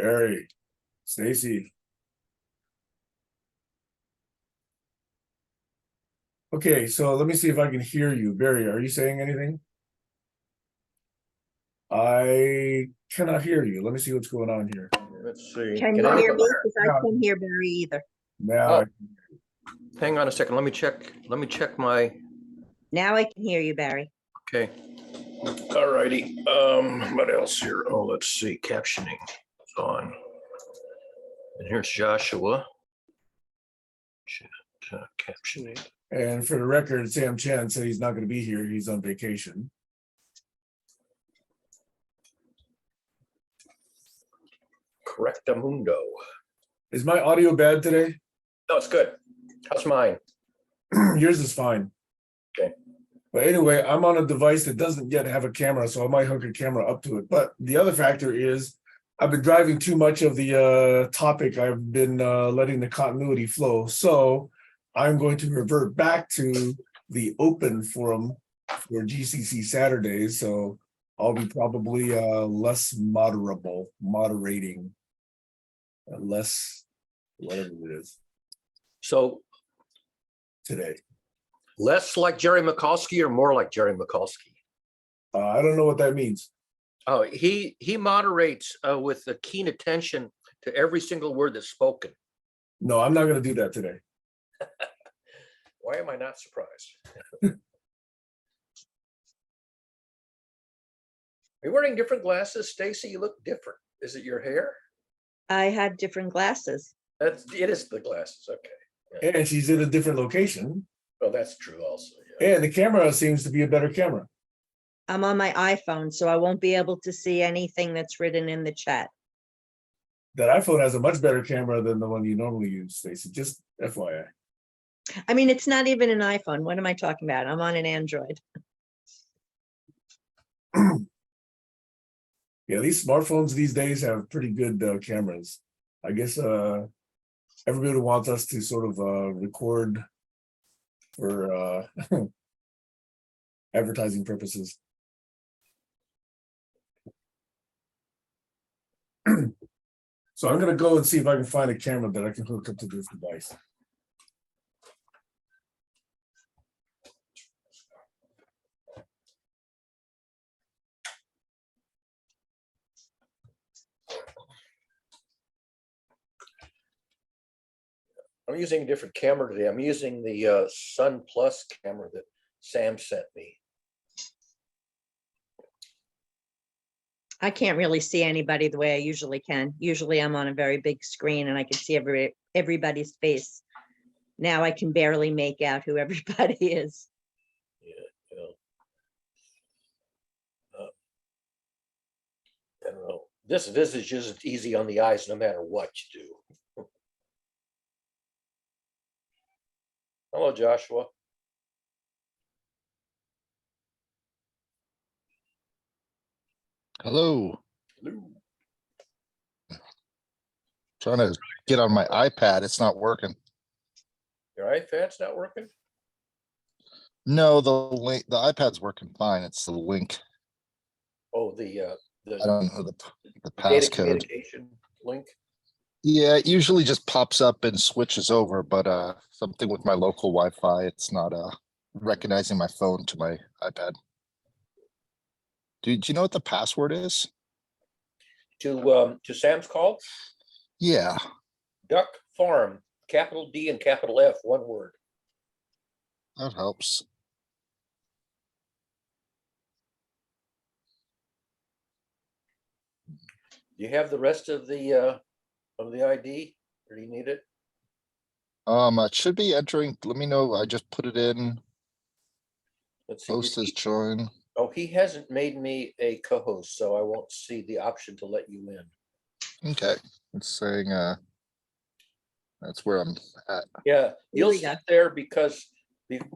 Barry, Stacey. Okay, so let me see if I can hear you. Barry, are you saying anything? I cannot hear you. Let me see what's going on here. Let's see. Can you hear me? Because I Yeah. can't hear Barry either. Now, Hang on a second. Let me check my. Now I can hear you, Barry. Okay. All righty. What else here? Oh, let's see. Captioning is on. And here's Joshua. Captioning. and for the record, Sam Chan said he's not going to be here. He's on vacation. Correctamundo. Is my audio bad today? No, it's good. How's mine? Yours is fine. Okay. But anyway, I'm on a device that doesn't yet have a camera, so I might hook a camera up to it. But the other factor is I've been driving too much of the topic. I've been letting the continuity flow. So I'm going to revert back to the open forum for GCC Saturdays. So I'll be probably less moderating, less whatever it is So today. less like Jerry Mikulski or more like Jerry Mikulski? I don't know what that means. Oh, he moderates with a keen attention to every single word that's spoken. No, I'm not going to do that today. Why am I not surprised? Are you wearing different glasses, Stacey? You look different. Is it your hair? I have different glasses. It is the glasses. Okay. Yeah. And she's in a different location. Well, that's true also. Yeah. And the camera seems to be a better camera. I'm on my iPhone, so I won't be able to see anything that's written in the chat. That iPhone has a much better camera than the one you normally use, Stacey. Just FYI. I mean, it's not even an iPhone. What am I talking about? I'm on an Android. Yeah, these smartphones these days have pretty good cameras. I guess everybody wants us to sort of record for advertising purposes. So I'm going to go and see if I can find a camera that I can hook up to this device. I'm using a different camera today. I'm using the Sun Plus camera that Sam sent me. I can't really see anybody the way I usually can. Usually I'm on a very big screen and I can see everybody's face. Now I can barely make out who everybody is. Yeah, I don't know. This visage isn't easy on the eyes no matter what you do. Hello, Joshua. Hello. Hello. Trying to get on my iPad. It's not working. Your iPad's not working? No, the link, the iPad's working fine. It's the link. Oh, the I don't know the data passcode. communication link. Yeah, it usually just pops up and switches over, but something with my local Wi-Fi, it's not recognizing my phone to my iPad. Do you know what the password is? To Sam's call? Yeah. Duck Farm, capital D and capital F, one word. That helps. Do you have the rest of the ID, or do you need it? It should be entering. Let me know. I just put it in. Let's see. Host as join. Oh, he hasn't made me a co-host, so I won't see the option to let you in. Okay. It's saying that's where I'm at. Yeah, you'll we sit go. there because.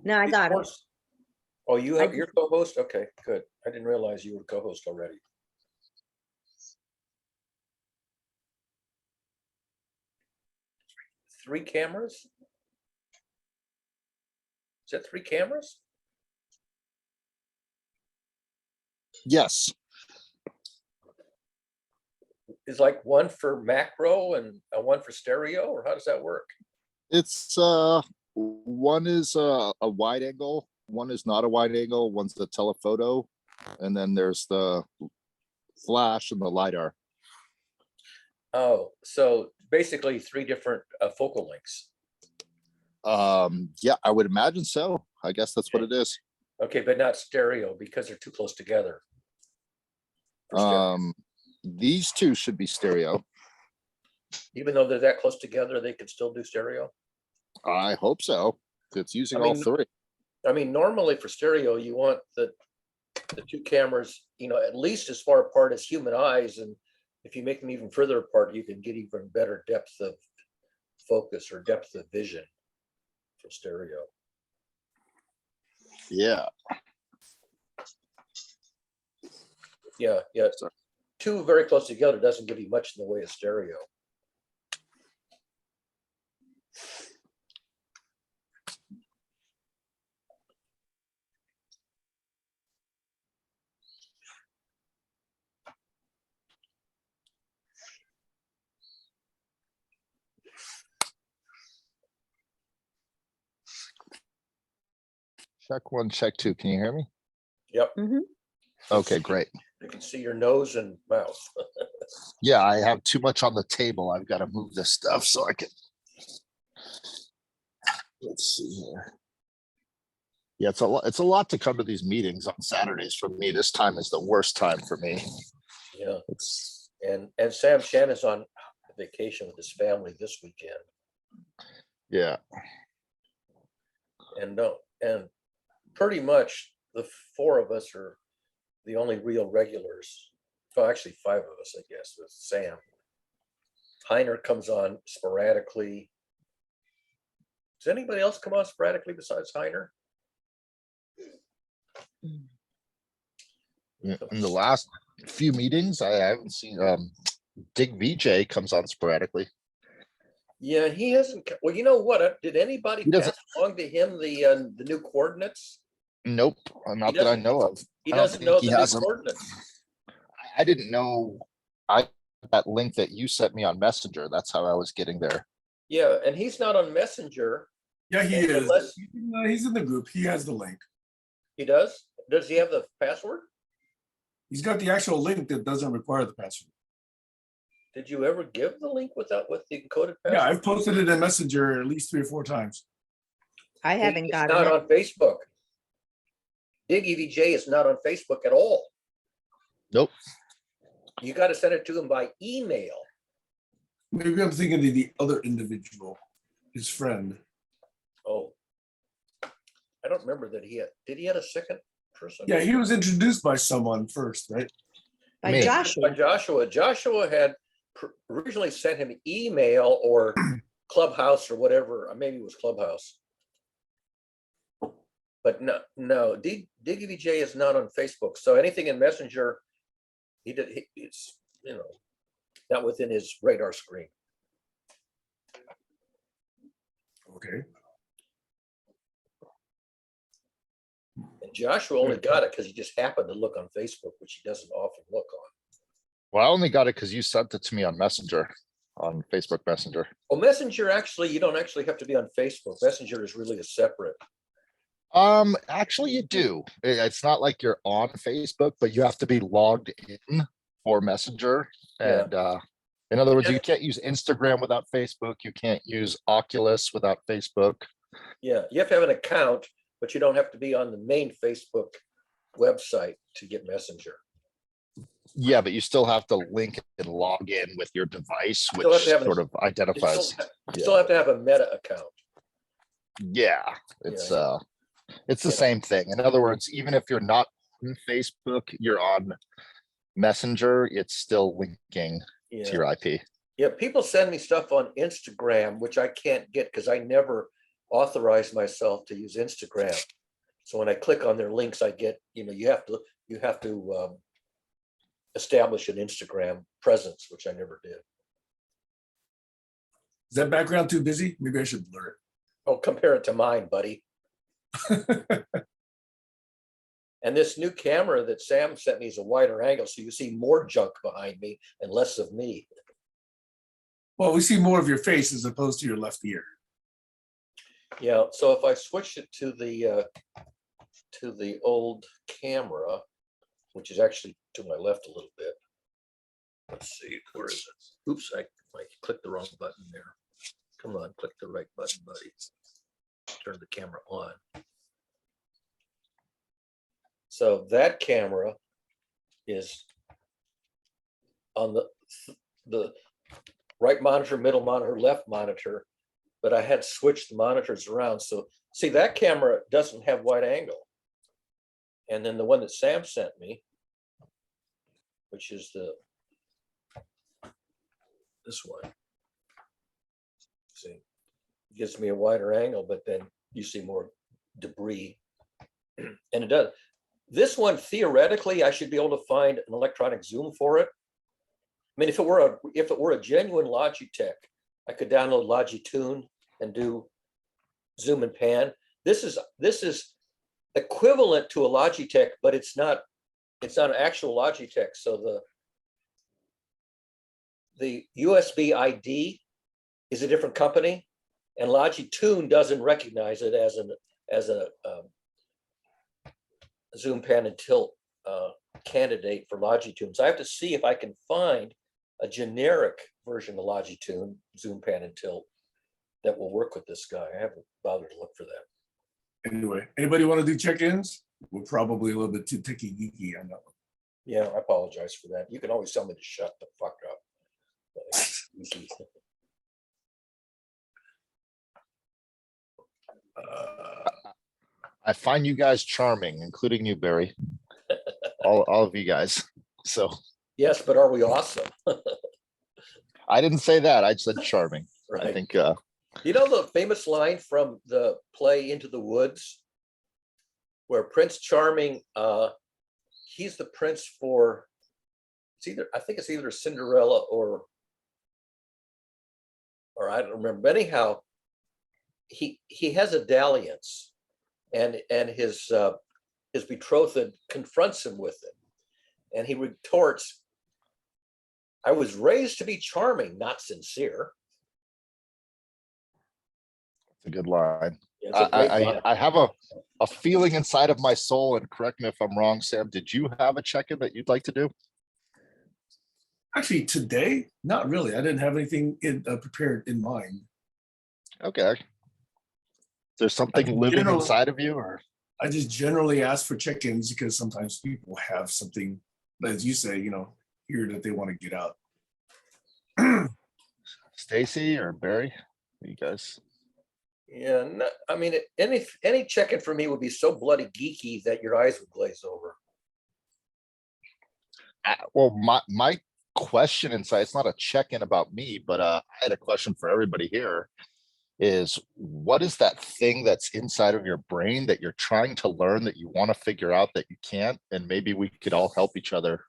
No, I got it. Oh, you I have your co-host? Okay, good. I didn't realize you were co-host already. Three cameras? Is that three cameras? Yes. is like one for macro and one for stereo, or how does that work? It's one is a wide angle, one is not a wide angle, one's the telephoto, and then there's the flash and the LiDAR. Oh, so basically 3 different focal lengths. Yeah, I would imagine so. I guess that's what it is. Okay, but not stereo because they're too close together. For stereo. These two should be stereo. Even though they're that close together, they could still do stereo. I hope so. It's using all mean, 3. I mean, normally for stereo, you want the 2 cameras, you know, at least as far apart as human eyes, and if you make them even further apart, you can get even better depth of focus or depth of vision for stereo. Yeah. Yeah, yeah. 2 very close together doesn't give you much in the way of stereo. Check 1, check 2. Can you hear me? Yep. Mhm. Okay, great. You can see your nose and mouth. Yeah, I have too much on the table. I've got to move this stuff so I can. Let's see here. Yeah, it's a lot to come to these meetings on Saturdays for me. This time is the worst time for me. Yeah. It's And Sam Shan is on vacation with his family this weekend. yeah. And no, and pretty much the 4 of us are the only real regulars. Well, actually 5 of us, I guess, with Sam. Heiner comes on sporadically. Does anybody else come on sporadically besides Heiner? In the last few meetings, I haven't seen Dig VJ comes on sporadically. Yeah, he hasn't. Well, you know what? Did anybody He doesn't- pass along to him the new coordinates? Nope, not that I know of. He I don't doesn't think know he the new has them. coordinates. I didn't know. That link that you sent me on Messenger. That's how I was getting there. Yeah, and he's not on Messenger. Yeah, he And is. unless- He's in the group. He has the link. He does? Does he have the password? He's got the actual link that doesn't require the password. Did you ever give the link with the encoded password? Yeah, I've posted it in Messenger at least 3 or 4 times. I haven't It's gotten not it. on Facebook. Dig EVJ is not on Facebook at all. Nope. You got to send it to him by email. Maybe I'm thinking of the other individual, his friend. Oh, I don't remember that did he have a second person? Yeah, he was introduced by someone first, right? By Me. By Joshua. Joshua. Joshua had originally sent him email or Clubhouse or whatever. Maybe it was Clubhouse. But no, Dig EVJ is not on Facebook. So anything in Messenger, it's, you know, not within his radar screen. Okay. And Joshua only got it because he just happened to look on Facebook, which he doesn't often look on. Well, I only got it because you sent it to me on Messenger, on Facebook Messenger. Well, Messenger, actually, you don't actually have to be on Facebook. Messenger is really a separate. Actually, you do. It's not like you're on Facebook, but you have to be logged in for Messenger. Yeah. And in other words, you can't use Instagram without Facebook. You can't use Oculus without Facebook. Yeah, you have to have an account, but you don't have to be on the main Facebook website to get Messenger. Yeah, but you still have to link and log in with your device, Still which have to have sort of You identifies. still have to have a Meta account. Yeah, it's Yeah. it's the Yeah. same thing. In other words, even if you're not on Facebook, you're on Messenger, it's still linking to Yeah, your IP. yeah. People send me stuff on Instagram, which I can't get because I never authorized myself to use Instagram. So when I click on their links, I get, you have to establish an Instagram presence, which I never did. Is that background too busy? Maybe I should blur Oh, compare it to mine, buddy. it. And this new camera that Sam sent me is a wider angle, so you see more junk behind me and less of me. Well, we see more of your face as opposed to your left ear. Yeah, so if I switch it to the old camera, which is actually to my left a little bit. Let's see, where is it? Oops, I clicked the wrong button there. Come on, click the right button, buddy. Turn the camera on. So that camera is on the right monitor, middle monitor, left monitor, but I had switched the monitors around. So see, that camera doesn't have wide angle. And then the one that Sam sent me, which is this one. See, gives me a wider angle, but then you see more debris. And it does. This one, theoretically, I should be able to find an electronic zoom for it. I mean, if it were a genuine Logitech, I could download Logitune and do zoom and pan. This is equivalent to a Logitech, but it's not an actual Logitech. So the USB ID is a different company, and Logitune doesn't recognize it as a zoom pan and tilt candidate for Logitune. So I have to see if I can find a generic version of Logitune zoom pan and tilt that will work with this guy. I haven't bothered to look for that. Anyway, anybody want to do check-ins? We're probably a little bit too techie geeky on that one. Yeah, I apologize for that. You can always tell me to shut the fuck up. I find you guys charming, including you, Barry. all of you guys. So Yes, but are we awesome? I didn't say that. I said charming. Right. I think You know the famous line from the play Into the Woods, where Prince Charming, he's the prince for, I think it's either Cinderella or I don't remember. But anyhow, he has a dalliance, and his betrothed confronts him with it, and he retorts, "I was raised to be charming, not sincere." it's a good line. It's a great line. I have a feeling inside of my soul, and correct me if I'm wrong, Sam, did you have a check-in that you'd like to do? Actually, today, not really. I didn't have anything prepared in mind. Okay. Is there something living inside of you, or? I just generally ask for check-ins because sometimes people have something, as you say, here that they want to get out. Stacey or Barry? You guys? Yeah, no, I mean, any check-in for me would be so bloody geeky that your eyes would glaze over. Well, my question inside, it's not a check-in about me, but I had a question for everybody here, is what is that thing that's inside of your brain that you're trying to learn, that you want to figure out that you can't, and maybe we could all help each other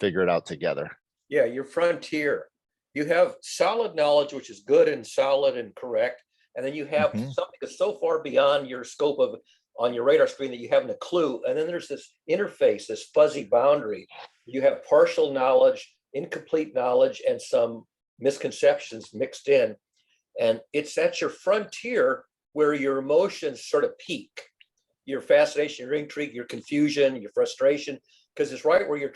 figure it out together? Yeah, your frontier. You have solid knowledge, which is good and solid and correct. And then you have something that's so far beyond your scope of on your radar screen that you haven't a clue. And then there's this interface, this fuzzy boundary. You have partial knowledge, incomplete knowledge, and some misconceptions mixed in. And it's at your frontier where your emotions sort of peak. Your fascination, your intrigue, your confusion, your frustration, because it's right where your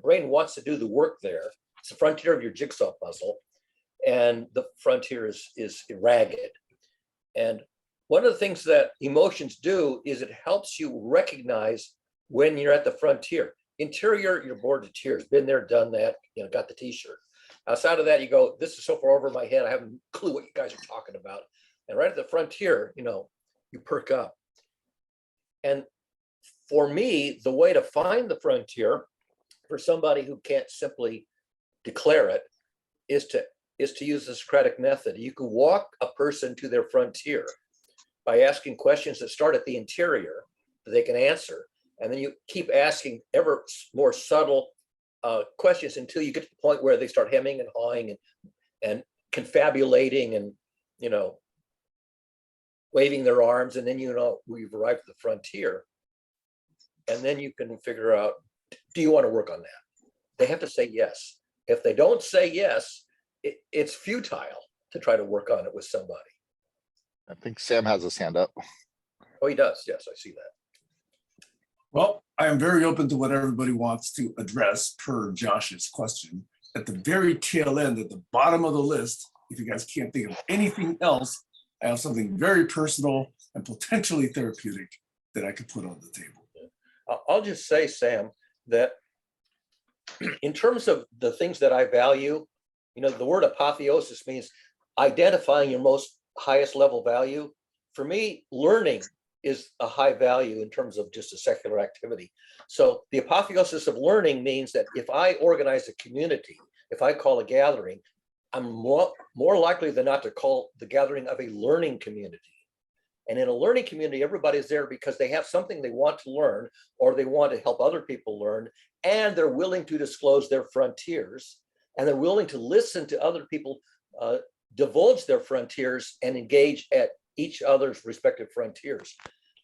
brain wants to do the work there. It's the frontier of your jigsaw puzzle. And the frontier is ragged. And one of the things that emotions do is it helps you recognize when you're at the frontier. Interior, you're bored to tears, been there, done that, got the t-shirt. Outside of that, you go, this is so far over my head, I haven't a clue what you guys are talking about. And right at the frontier, you perk up. And for me, the way to find the frontier for somebody who can't simply declare it is to use the Socratic method. You can walk a person to their frontier by asking questions that start at the interior that they can answer. And then you keep asking ever more subtle questions until you get to the point where they start hemming and hawing and confabulating and, waving their arms. And then, we've arrived at the frontier. and then you can figure out, do you want to work on that? They have to say yes. If they don't say yes, it's futile to try to work on it with somebody. I think Sam has his hand up. Oh, he does. Yes, I see that. Well, I am very open to what everybody wants to address per Josh's question. At the very tail end, at the bottom of the list, if you guys can't think of anything else, I have something very personal and potentially therapeutic that I could put on the table. I'll just say, Sam, that in terms of the things that I value, you know, the word apotheosis means identifying your most highest level value. For me, learning is a high value in terms of just a secular activity. So the apotheosis of learning means that if I organize a community, if I call a gathering, I'm more likely than not to call the gathering of a learning community. And in a learning community, everybody's there because they have something they want to learn, or they want to help other people learn, and they're willing to disclose their frontiers, and they're willing to listen to other people divulge their frontiers and engage at each other's respective frontiers.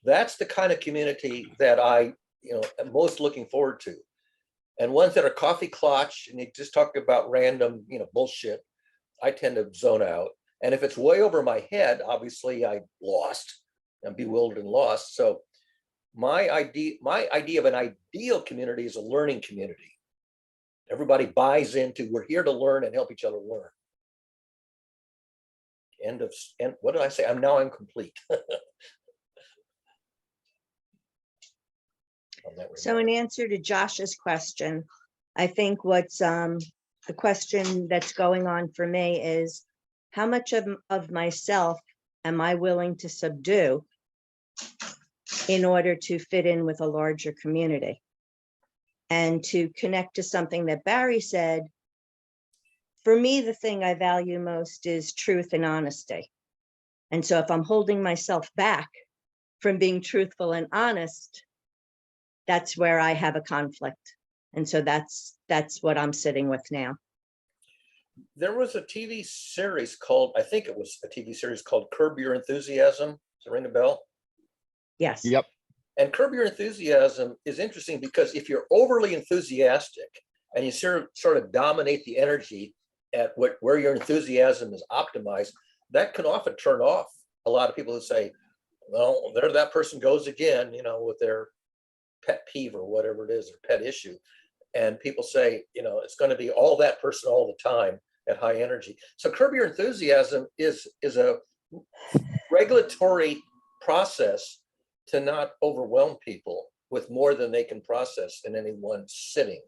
That's the kind of community that I, am most looking forward to. And ones that are coffee clutch and they just talk about random, bullshit, I tend to zone out. And if it's way over my head, obviously I lost. I'm bewildered and lost. So my idea of an ideal community is a learning community. Everybody buys into, we're here to learn and help each other learn. And what did I say? I'm complete. So in answer to Josh's question, I think what's the question that's going on for me is, how much of myself am I willing to subdue in order to fit in with a larger community? And to connect to something that Barry said, for me, the thing I value most is truth and honesty. And so if I'm holding myself back from being truthful and honest, that's where I have a conflict. And so that's what I'm sitting with now. There was a TV series called, I think it was a TV series called Curb Your Enthusiasm. Does it ring a bell? Yes. Yep. And Curb Your Enthusiasm is interesting because if you're overly enthusiastic and you sort of dominate the energy at where your enthusiasm is optimized, that can often turn off a lot of people who say, well, there that person goes again, with their pet peeve or whatever it is, or pet issue. And people say, it's going to be all that person all the time at high energy. So Curb Your Enthusiasm is a regulatory process to not overwhelm people with more than they can process in any one sitting.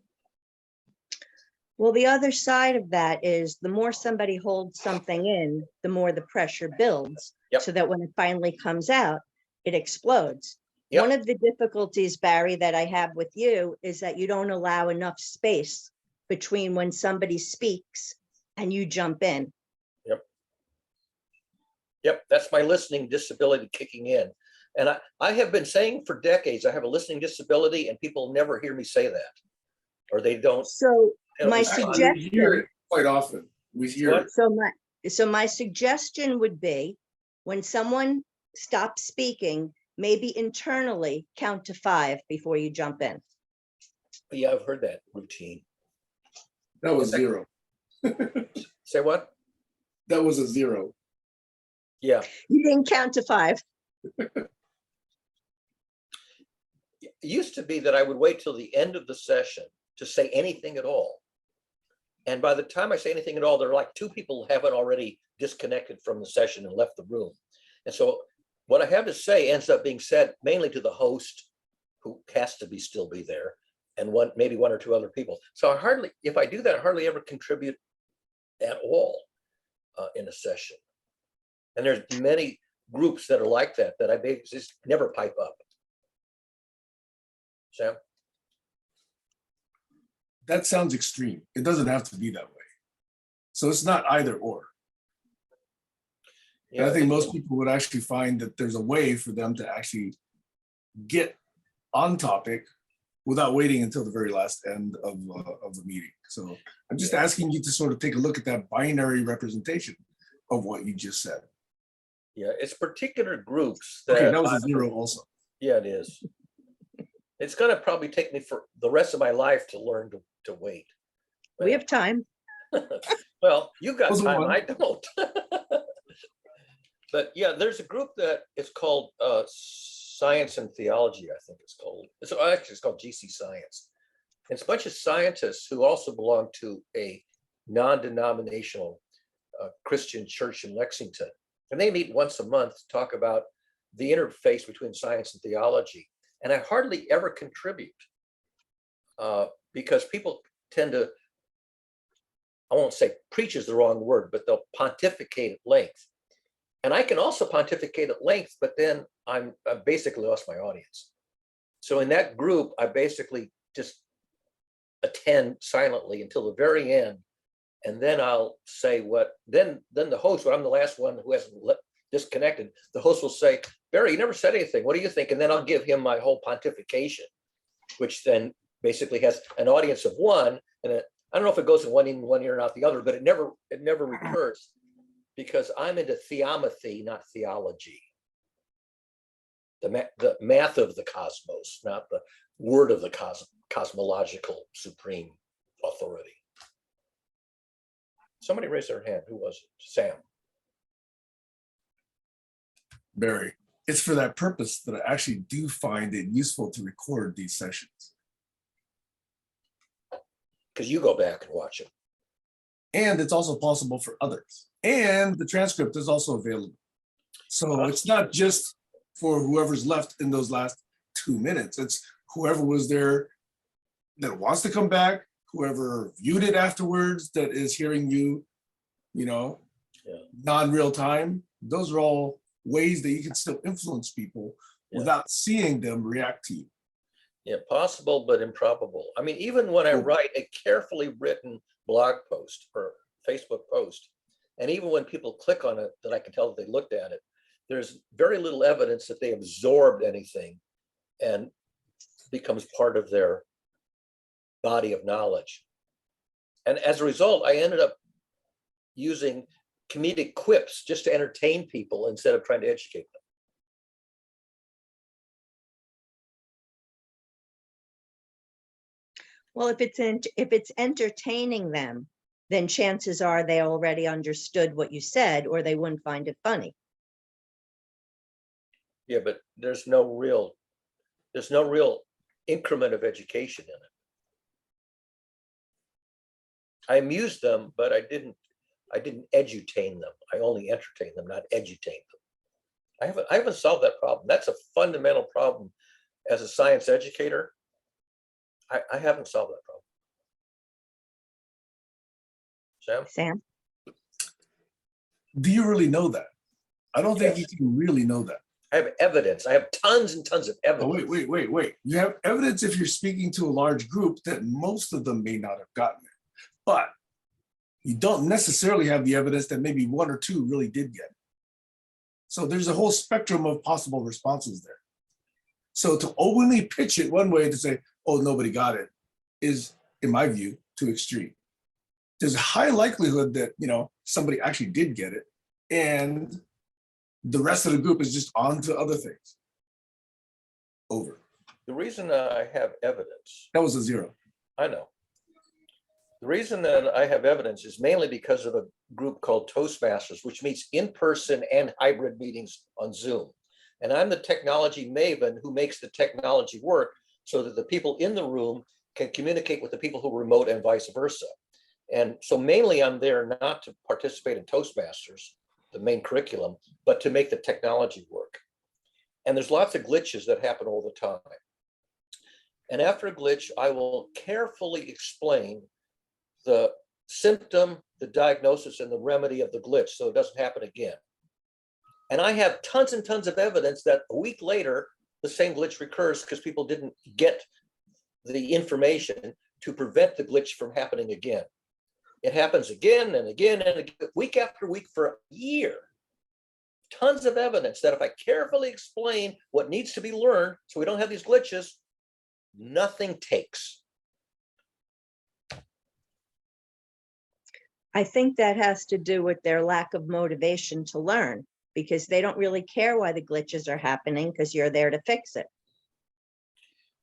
Well, the other side of that is the more somebody holds something in, the more the pressure builds. Yep. So that when it finally comes out, it explodes. Yep. One of the difficulties, Barry, that I have with you is that you don't allow enough space between when somebody speaks and you jump in. Yep, that's my listening disability kicking in. And I have been saying for decades, I have a listening disability, and people never hear me say that, or they don't. So my Actually, we hear it quite often. We hear What? it. So my suggestion would be, when someone stops speaking, maybe internally count to 5 before you jump in. Yeah, I've heard that routine. That was 0. Say what? That was a 0. Yeah. You didn't count to 5. It used to be that I would wait till the end of the session to say anything at all. And by the time I say anything at all, there are like 2 people who haven't already disconnected from the session and left the room. And so what I have to say ends up being said mainly to the host, who has to still be there, and maybe 1 or 2 other people. So if I do that, I hardly ever contribute at all in a session. And there's many groups that are like that I just never pipe up. Sam? That sounds extreme. It doesn't have to be that way. So it's not either or. And I think most people would actually find that there's a way for them to actually get on topic without waiting until the very last end of the meeting. So I'm just asking you to sort of take a look at that binary representation of what you just said. Yeah, it's particular groups. Okay, that was a 0 also. Yeah, it is. It's gonna probably take me for the rest of my life to learn to wait. We have time. Well, you got Wasn't time, one. I don't. But yeah, there's a group that is called Science and Theology, I think it's called. Actually, it's called GC Science. It's a bunch of scientists who also belong to a non-denominational Christian church in Lexington. And they meet once a month to talk about the interface between science and theology. And I hardly ever contribute because people tend to, I won't say preach is the wrong word, but they'll pontificate at length. And I can also pontificate at length, but then I basically lost my audience. So in that group, I basically just attend silently until the very end. And then I'll say what, then the host, when I'm the last one who hasn't disconnected, the host will say, Barry, you never said anything. What do you think? And then I'll give him my whole pontification, which then basically has an audience of one. And I don't know if it goes in one ear and out the other, but it never recurs because I'm into theomathy, not theology. The math of the cosmos, not the word of the cosmological supreme authority. Somebody raised their hand. Who was it? Sam. Barry. It's for that purpose that I actually do find it useful to record these sessions. Because you go back and watch it. And it's also possible for others. And the transcript is also available. So it's not just for whoever's left in those last 2 minutes. It's whoever was there that wants to come back, whoever viewed it afterwards that is hearing you, non-real time. Those are all ways that you can still influence people without seeing them react to you. Yeah, possible, but improbable. I mean, even when I write a carefully written blog post or Facebook post, and even when people click on it, that I can tell that they looked at it, there's very little evidence that they absorbed anything and becomes part of their body of knowledge. And as a result, I ended up using comedic quips just to entertain people instead of trying to educate them. Well, if it's entertaining them, then chances are they already understood what you said, or they wouldn't find it funny. Yeah, but there's no real increment of education in it. I amused them, but I didn't edutain them. I only entertain them, not edutain them. I haven't solved that problem. That's a fundamental problem as a science educator. I haven't solved that problem. Sam? Do you really know that? I don't think you can really know that. I have evidence. I have tons and tons of evidence. Oh, wait. You have evidence if you're speaking to a large group that most of them may not have gotten it. But you don't necessarily have the evidence that maybe one or two really did get it. So there's a whole spectrum of possible responses there. So to only pitch it one way to say, oh, nobody got it, is, in my view, too extreme. There's a high likelihood that, somebody actually did get it, and the rest of the group is just on to other things. Over. The reason I have evidence. That was a 0. I know. The reason that I have evidence is mainly because of a group called Toastmasters, which meets in person and hybrid meetings on Zoom. And I'm the technology maven who makes the technology work so that the people in the room can communicate with the people who are remote and vice versa. And so mainly I'm there not to participate in Toastmasters, the main curriculum, but to make the technology work. And there's lots of glitches that happen all the time. And after a glitch, I will carefully explain the symptom, the diagnosis, and the remedy of the glitch so it doesn't happen again. And I have tons and tons of evidence that a week later, the same glitch recurs because people didn't get the information to prevent the glitch from happening again. It happens again and again and again, week after week for a year. Tons of evidence that if I carefully explain what needs to be learned so we don't have these glitches, nothing takes. I think that has to do with their lack of motivation to learn, because they don't really care why the glitches are happening because you're there to fix it.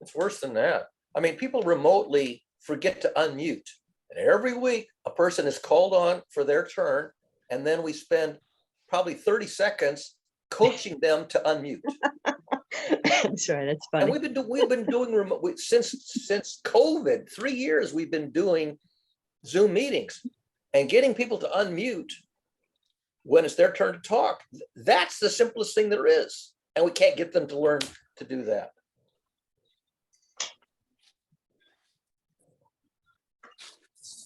It's worse than that. I mean, people remotely forget to unmute. And every week, a person is called on for their turn, and then we spend probably 30 seconds coaching them to unmute. That's right. That's And funny. we've been doing remote since COVID. 3 years we've been doing Zoom meetings and getting people to unmute when it's their turn to talk. That's the simplest thing there is, and we can't get them to learn to do that.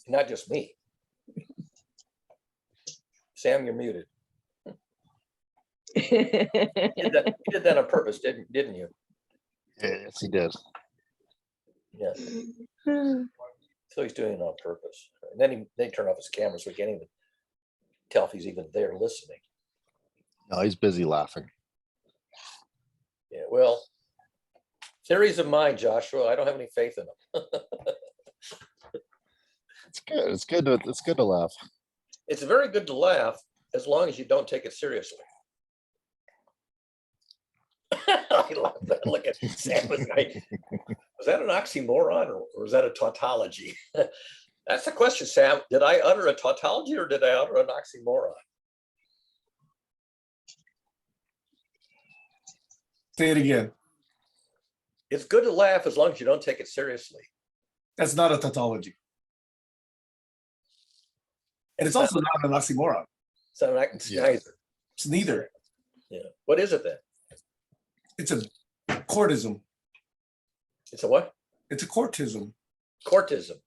Not just me. Sam, you're muted. You did that on purpose, didn't you? Yes, he did. Yeah. So he's doing it on purpose. And then they turn off his camera so we can't even tell if he's even there listening. No, he's busy laughing. Yeah, well, theories of mine, Joshua. I don't have any faith in them. It's good. It's good to laugh. It's very good to laugh as long as you don't take it seriously. I love that. Look at Sam. Was that an oxymoron or was that a tautology? That's the question, Sam. Did I utter a tautology or did I utter an oxymoron? Say it again. It's good to laugh as long as you don't take it seriously. That's not a tautology. And it's also not an oxymoron. So it's neither. It's neither. Yeah. What is it then? It's a Kortism. It's a what? It's a Kortism. Kortism.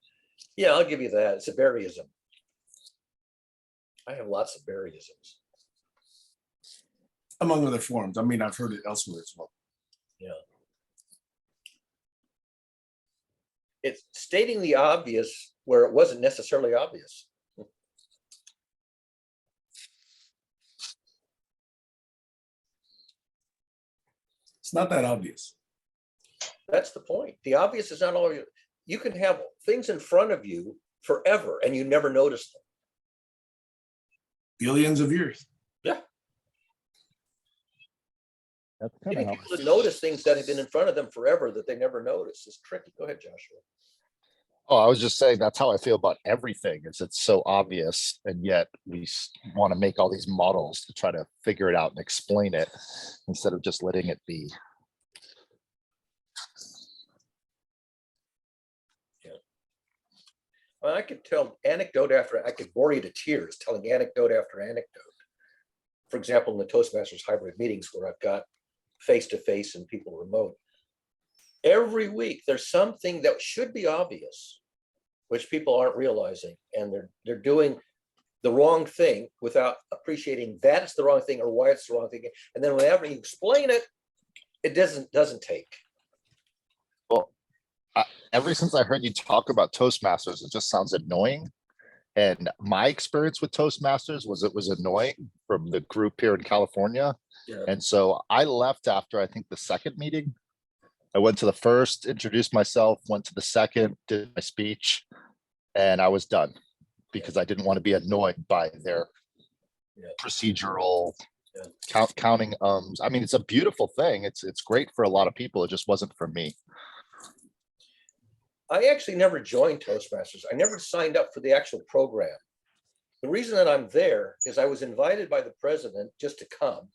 Yeah, I'll give you that. It's a Barryism. I have lots of Barryisms. Among other forms. I mean, I've heard it elsewhere as well. Yeah. It's stating the obvious where it wasn't necessarily obvious. It's not that obvious. That's the point. The obvious is not all you. You can have things in front of you forever and you never notice them. Billions of years. Yeah. That's Getting people to notice things that have been in front of them forever that they never notice is tricky. Go ahead, Joshua. Oh, I was just saying that's how I feel about everything. Is it's so obvious, and yet we want to make all these models to try to figure it out and explain it instead of just letting it be. Yeah. Well, I could tell anecdote after I could bore you to tears telling anecdote after anecdote. For example, in the Toastmasters hybrid meetings where I've got face-to-face and people remote, every week there's something that should be obvious, which people aren't realizing, and they're doing the wrong thing without appreciating that it's the wrong thing or why it's the wrong thing. And then whenever you explain it, it doesn't take. Well, ever since I heard you talk about Toastmasters, it just sounds annoying. And my experience with Toastmasters was it was annoying from the group here in California. Yeah. And so I left after I think the second meeting. I went to the first, introduced myself, went to the second, did my speech, and I was done because I didn't want to be annoyed by their procedural counting. I mean, it's a beautiful thing. It's great for a lot of people. It just wasn't for me. I actually never joined Toastmasters. I never signed up for the actual program. The reason that I'm there is I was invited by the president just to come,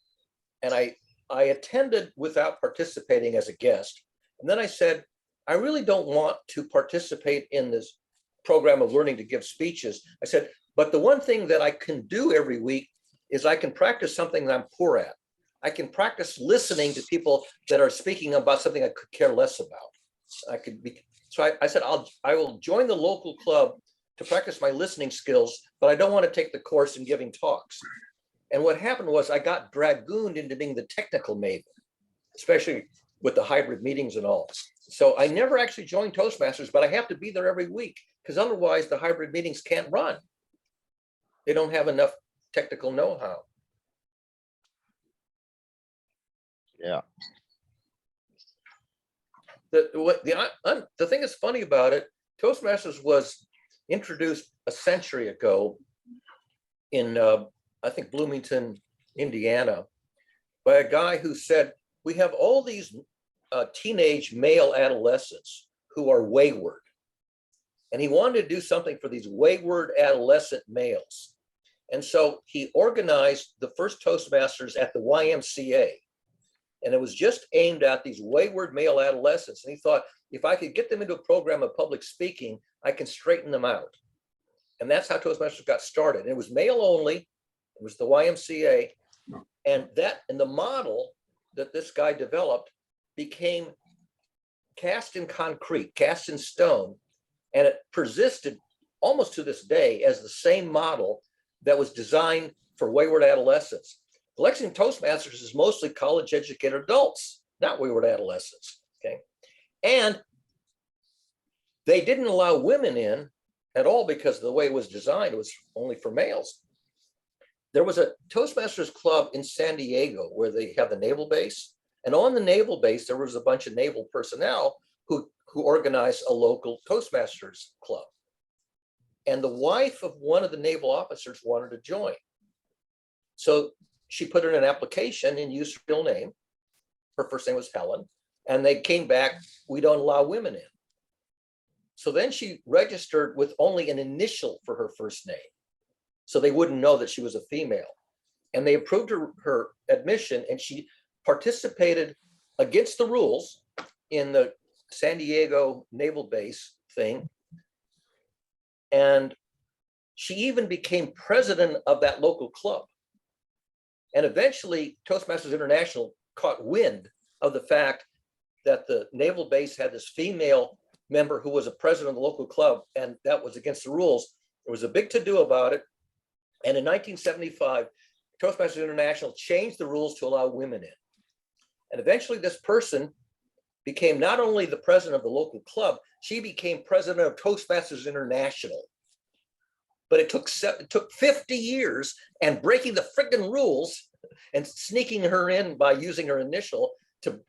and I attended without participating as a guest. And then I said, I really don't want to participate in this program of learning to give speeches. I said, but the one thing that I can do every week is I can practice something that I'm poor at. I can practice listening to people that are speaking about something I could care less about. So I said, I will join the local club to practice my listening skills, but I don't want to take the course in giving talks. And what happened was I got dragooned into being the technical maven, especially with the hybrid meetings and all. So I never actually joined Toastmasters, but I have to be there every week because otherwise the hybrid meetings can't run. They don't have enough technical know-how. Yeah. The thing that's funny about it, Toastmasters was introduced a century ago in, I think, Bloomington, Indiana, by a guy who said, we have all these teenage male adolescents who are wayward. And he wanted to do something for these wayward adolescent males. And so he organized the first Toastmasters at the YMCA. And it was just aimed at these wayward male adolescents. And he thought, if I could get them into a program of public speaking, I can straighten them out. And that's how Toastmasters got started. And it was male only. It was the YMCA. And the model that this guy developed became cast in concrete, cast in stone. And it persisted almost to this day as the same model that was designed for wayward adolescents. The Lexington Toastmasters is mostly college-educated adults, not wayward adolescents, okay? And they didn't allow women in at all because the way it was designed, it was only for males. There was a Toastmasters club in San Diego where they have the naval base. And on the naval base, there was a bunch of naval personnel who organized a local Toastmasters club. And the wife of one of the naval officers wanted to join. So she put in an application and used her real name. Her first name was Helen. And they came back, we don't allow women in. So then she registered with only an initial for her first name. So they wouldn't know that she was a female. And they approved her admission, and she participated against the rules in the San Diego Naval Base thing. And she even became president of that local club. And eventually Toastmasters International caught wind of the fact that the naval base had this female member who was a president of the local club, and that was against the rules. There was a big to-do about it. And in 1975, Toastmasters International changed the rules to allow women in. And eventually this person became not only the president of the local club, she became president of Toastmasters International. But it took 50 years and breaking the friggin' rules and sneaking her in by using her initial to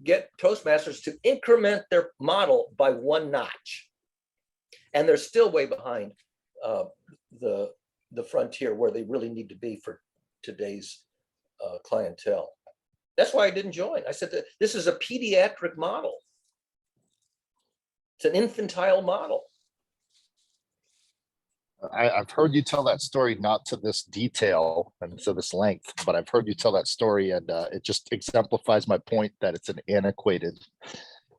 get Toastmasters to increment their model by one notch. And they're still way behind the frontier where they really need to be for today's clientele. That's why I didn't join. I said that this is a pediatric model. It's an infantile model. I've heard you tell that story, not to this detail and to this length, but I've heard you tell that story, and it just exemplifies my point that it's an antiquated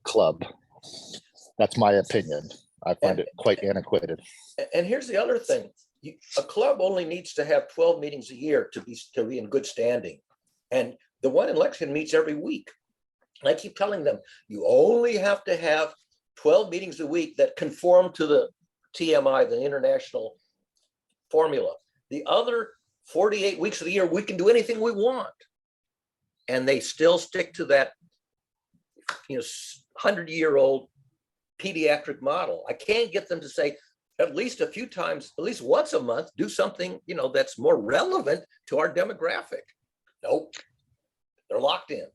club. That's my opinion. I find it quite antiquated. And here's the other thing. A club only needs to have 12 meetings a year to be in good standing. And the one in Lexington meets every week. And I keep telling them, you only have to have 12 meetings a week that conform to the TMI, the international formula. The other 48 weeks of the year, we can do anything we want. And they still stick to that 100-year-old pediatric model. I can't get them to say at least a few times, at least once a month, do something that's more relevant to our demographic. Nope, they're locked in.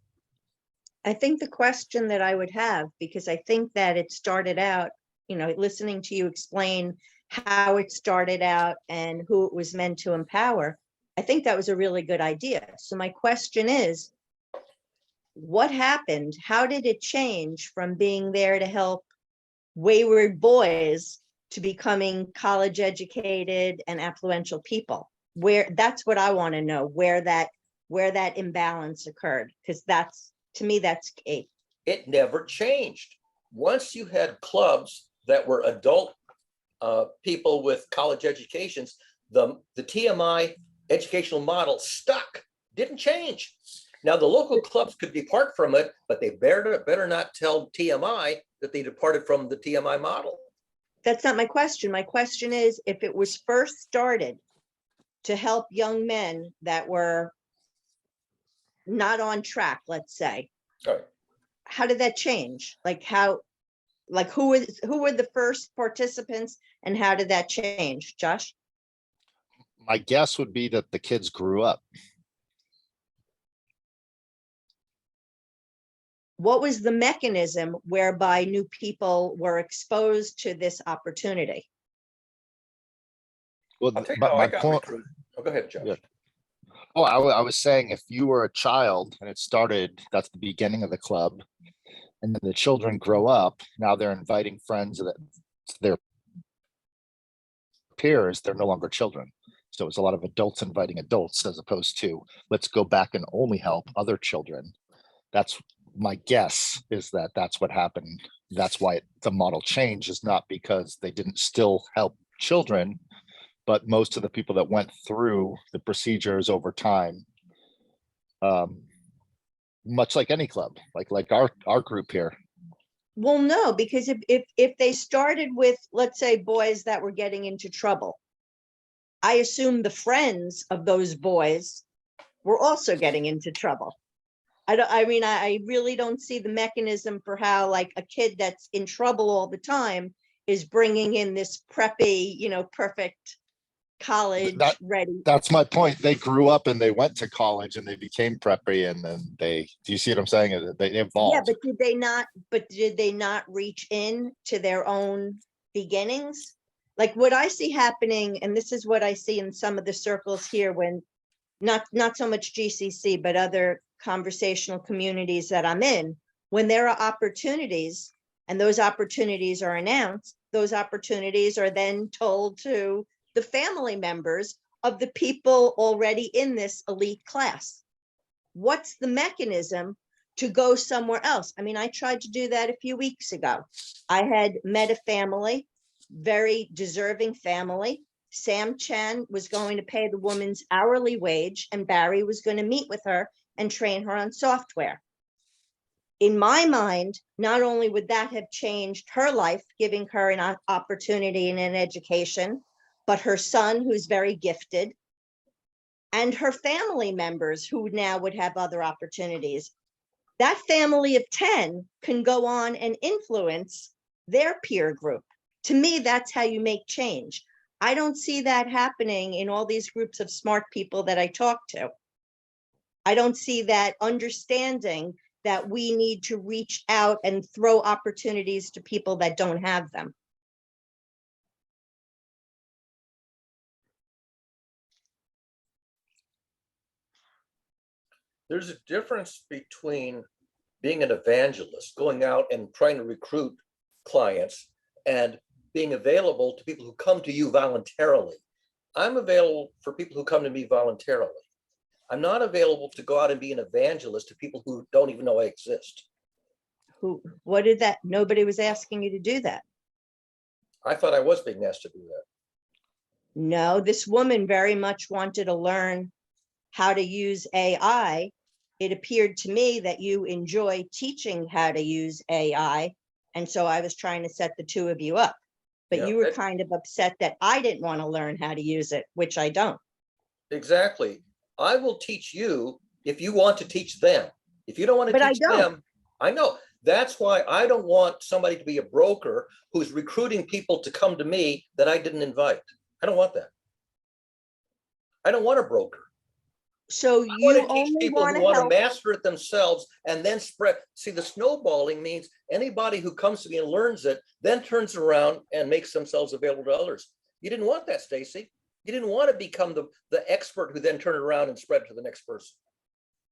I think the question that I would have, because I think that it started out, listening to you explain how it started out and who it was meant to empower, I think that was a really good idea. So my question is, what happened? How did it change from being there to help wayward boys to becoming college educated and affluential people? That's what I want to know, where that imbalance occurred, because to me that's key. It never changed. Once you had clubs that were adult people with college educations, the TMI educational model stuck, didn't change. Now the local clubs could depart from it, but they better not tell TMI that they departed from the TMI model. That's not my question. My question is, if it was first started to help young men that were not on track, let's say, Right. How did that change? Who were the first participants and how did that change? Josh? My guess would be that the kids grew up. What was the mechanism whereby new people were exposed to this opportunity? Well, I'll tell you but how my I got point, recruited. Oh, go ahead, Josh. Yeah. Oh, I was saying if you were a child and it started, that's the beginning of the club, and then the children grow up, now they're inviting friends that their peers, they're no longer children. So it's a lot of adults inviting adults as opposed to let's go back and only help other children. That's my guess, is that that's what happened. That's why the model change is not because they didn't still help children, but most of the people that went through the procedures over time, much like any club, like our group here. Well, no, because if they started with, let's say, boys that were getting into trouble, I assume the friends of those boys were also getting into trouble. I really don't see the mechanism for how, like, a kid that's in trouble all the time is bringing in this preppy, perfect college ready. That's my point. They grew up and they went to college and they became preppy, and then do you see what I'm saying? They evolved. Yeah, but did they not reach in to their own beginnings? Like what I see happening, and this is what I see in some of the circles here, when not so much GCC, but other conversational communities that I'm in, when there are opportunities and those opportunities are announced, those opportunities are then told to the family members of the people already in this elite class. What's the mechanism to go somewhere else? I mean, I tried to do that a few weeks ago. I had met a family, very deserving family. Sam Chen was going to pay the woman's hourly wage, and Barry was going to meet with her and train her on software. In my mind, not only would that have changed her life, giving her an opportunity and an education, but her son, who's very gifted, and her family members who now would have other opportunities. That family of 10 can go on and influence their peer group. To me, that's how you make change. I don't see that happening in all these groups of smart people that I talk to. I don't see that understanding that we need to reach out and throw opportunities to people that don't have them. There's a difference between being an evangelist, going out and trying to recruit clients, and being available to people who come to you voluntarily. I'm available for people who come to me voluntarily. I'm not available to go out and be an evangelist to people who don't even know I exist. What did that? Nobody was asking you to do that. I thought I was being asked to do that. No, this woman very much wanted to learn how to use AI. It appeared to me that you enjoy teaching how to use AI. And so I was trying to set the two of you up. But Yeah, you were kind of upset that I didn't want to learn how to use it, which I don't. Exactly. I will teach you if you want to teach them. If you don't want to But I teach don't. them, I know. That's why I don't want somebody to be a broker who's recruiting people to come to me that I didn't invite. I don't want that. I don't want a broker. So I you want to teach only people want who to want to help. master it themselves and then spread. See, the snowballing means anybody who comes to me and learns it, then turns around and makes themselves available to others. You didn't want that, Stacey. You didn't want to become the expert who then turned around and spread to the next person.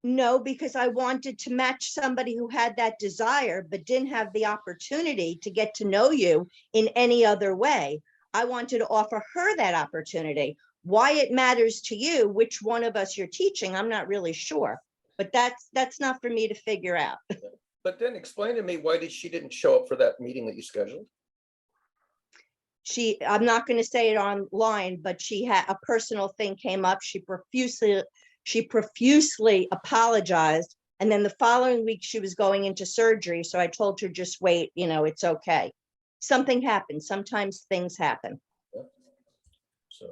No, because I wanted to match somebody who had that desire, but didn't have the opportunity to get to know you in any other way. I wanted to offer her that opportunity. Why it matters to you, which one of us you're teaching, I'm not really sure, but that's not for me to figure out. But then explain to me why she didn't show up for that meeting that you scheduled? I'm not going to say it online, but she had a personal thing came up. She profusely apologized. And then the following week she was going into surgery. So I told her, just wait, it's okay. Something happened. Sometimes things happen. Yeah. So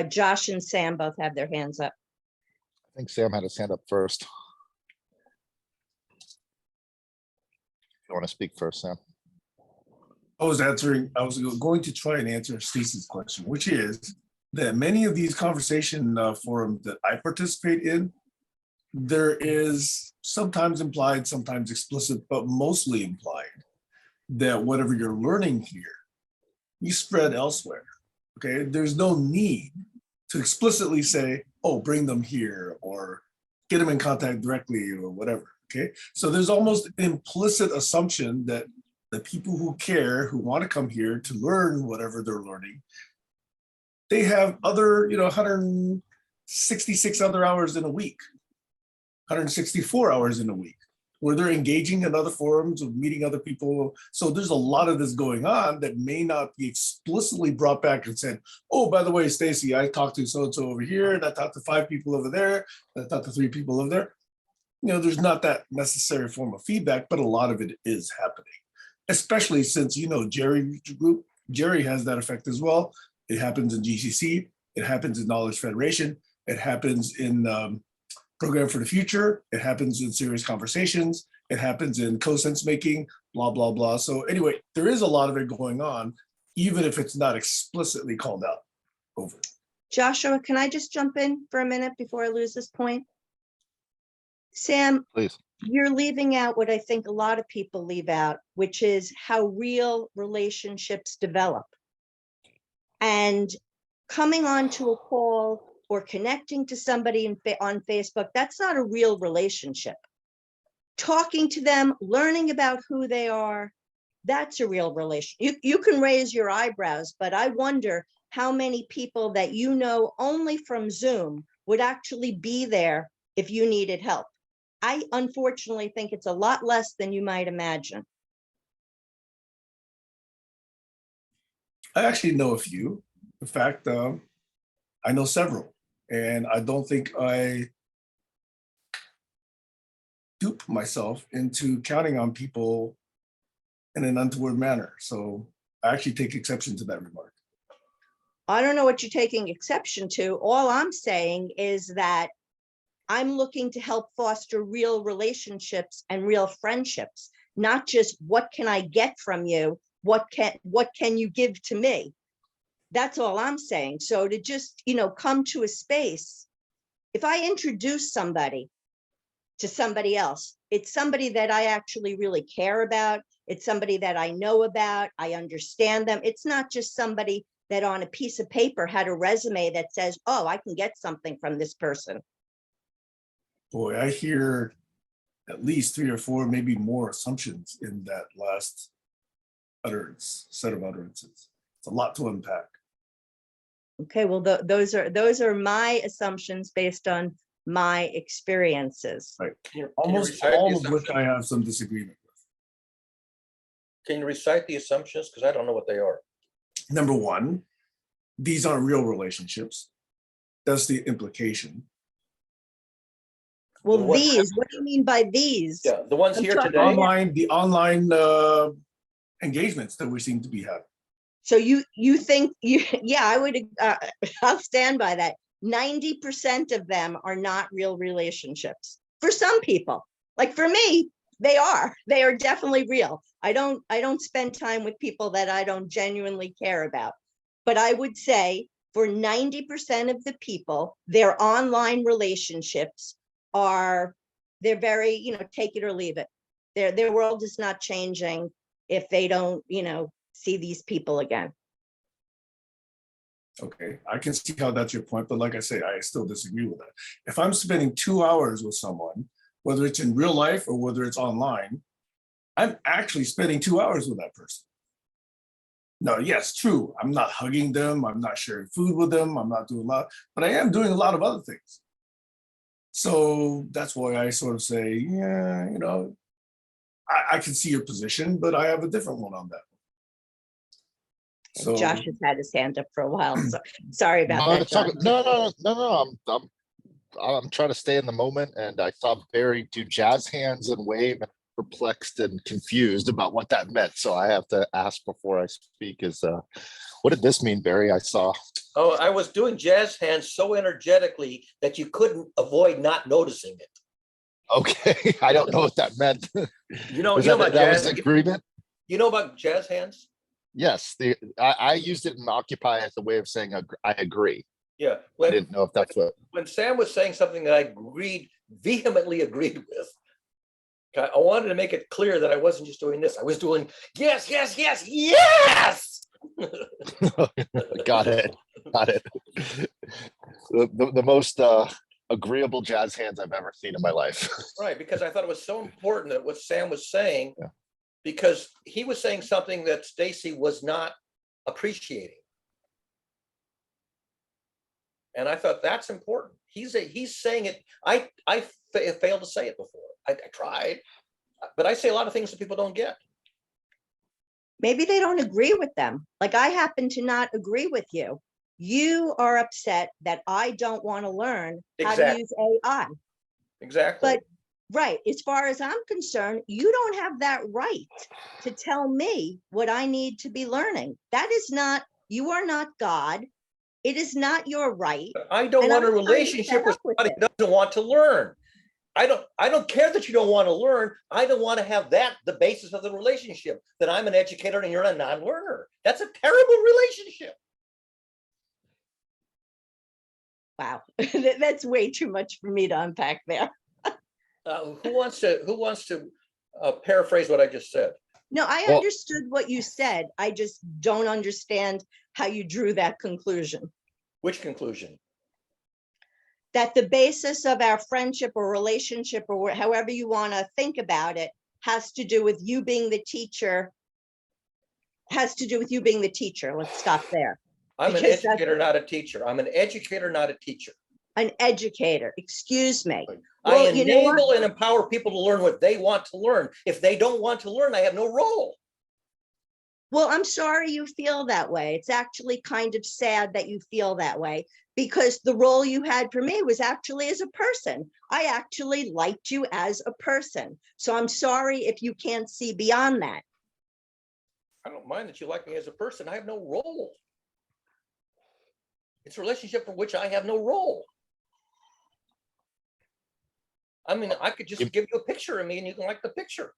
Josh and Sam both have their hands up. I think Sam had his hand up first. If you want to speak first, Sam. I was going to try and answer Stacey's question, which is that many of these conversation forums that I participate in, there is sometimes implied, sometimes explicit, but mostly implied that whatever you're learning here, you spread elsewhere. Okay, there's no need to explicitly say, oh, bring them here or get them in contact directly or whatever. Okay. So there's almost implicit assumption that the people who care, who want to come here to learn whatever they're learning, they have other, 166 other hours in a week, 164 hours in a week, where they're engaging in other forums of meeting other people. So there's a lot of this going on that may not be explicitly brought back and said, oh, by the way, Stacey, I talked to so-and-so over here, and I talked to 5 people over there, and I talked to 3 people over there. There's not that necessary form of feedback, but a lot of it is happening, especially since, Jerry group, Jerry has that effect as well. It happens in GCC, it happens in Knowledge Federation, it happens in Program for the Future, it happens in Serious Conversations, it happens in co-sense making, blah, blah, blah. So anyway, there is a lot of it going on, even if it's not explicitly called out. Over. Joshua, can I just jump in for a minute before I lose this point? Sam, Please. you're leaving out what I think a lot of people leave out, which is how real relationships develop. And coming onto a call or connecting to somebody on Facebook, that's not a real relationship. Talking to them, learning about who they are, that's a real relationship. You can raise your eyebrows, but I wonder how many people that you know only from Zoom would actually be there if you needed help. I unfortunately think it's a lot less than you might imagine. I actually know a few. In fact, I know several, and I don't think I dupe myself into counting on people in an untoward manner. So I actually take exception to that remark. I don't know what you're taking exception to. All I'm saying is that I'm looking to help foster real relationships and real friendships, not just what can I get from you? What can you give to me? That's all I'm saying. So to just, come to a space, if I introduce somebody to somebody else, it's somebody that I actually really care about. It's somebody that I know about. I understand them. It's not just somebody that on a piece of paper had a resume that says, oh, I can get something from this person. Boy, I hear at least 3 or 4, maybe more assumptions in that last set of utterances. It's a lot to unpack. Okay, well, those are my assumptions based on my experiences. Right. Can you Almost recite the all of which assumptions? I have some disagreement with. Can you recite the assumptions? Because I don't know what they are. Number 1, these aren't real relationships. That's the implication. Well, what what do you mean by these? Yeah, the ones I'm here talking today. The online engagements that we seem to be having. So you think yeah, I would, I'll stand by that. 90% of them are not real relationships. For some people, like for me, they are definitely real. I don't spend time with people that I don't genuinely care about. But I would say for 90% of the people, their online relationships they're very, take it or leave it. Their world is not changing if they don't, see these people again. Okay, I can see how that's your point, but like I say, I still disagree with that. If I'm spending 2 hours with someone, whether it's in real life or whether it's online, I'm actually spending 2 hours with that person. Now, yes, true, I'm not hugging them, I'm not sharing food with them, I'm not doing a lot, but I am doing a lot of other things. So that's why I sort of say, yeah, I can see your position, but I have a different one on that. So Josh has had his hand up for a while, so sorry about No, that, it's all Josh. good. No. I'm trying to stay in the moment, and I saw Barry do jazz hands and wave, and perplexed and confused about what that meant. So I have to ask before I speak. What did this mean, Barry? I saw. Oh, I was doing jazz hands so energetically that you couldn't avoid not noticing it. Okay, I don't know what that meant. You know Was that about that was jazz. agreement? You know about jazz hands? Yes, I used it in Occupy as a way of saying I agree. Yeah. I didn't know if that's what. When Sam was saying something that I vehemently agreed with, I wanted to make it clear that I wasn't just doing this. I was doing yes, yes, yes, yes. Got it. Got it. The most agreeable jazz hands I've ever seen in my life. Right, because I thought it was so important that what Sam was saying, Yeah. because he was saying something that Stacey was not appreciating. And I thought that's important. He's saying it. I failed to say it before. I tried, but I say a lot of things that people don't get. Maybe they don't agree with them. Like I happen to not agree with you. You are upset that I don't want to learn how to Exactly. use AI. Exactly. But right, as far as I'm concerned, you don't have that right to tell me what I need to be learning. That is not, you are not God. It is not your right. I don't And want a I'm trying to relationship set with up with somebody it. who doesn't want to learn. I don't care that you don't want to learn. I don't want to have that the basis of the relationship, that I'm an educator and you're a non-learner. That's a terrible relationship. Wow, that's way too much for me to unpack there. Who wants to paraphrase what I just said? No, I Well- understood what you said. I just don't understand how you drew that conclusion. Which conclusion? That the basis of our friendship or relationship or however you want to think about it has to do with you being the teacher. Has to do with you being the teacher. Let's stop there. I'm an Because that's- educator, not a teacher. I'm an educator, not a teacher. An educator, excuse me. I Well, you know what? enable and empower people to learn what they want to learn. If they don't want to learn, I have no role. Well, I'm sorry you feel that way. It's actually kind of sad that you feel that way because the role you had for me was actually as a person. I actually liked you as a person. So I'm sorry if you can't see beyond that. I don't mind that you like me as a person. I have no role. It's a relationship for which I have no role. I mean, I could just give you a picture of me and you can like the picture.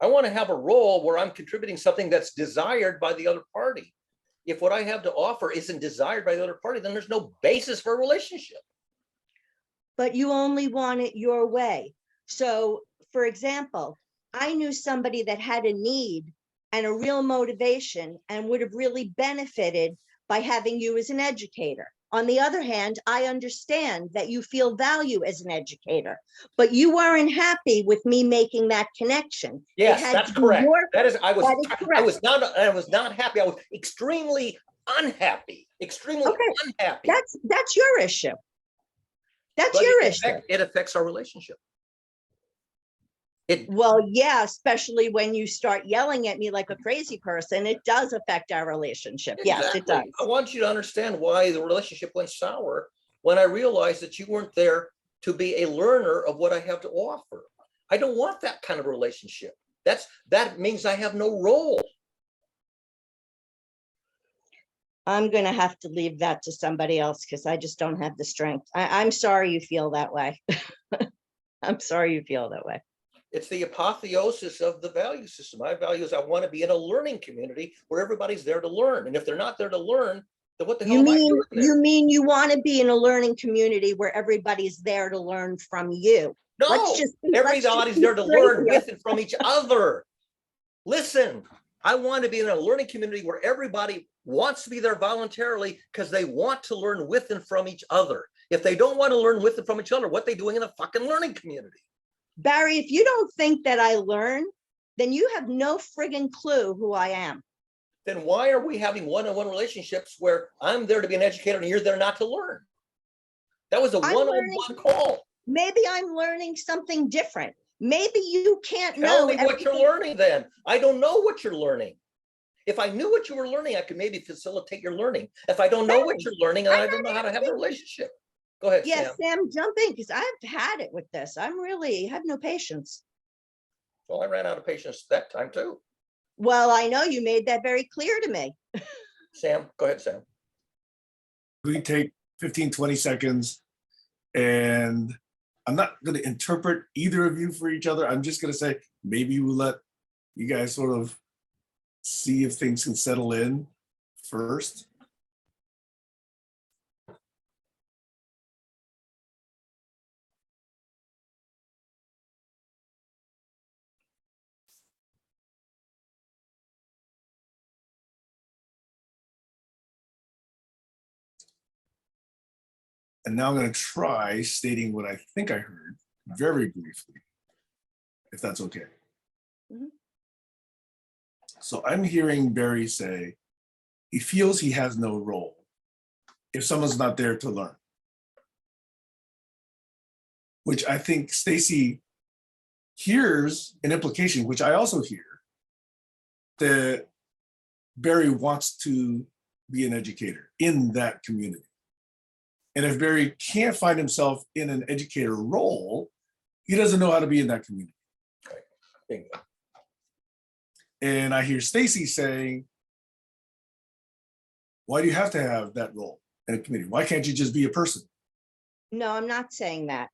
I want to have a role where I'm contributing something that's desired by the other party. If what I have to offer isn't desired by the other party, then there's no basis for a relationship. But you only want it your way. So, for example, I knew somebody that had a need and a real motivation and would have really benefited by having you as an educator. On the other hand, I understand that you feel value as an educator, but you weren't happy with me making that connection. It Yes, had that's to be correct. your- That is, I that is correct. was not happy. I was extremely unhappy, extremely Okay, unhappy. That's your issue. That's But your issue. it affects our relationship. It Well, yeah, especially when you start yelling at me like a crazy person, it does affect our relationship. Yes, it exactly. does. I want you to understand why the relationship went sour when I realized that you weren't there to be a learner of what I have to offer. I don't want that kind of relationship. That means I have no role. I'm going to have to leave that to somebody else because I just don't have the strength. I'm sorry you feel that way. I'm sorry you feel that way. It's the apotheosis of the value system. My value is I want to be in a learning community where everybody's there to learn. And if they're not there to learn, then what the hell am I doing there? You mean you want to be in a learning community where everybody's there to learn from you? No, everybody's there to learn with and from each other. Listen, I want to be in a learning community where everybody wants to be there voluntarily because they want to learn with and from each other. If they don't want to learn with and from each other, what are they doing in a fucking learning community? Barry, if you don't think that I learn, then you have no friggin' clue who I am. Then why are we having one-on-one relationships where I'm there to be an educator and you're there not to learn? That was a one-on-one call. Maybe I'm learning something different. Maybe you can't Tell know me what you're learning then. I don't know what you're learning. If I knew what you were learning, I could maybe facilitate your learning. If I don't know what you're learning, I don't know how to have a relationship. Go ahead, Yes, Sam. Sam, jump in because I've had it with this. I'm really have no patience. Well, I ran out of patience that time too. Well, I know you made that very clear to me. Sam, go ahead, Sam. We take 15, 20 seconds and I'm not going to interpret either of you for each other. I'm just going to say, maybe we'll let you guys sort of see if things can settle in first. And now I'm going to try stating what I think I heard very briefly, if that's okay. Mhm. So I'm hearing Barry say he feels he has no role if someone's not there to learn. Which I think Stacey hears an implication, which I also hear, that Barry wants to be an educator in that community. And if Barry can't find himself in an educator role, he doesn't know how to be in that community. Bingo. And I hear Stacey saying, why do you have to have that role in a community? Why can't you just be a person? No, I'm not saying that.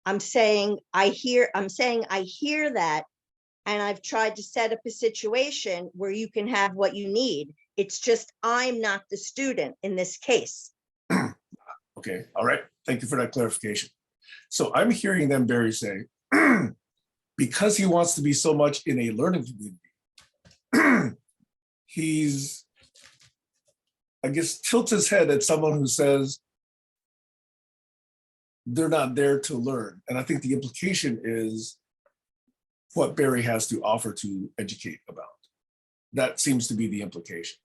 I'm saying I hear that, and I've tried to set up a situation where you can have what you need. It's just I'm not the student in this case. Okay, all right. Thank you for that clarification. So I'm hearing them, Barry, say, because he wants to be so much in a learning community, he's, I guess, tilts his head at someone who says they're not there to learn. And I think the implication is what Barry has to offer to educate about. That seems to be the implication.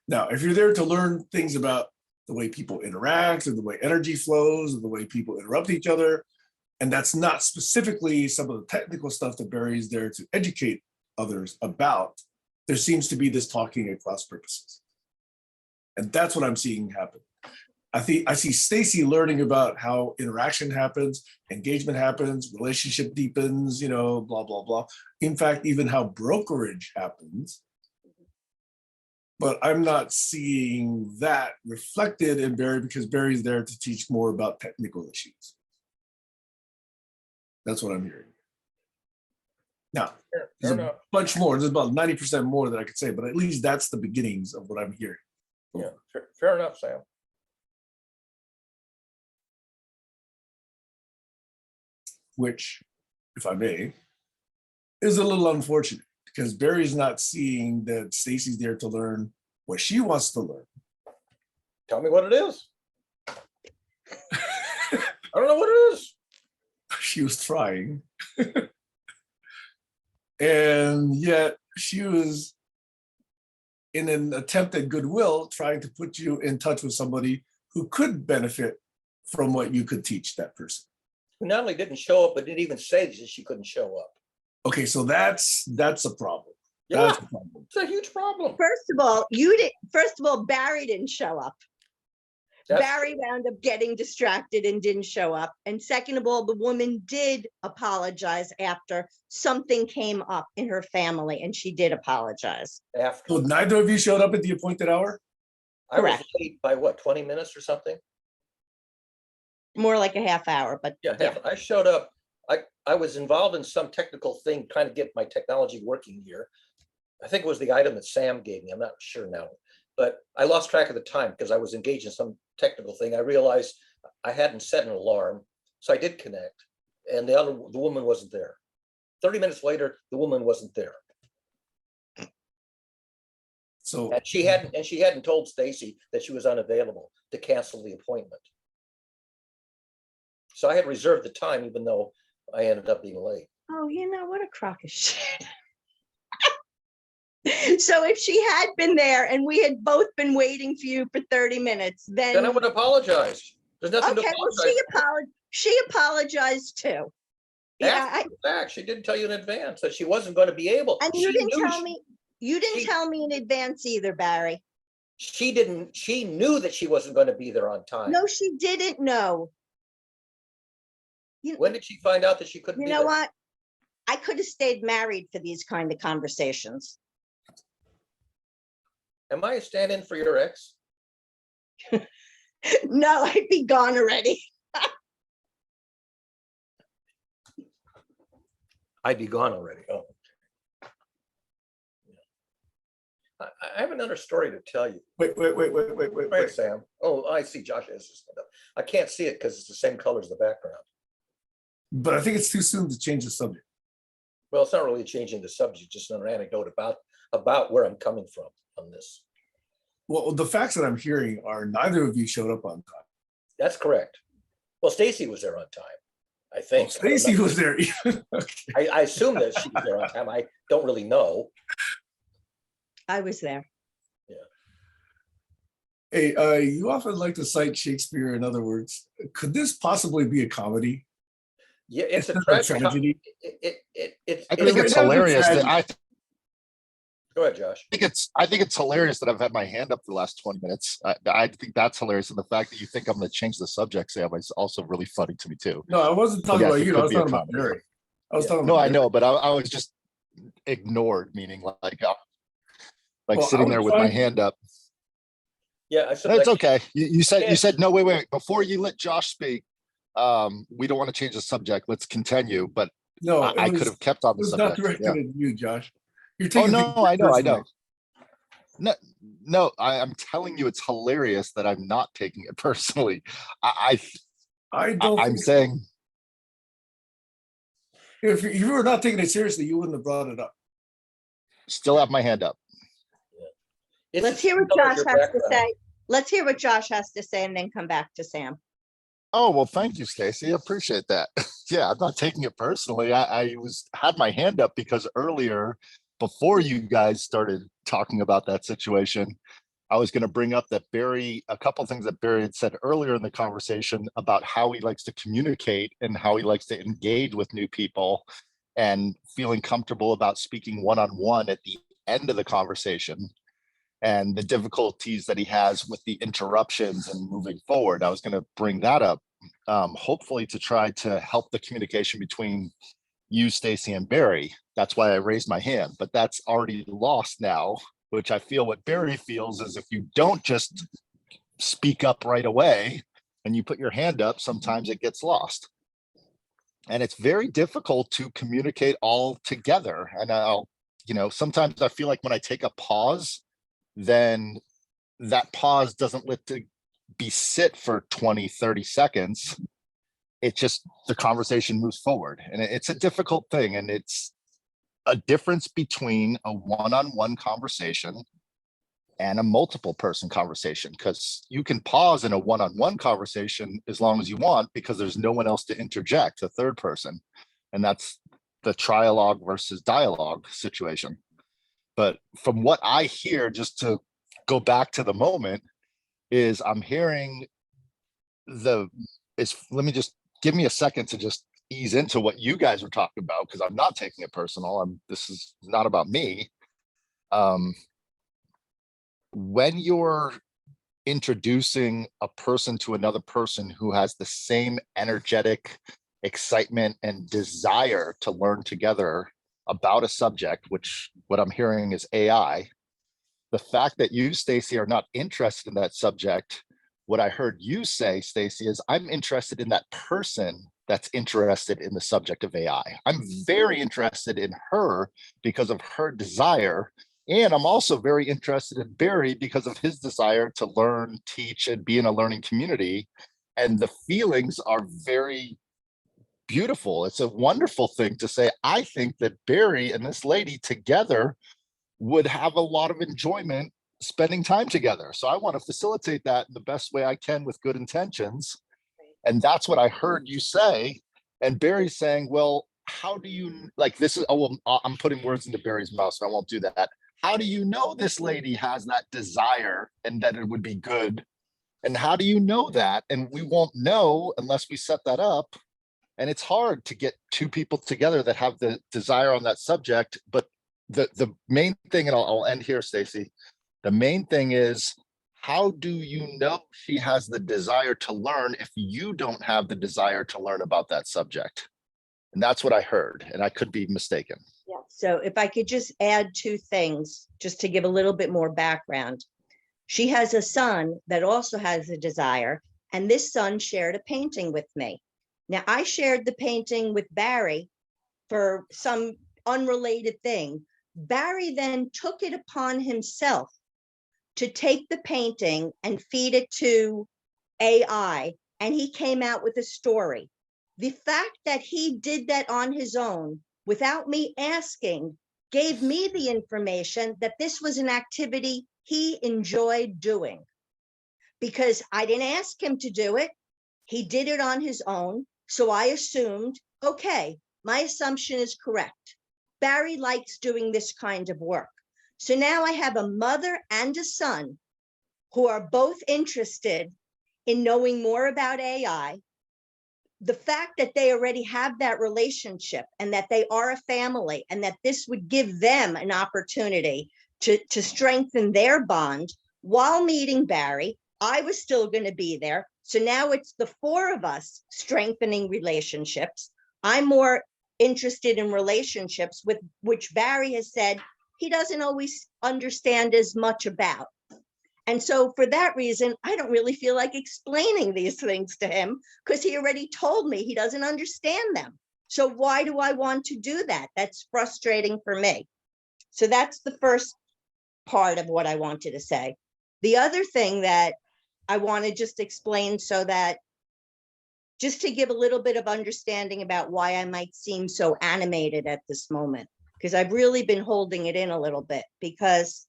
Now, if you're there to learn things about the way people interact, or the way energy flows, or the way people interrupt each other, and that's not specifically some of the technical stuff that Barry's there to educate others about, there seems to be this talking at cross purposes. And that's what I'm seeing happen. I see Stacey learning about how interaction happens, engagement happens, relationship deepens, you know, blah, blah, blah. In fact, even how brokerage happens. But I'm not seeing that reflected in Barry because Barry's there to teach more about technical issues. That's what I'm hearing. Now, there's a bunch more. There's about 90% more that I could say, but at least that's the beginnings of what I'm hearing. Yeah, fair enough, Sam. Which, if I may, is a little unfortunate because Barry's not seeing that Stacey's there to learn what she wants to learn. Tell me what it is. I don't know what it is. She was trying. And yet she was, in an attempt at goodwill, trying to put you in touch with somebody who could benefit from what you could teach that person. Who not only didn't show up, but didn't even say that she couldn't show up. Okay, so that's a problem. Yeah, That's a problem. it's a huge problem. First of all, Barry didn't show up. Barry wound up getting distracted and didn't show up. And second of all, the woman did apologize after something came up in her family, and she did apologize. After So neither of you showed up at the appointed hour? I was Correct. late by what, 20 minutes or something? More like a half hour, but Yeah, I showed up. I was involved in some technical thing, trying to get my technology working here. I think it was the item that Sam gave me. I'm not sure now, but I lost track of the time because I was engaged in some technical thing. I realized I hadn't set an alarm, so I did connect, and the woman wasn't there. 30 minutes later, the woman wasn't there. So And she hadn't told Stacey that she was unavailable to cancel the appointment. So I had reserved the time, even though I ended up being late. oh, you know, what a crock of shit. So if she had been there and we had both been waiting for you for 30 minutes, Then I would apologize. There's nothing to okay, well, apologize. she apologized too. Yeah, After the fact, she didn't tell you in advance that she wasn't going to be able. and you didn't tell me. You didn't tell me in advance either, Barry. She didn't. She knew that she wasn't going to be there on time. No, she didn't know. When did she find out that she couldn't You be know there? what? I could have stayed married for these kind of conversations. Am I a stand-in for your ex? No, I'd be gone already. I'd be gone already. Oh. I have another story to tell you. wait, Right, Sam. Oh, I see Josh has his hand up. I can't see it because it's the same color as the background. but I think it's too soon to change the subject. Well, it's not really changing the subject, just an anecdote about where I'm coming from on this. Well, the facts that I'm hearing are neither of you showed up on time. That's correct. Well, Stacy was there on time, I Oh, think. Stacey was there. I assume that she was there on time. I don't really know. I was there. Hey, you often like to cite Shakespeare. In other words, could this possibly be a comedy? Yeah, it's a Instead of a tragedy. I think right it's now it's a hilarious that tragedy. Go ahead, Josh. I think it's hilarious that I've had my hand up for the last 20 minutes. I think that's hilarious. And the fact that you think I'm going to change the subject, Sam, is also really funny to me too. No, I wasn't But talking yes, about it you. I could was be a talking about comedy. Barry. I was Yeah. talking No, about I Barry. know, but I was just ignored, meaning like Well, I sitting was there with my trying- hand up. Yeah, I said That's like, okay. You Yeah. said no, wait. Before you let Josh speak, we don't want to change the subject. Let's continue. But No, I could have kept on it the was not subject. directed Yeah. at you, Josh. You're Oh taking no, things I know. personally. No, I'm telling you, it's hilarious that I'm not taking it personally. I don't I'm think so. saying, If you were not taking it seriously, you wouldn't have brought it up. still have my hand up. it's Let's just hear what because Josh your has to background. say. Let's hear what Josh has to say and then come back to Sam. Oh, well, thank you, Stacey. I appreciate that. Yeah, I'm not taking it personally. I had my hand up because earlier, before you guys started talking about that situation, I was going to bring up that a couple of things that Barry had said earlier in the conversation about how he likes to communicate and how he likes to engage with new people and feeling comfortable about speaking one-on-one at the end of the conversation, and the difficulties that he has with the interruptions and moving forward. I was going to bring that up, hopefully to try to help the communication between you, Stacey, and Barry. That's why I raised my hand, but that's already lost now, which I feel what Barry feels is if you don't just speak up right away and you put your hand up, sometimes it gets lost. And it's very difficult to communicate all together. And sometimes I feel like when I take a pause, then that pause doesn't let to be sit for 20, 30 seconds. It just, the conversation moves forward. And it's a difficult thing. And it's a difference between a one-on-one conversation and a multiple person conversation, because you can pause in a one-on-one conversation as long as you want, because there's no one else to interject, a third person. And that's the trialogue versus dialogue situation. But from what I hear, just to go back to the moment, is I'm hearing let me just give me a second to just ease into what you guys were talking about, because I'm not taking it personal. This is not about me. When you're introducing a person to another person who has the same energetic excitement and desire to learn together about a subject, which what I'm hearing is AI, the fact that you, Stacey, are not interested in that subject, what I heard you say, Stacey, is I'm interested in that person that's interested in the subject of AI. I'm very interested in her because of her desire. And I'm also very interested in Barry because of his desire to learn, teach, and be in a learning community. And the feelings are very beautiful. It's a wonderful thing to say. I think that Barry and this lady together would have a lot of enjoyment spending time together. So I want to facilitate that in the best way I can with good intentions. And that's what I heard you say. And Barry's saying, well, how do you like this? I'm putting words into Barry's mouth, so I won't do that. How do you know this lady has that desire and that it would be good? And how do you know that? And we won't know unless we set that up. And it's hard to get two people together that have the desire on that subject. But the main thing, and I'll end here, Stacey, the main thing is, how do you know she has the desire to learn if you don't have the desire to learn about that subject? And that's what I heard, and I could be mistaken. Yeah. So if I could just add two things, just to give a little bit more background. She has a son that also has a desire, and this son shared a painting with me. Now, I shared the painting with Barry for some unrelated thing. Barry then took it upon himself to take the painting and feed it to AI, and he came out with a story. The fact that he did that on his own without me asking gave me the information that this was an activity he enjoyed doing, because I didn't ask him to do it. He did it on his own. So I assumed, okay, my assumption is correct. Barry likes doing this kind of work. So now I have a mother and a son who are both interested in knowing more about AI. The fact that they already have that relationship and that they are a family and that this would give them an opportunity to strengthen their bond while meeting Barry. I was still going to be there. So now it's the four of us strengthening relationships. I'm more interested in relationships with which Barry has said he doesn't always understand as much about. And so for that reason, I don't really feel like explaining these things to him because he already told me he doesn't understand them. So why do I want to do that? That's frustrating for me. So that's the first part of what I wanted to say. The other thing that I want to just explain so that just to give a little bit of understanding about why I might seem so animated at this moment, because I've really been holding it in a little bit because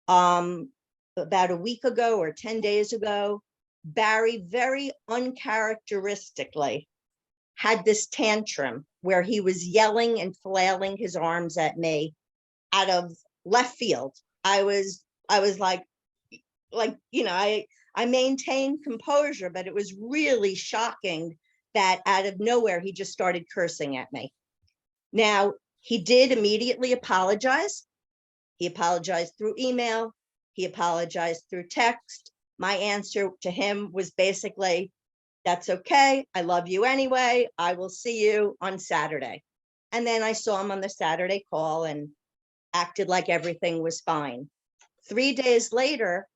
about a week ago or 10 days ago, Barry very uncharacteristically had this tantrum where he was yelling and flailing his arms at me out of left field. I was like, you know, I maintained composure, but it was really shocking that out of nowhere, he just started cursing at me. Now, he did immediately apologize. He apologized through email. He apologized through text. My answer to him was basically, that's okay. I love you anyway. I will see you on Saturday. And then I saw him on the Saturday call and acted like everything was fine. 3 days later,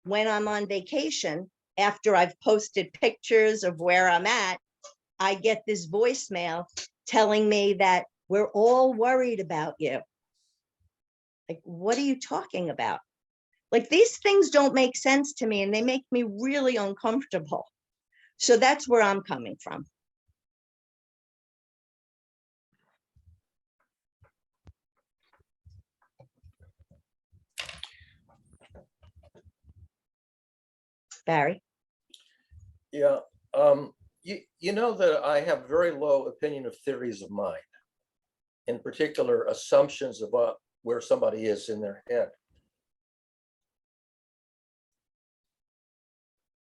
when I'm on vacation, after I've posted pictures of where I'm at, I get this voicemail telling me that we're all worried about you. Like, what are you talking about? Like, these things don't make sense to me and they make me really uncomfortable. So that's where I'm coming from. Barry? Yeah, you know that I have very low opinion of theories of mind, in particular assumptions about where somebody is in their head.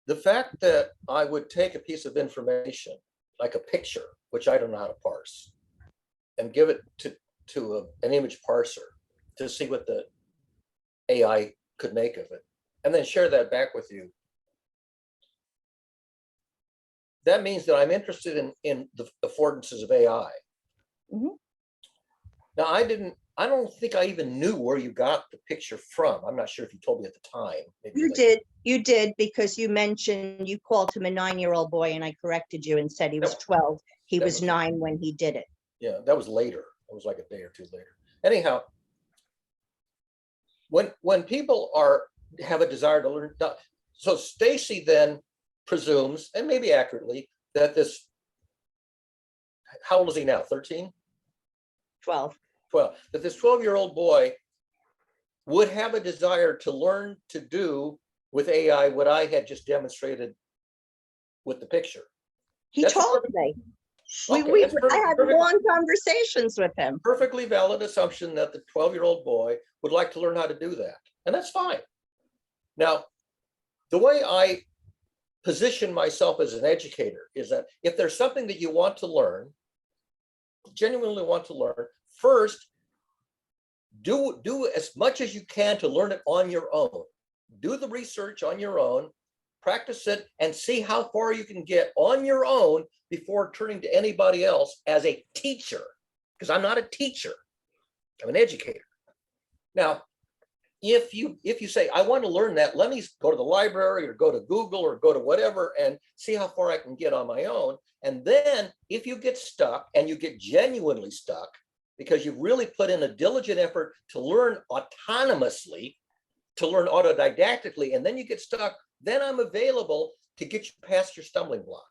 The fact that I would take a piece of information, like a picture, which I don't know how to parse, and give it to an image parser to see what the AI could make of it, and then share that back with you. That means that I'm interested in the affordances of AI. Mhm. Now, I don't think I even knew where you got the picture from. I'm not sure if you told me at the time. Maybe You did, because you mentioned you called him a 9-year-old boy and I corrected you and said he was 12. He was 9 when he did it. Yeah, that was later. It was like a day or two later. Anyhow, when people have a desire to learn, so Stacey then presumes, and maybe accurately, that this, how old is he now? 13? 12. 12. That this 12-year-old boy would have a desire to learn to do with AI what I had just demonstrated with the picture. He That's told me. Okay, I had long conversations with him. Perfectly valid assumption that the 12-year-old boy would like to learn how to do that. And that's fine. Now, the way I position myself as an educator is that if there's something that you want to learn, genuinely want to learn, first, do as much as you can to learn it on your own. Do the research on your own, practice it, and see how far you can get on your own before turning to anybody else as a teacher. Because I'm not a teacher, I'm an educator. Now, if you say, I want to learn that, let me go to the library or go to Google or go to whatever and see how far I can get on my own. And then if you get stuck, and you get genuinely stuck because you've really put in a diligent effort to learn autonomously, to learn autodidactically, and then you get stuck, then I'm available to get you past your stumbling block.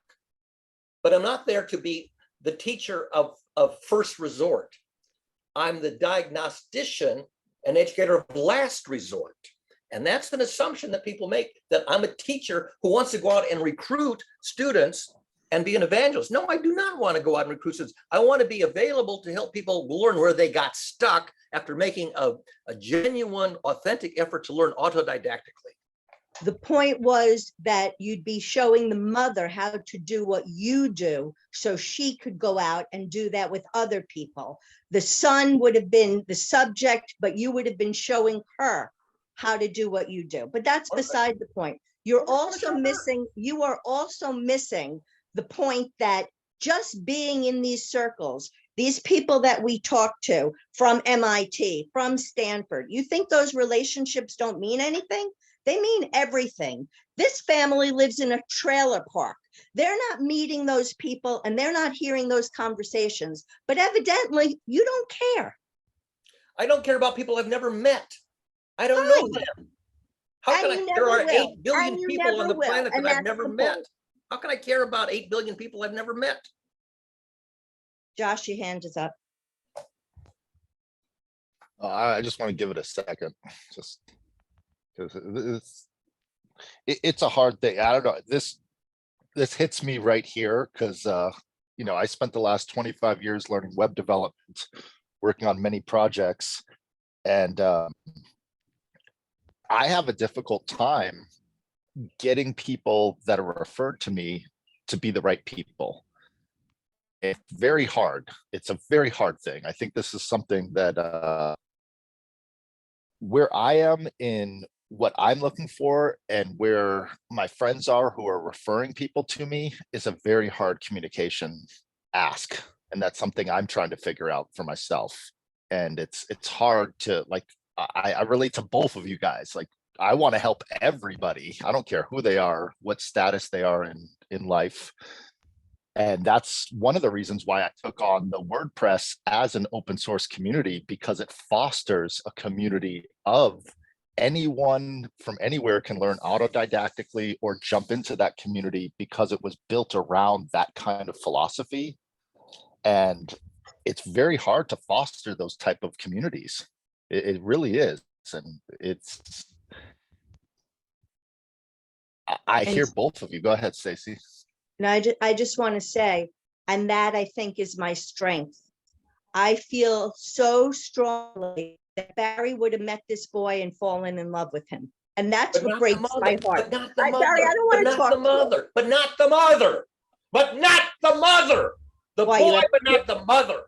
But I'm not there to be the teacher of first resort. I'm the diagnostician, an educator of last resort. And that's an assumption that people make, that I'm a teacher who wants to go out and recruit students and be an evangelist. No, I do not want to go out and recruit students. I want to be available to help people learn where they got stuck after making a genuine, authentic effort to learn autodidactically. The point was that you'd be showing the mother how to do what you do so she could go out and do that with other people. The son would have been the subject, but you would have been showing her how to do what you do. But that's beside the point. You're also missing, you are also missing the point that just being in these circles, these people that we talk to from MIT, from Stanford, you think those relationships don't mean anything? They mean everything. This family lives in a trailer park. They're not meeting those people and they're not hearing those conversations, but evidently you don't care. I don't care about people I've never met. I don't Fine. know them. How And can you I, there never are will. 8 billion And you people never on the will. planet And that I've that's never the met. point. How can I care about 8 billion people I've never met? Josh, your hand is up. I just want to give it a second, just because it's a hard thing. I don't know. This hits me right here because you know, I spent the last 25 years learning web development, working on many projects, and I have a difficult time getting people that are referred to me to be the right people. It's very hard. It's a very hard thing. I think this is something that where I am in what I'm looking for and where my friends are who are referring people to me is a very hard communication ask. And that's something I'm trying to figure out for myself. And it's hard to, like, I relate to both of you guys. Like, I want to help everybody. I don't care who they are, what status they are in life. And that's one of the reasons why I took on the WordPress as an open source community, because it fosters a community of anyone from anywhere can learn autodidactically or jump into that community because it was built around that kind of philosophy. And it's very hard to foster those type of communities. It really is. And it's, I hear both of you. Go ahead, Stacey. And I just want to say, and that I think is my strength. I feel so strongly that Barry would have met this boy and fallen in love with him. And that's But what not the breaks mother, my heart. but not the mother, Barry, I don't but want to not talk the to you. mother, but not the mother, but not the mother. The Why, you boy, have- but not the mother.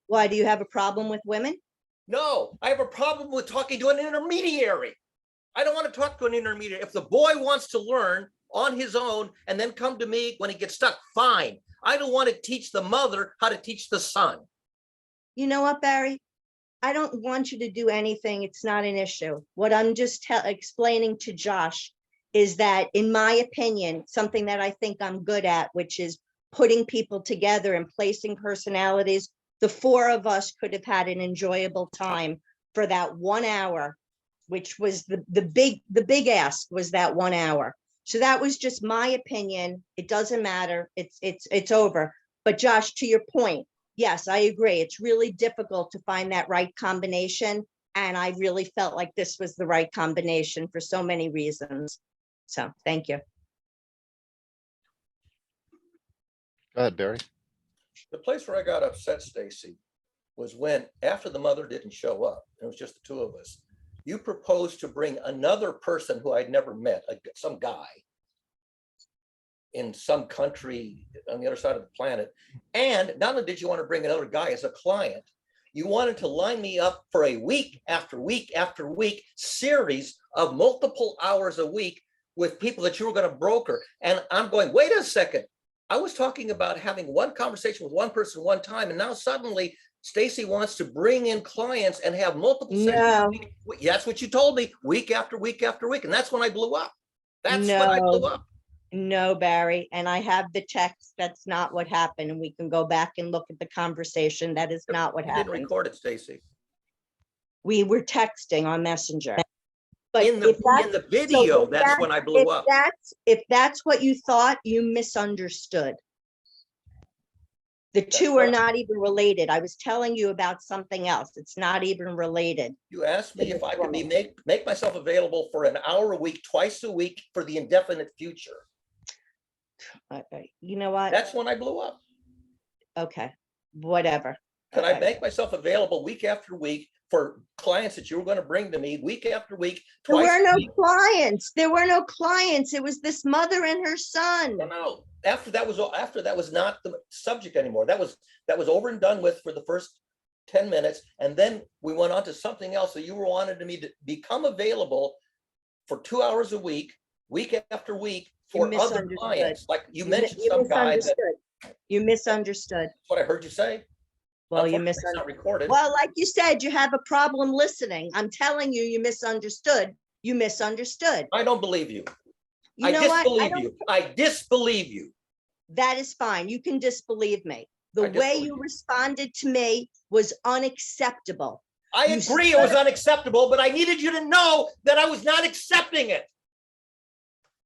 Why, do you have a problem with women? No, I have a problem with talking to an intermediary. I don't want to talk to an intermediary. If the boy wants to learn on his own and then come to me when he gets stuck, fine. I don't want to teach the mother how to teach the son. You know what, Barry? I don't want you to do anything. It's not an issue. What I'm just explaining to Josh is that, in my opinion, something that I think I'm good at, which is putting people together and placing personalities, the four of us could have had an enjoyable time for that 1 hour, which was the big ask was that 1 hour. So that was just my opinion. It doesn't matter. It's over. But Josh, to your point, yes, I agree. It's really difficult to find that right combination. And I really felt like this was the right combination for so many reasons. So thank you. Go ahead, Barry. The place where I got upset, Stacey, was when, after the mother didn't show up, it was just the two of us, you proposed to bring another person who I'd never met, some guy in some country on the other side of the planet. And not only did you want to bring another guy as a client, you wanted to line me up for a week after week after week series of multiple hours a week with people that you were going to broker. And I'm going, wait a second. I was talking about having one conversation with one person one time, and now suddenly Stacey wants to bring in clients and have multiple sessions. No. That's what you told me, week after week after week. And that's when I blew up. That's when I No. blew up. No, Barry, and I have the text. That's not what happened. And we can go back and look at the conversation. That is not what You didn't happened. record it, Stacey. We were texting on Messenger. But In the video, that's when I blew up. If that's what you thought, you misunderstood. The That's two what are I- not even related. I was telling you about something else. It's not even related. You asked me if I could make myself available for an hour a week, twice a week for the indefinite future. You know what? That's when I blew up. Okay, whatever. Could I make myself available week after week for clients that you were going to bring to me week after week, There twice were a no week? clients. There were no clients. It was this mother and her son. No. After that was not the subject anymore. That was over and done with for the first 10 minutes. And then we went on to something else. So you wanted me to become available for 2 hours a week, week after week for other misunderstood. clients. Like you You mentioned some guy that, misunderstood. You misunderstood. that's what I heard you say. Well, you Unfortunately, it's misunderstood. not recorded. Well, like you said, you have a problem listening. I'm telling you, you misunderstood. You misunderstood. I don't believe you. You I know what? disbelieve you. I disbelieve you. That is fine. You can disbelieve me. The I way disbelieve you you. responded to me was unacceptable. I You agree it was unacceptable, but I needed you to know that I was not accepting it.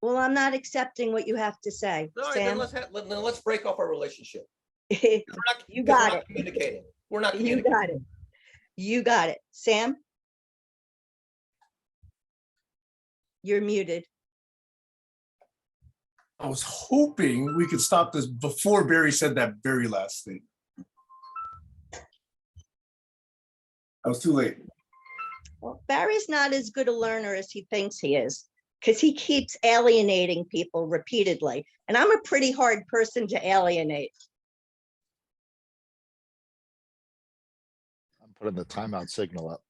Well, I'm not accepting what you have to say, All right, then Sam. let's break off our relationship. You We're got not it. communicating. We're not You communicating. got it. You got it. Sam? You're muted. I was hoping we could stop this before Barry said that very last thing. I was too late. Well, Barry's not as good a learner as he thinks he is, because he keeps alienating people repeatedly. And I'm a pretty hard person to alienate. I'm putting the timeout signal up.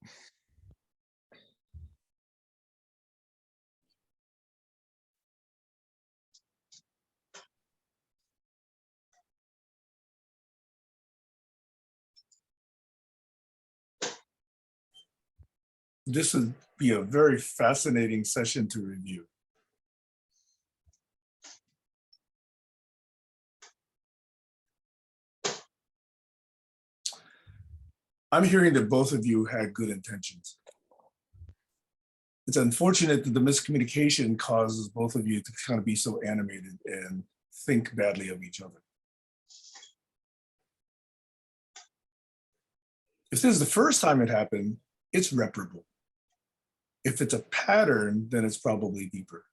This would be a very fascinating session to review. I'm hearing that both of you had good intentions. It's unfortunate that the miscommunication causes both of you to kind of be so animated and think badly of each other. If this is the first time it happened, it's reparable. If it's a pattern, then it's probably deeper.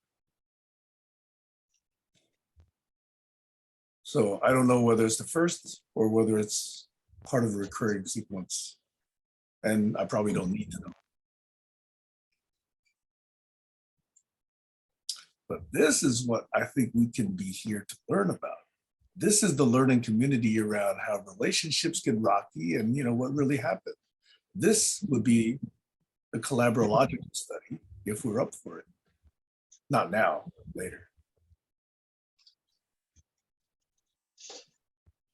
So I don't know whether it's the first or whether it's part of a recurring sequence. And I probably don't need to know. But this is what I think we can be here to learn about. This is the learning community around how relationships get rocky and what really happened. This would be a collaborological study if we're up for it. Not now, later.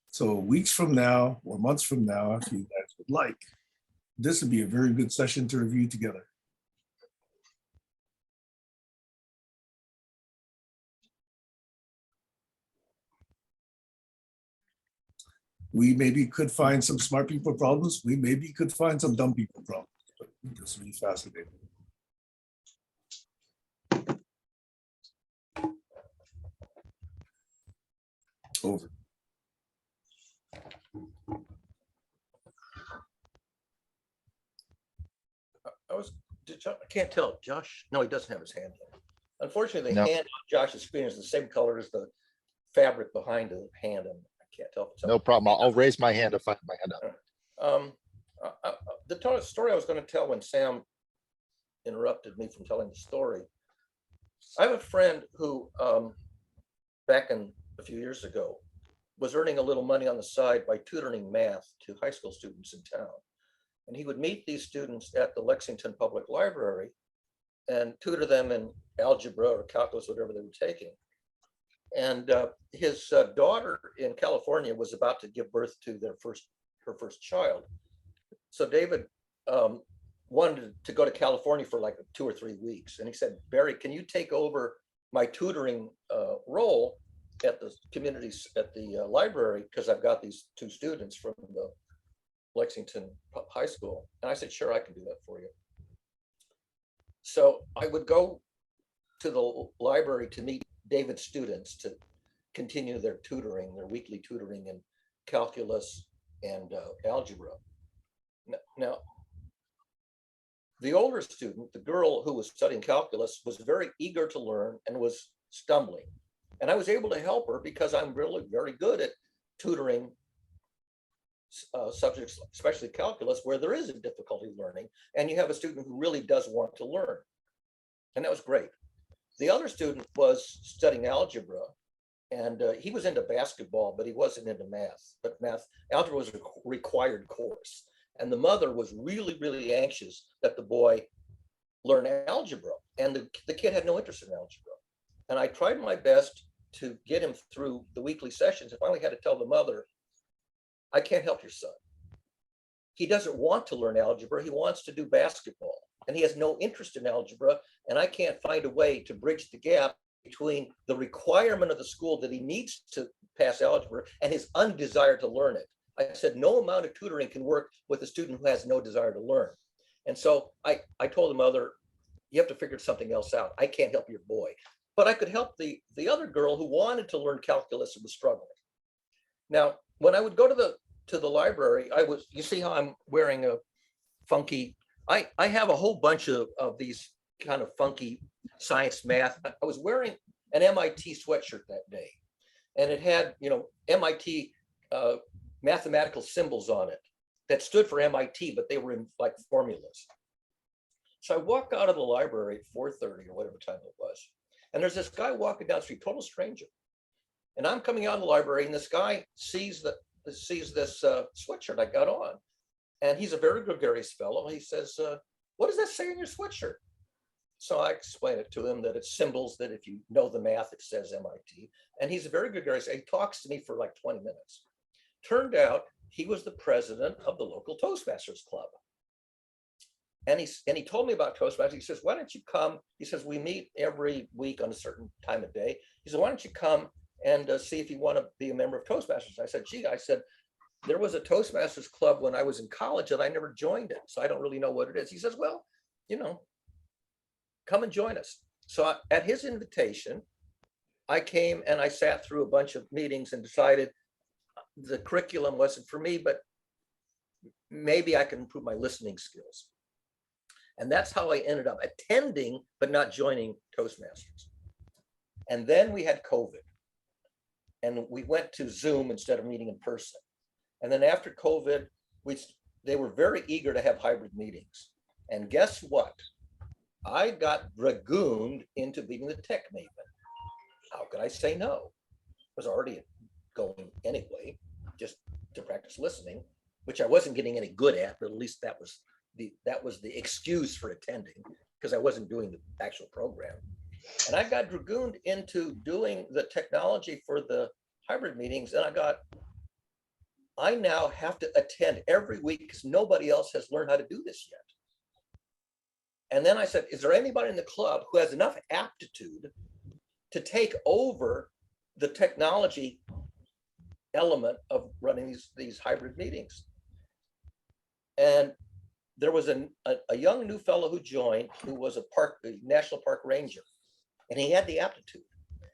So weeks from now or months from now, if you guys would like, this would be a very good session to review together. We maybe could find some smart people problems. We maybe could find some dumb people problems, but this would be fascinating. Over. I can't tell. Josh, no, he doesn't have his hand up. Unfortunately, the No. hand on Josh's screen is the same color as the fabric behind the hand, and I can't tell if it's up. No problem. I'll raise my hand if I have my hand up. The story I was going to tell when Sam interrupted me from telling the story. I have a friend who, back in a few years ago, was earning a little money on the side by tutoring math to high school students in town. And he would meet these students at the Lexington Public Library and tutor them in algebra or calculus, whatever they were taking. And his daughter in California was about to give birth to her first child. So David wanted to go to California for like 2 or 3 weeks. And he said, Barry, can you take over my tutoring role at the communities at the library? Because I've got these 2 students from the Lexington High School. And I said, sure, I can do that for you. So I would go to the library to meet David's students to continue their tutoring, their weekly tutoring. And calculus, and algebra. Now, the older student, the girl who was studying calculus, was very eager to learn and was stumbling. And I was able to help her because I'm really very good at tutoring subjects, especially calculus, where there is a difficulty learning, and you have a student who really does want to learn. And that was great. The other student was studying algebra, and he was into basketball, but he wasn't into math. But algebra was a required course. And the mother was really, really anxious that the boy learn algebra. And the kid had no interest in algebra. And I tried my best to get him through the weekly sessions. I finally had to tell the mother, I can't help your son. He doesn't want to learn algebra. He wants to do basketball. And he has no interest in algebra. And I can't find a way to bridge the gap between the requirement of the school that he needs to pass algebra and his undesire to learn it. I said, no amount of tutoring can work with a student who has no desire to learn. And so I told the mother, you have to figure something else out. I can't help your boy. But I could help the other girl who wanted to learn calculus and was struggling. Now, when I would go to the library, you see how I'm wearing a funky, I have a whole bunch of these kind of funky science math. I was wearing an MIT sweatshirt that day, and it had, MIT mathematical symbols on it that stood for MIT, but they were in like formulas. So I walk out of the library at 4:30 or whatever time it was, and there's this guy walking down the street, total stranger. And I'm coming out of the library, and this guy sees this sweatshirt I got on, and he's a very gregarious fellow. He says, "What does that say in your sweatshirt?" So I explain it to him that it's symbols that if you know the math, it says MIT. And he's a very gregarious. He talks to me for like 20 minutes. Turned out he was the president of the local Toastmasters Club. And he told me about Toastmasters. He says, why don't you come? He says, we meet every week on a certain time of day. He said, why don't you come and see if you want to be a member of Toastmasters? I said, gee, there was a Toastmasters Club when I was in college and I never joined it. So I don't really know what it is. He says, well, come and join us. So at his invitation, I came and I sat through a bunch of meetings and decided the curriculum wasn't for me, but maybe I can improve my listening skills. And that's how I ended up attending, but not joining Toastmasters. And then we had COVID, and we went to Zoom instead of meeting in person. And then after COVID, they were very eager to have hybrid meetings. And guess what? I got dragooned into being the tech maven. How could I say no? I was already going anyway, just to practice listening, which I wasn't getting any good at, but at least that was the excuse for attending, because I wasn't doing the actual program. And I got dragooned into doing the technology for the hybrid meetings, and I now have to attend every week because nobody else has learned how to do this yet. And then I said, is there anybody in the club who has enough aptitude to take over the technology element of running these hybrid meetings? And there was a young new fellow who joined, who was a national park ranger, and he had the aptitude.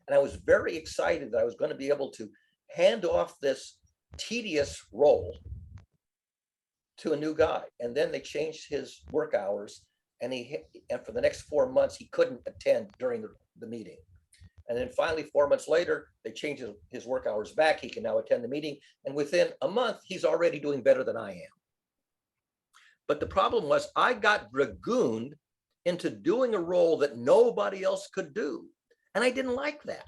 And I was very excited that I was going to be able to hand off this tedious role to a new guy. And then they changed his work hours, and for the next 4 months, he couldn't attend during the meeting. And then finally, 4 months later, they changed his work hours back. He can now attend the meeting. And within a month, he's already doing better than I am. But the problem was I got dragooned into doing a role that nobody else could do. And I didn't like that.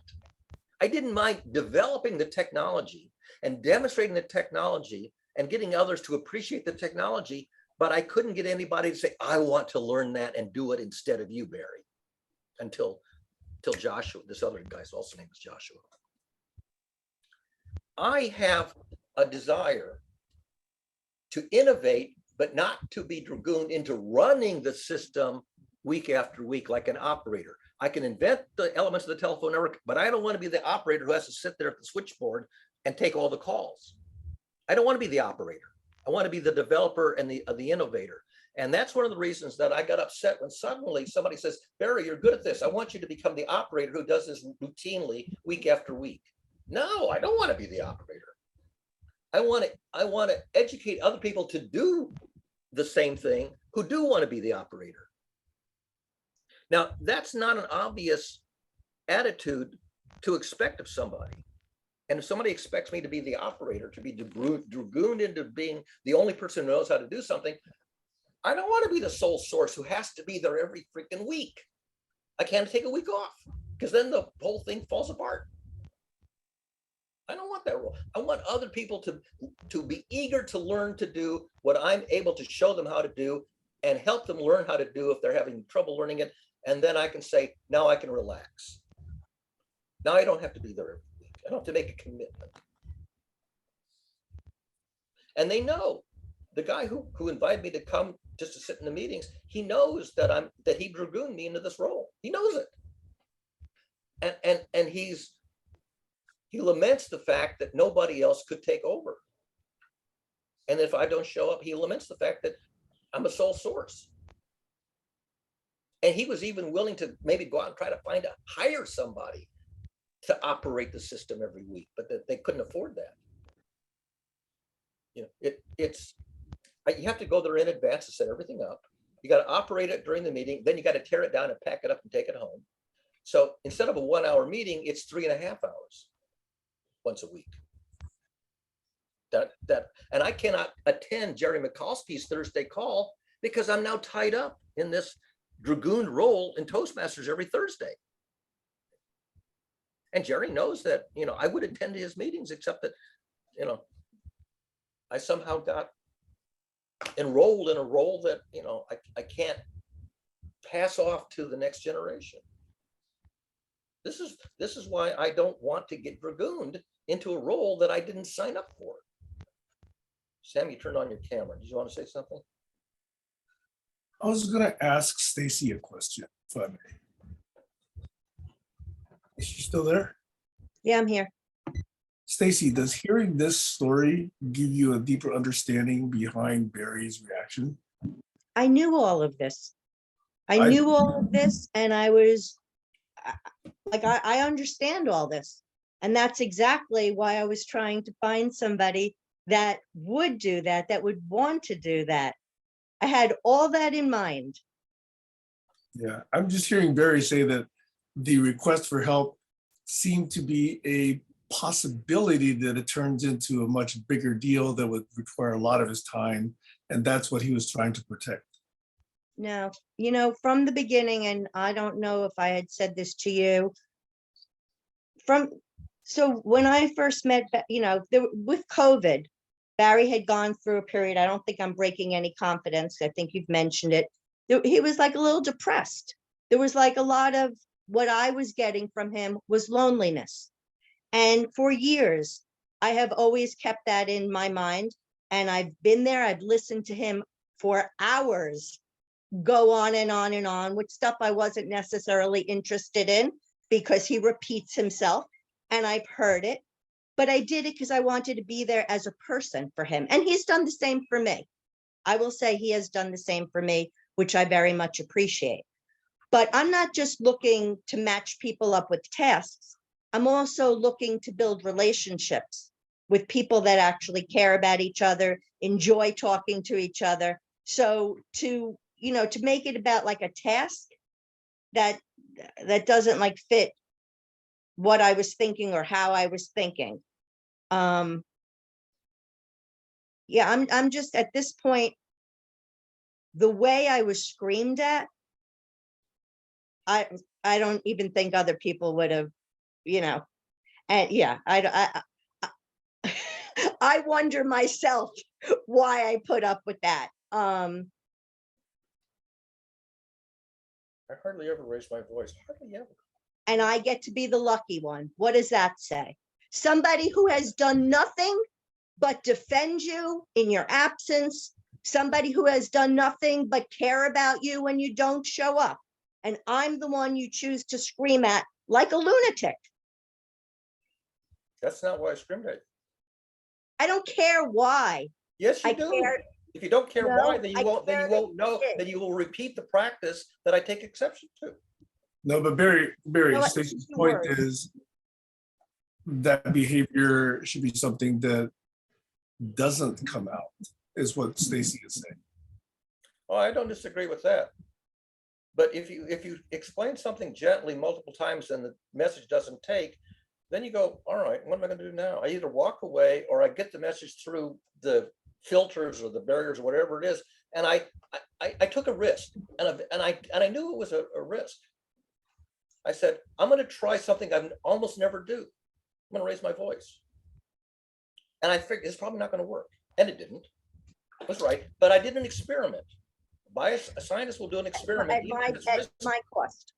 I didn't mind developing the technology and demonstrating the technology and getting others to appreciate the technology, but I couldn't get anybody to say, I want to learn that and do it instead of you, Barry, until Joshua, this other guy's also name is Joshua. I have a desire to innovate, but not to be dragooned into running the system week after week like an operator. I can invent the elements of the telephone network, but I don't want to be the operator who has to sit there at the switchboard and take all the calls. I don't want to be the operator. I want to be the developer and the innovator. And that's one of the reasons that I got upset when suddenly somebody says, Barry, you're good at this. I want you to become the operator who does this routinely week after week. No, I don't want to be the operator. I want to educate other people to do the same thing who do want to be the operator. Now, that's not an obvious attitude to expect of somebody. And if somebody expects me to be the operator, to be dragooned into being the only person who knows how to do something, I don't want to be the sole source who has to be there every freaking week. I can't take a week off because then the whole thing falls apart. I don't want that role. I want other people to be eager to learn to do what I'm able to show them how to do and help them learn how to do if they're having trouble learning it. And then I can say, now I can relax. Now I don't have to be there every week. I don't have to make a commitment. And they know, the guy who invited me to come just to sit in the meetings, he knows that he dragooned me into this role. He knows it. And he laments the fact that nobody else could take over. And if I don't show up, he laments the fact that I'm a sole source. And he was even willing to maybe go out and try to hire somebody to operate the system every week, but that they couldn't afford that. You know, you have to go there in advance to set everything up. You got to operate it during the meeting, then you got to tear it down and pack it up and take it home. So instead of a 1 hour meeting, it's 3.5 hours once a week. And I cannot attend Jerry McCoskey's Thursday call because I'm now tied up in this dragooned role in Toastmasters every Thursday. And Jerry knows that, you know, I would attend his meetings, except that, you know, I somehow got enrolled in a role that, you know, I can't pass off to the next generation. This is why I don't want to get dragooned into a role that I didn't sign up for. Sam, you turned on your camera. Did you want to say something? I was going to ask Stacey a question, if I may. Is she still there? Yeah, I'm here. Stacey, does hearing this story give you a deeper understanding behind Barry's reaction? I knew all of this. I knew all of this, and I was like, I understand all this. And that's exactly why I was trying to find somebody that would do that, that would want to do that. I had all that in mind. Yeah, I'm just hearing Barry say that the request for help seemed to be a possibility that it turns into a much bigger deal that would require a lot of his time. And that's what he was trying to protect. Now, you know, from the beginning, and I don't know if I had said this to you, so when I first met, you know, with COVID, Barry had gone through a period, I don't think I'm breaking any confidence, I think you've mentioned it, he was like a little depressed. There was like a lot of what I was getting from him was loneliness. And for years, I have always kept that in my mind. And I've been there, I've listened to him for hours, go on and on and on with stuff I wasn't necessarily interested in because he repeats himself, and I've heard it, but I did it because I wanted to be there as a person for him. And he's done the same for me. I will say he has done the same for me, which I very much appreciate. But I'm not just looking to match people up with tasks. I'm also looking to build relationships with people that actually care about each other, enjoy talking to each other. So to, you know, to make it about like a task that doesn't like fit what I was thinking or how I was thinking. Yeah, I'm just at this point, the way I was screamed at, I don't even think other people would have, you know, and yeah, I wonder myself why I put up with that. I hardly ever raise my voice, hardly ever. And I get to be the lucky one. What does that say? Somebody who has done nothing but defend you in your absence, somebody who has done nothing but care about you when you don't show up. And I'm the one you choose to scream at like a lunatic. That's not why I screamed at you. I don't care why. Yes, you I do. care. If you don't care No, why, then you I won't care know, that you did. then you will repeat the practice that I take exception to. No, but Barry, No, it's Stacey's just point words. is that behavior should be something that doesn't come out, is what Stacey is saying. Oh, I don't disagree with that. But if you explain something gently multiple times and the message doesn't take, then you go, all right, what am I going to do now? I either walk away or I get the message through the filters or the barriers or whatever it is. And I took a risk, and I knew it was a risk. I said, I'm going to try something I almost never do. I'm going to raise my voice. And I figured it's probably not going to work. And it didn't. It was right. But I did an experiment. A scientist will do an experiment. At my cost.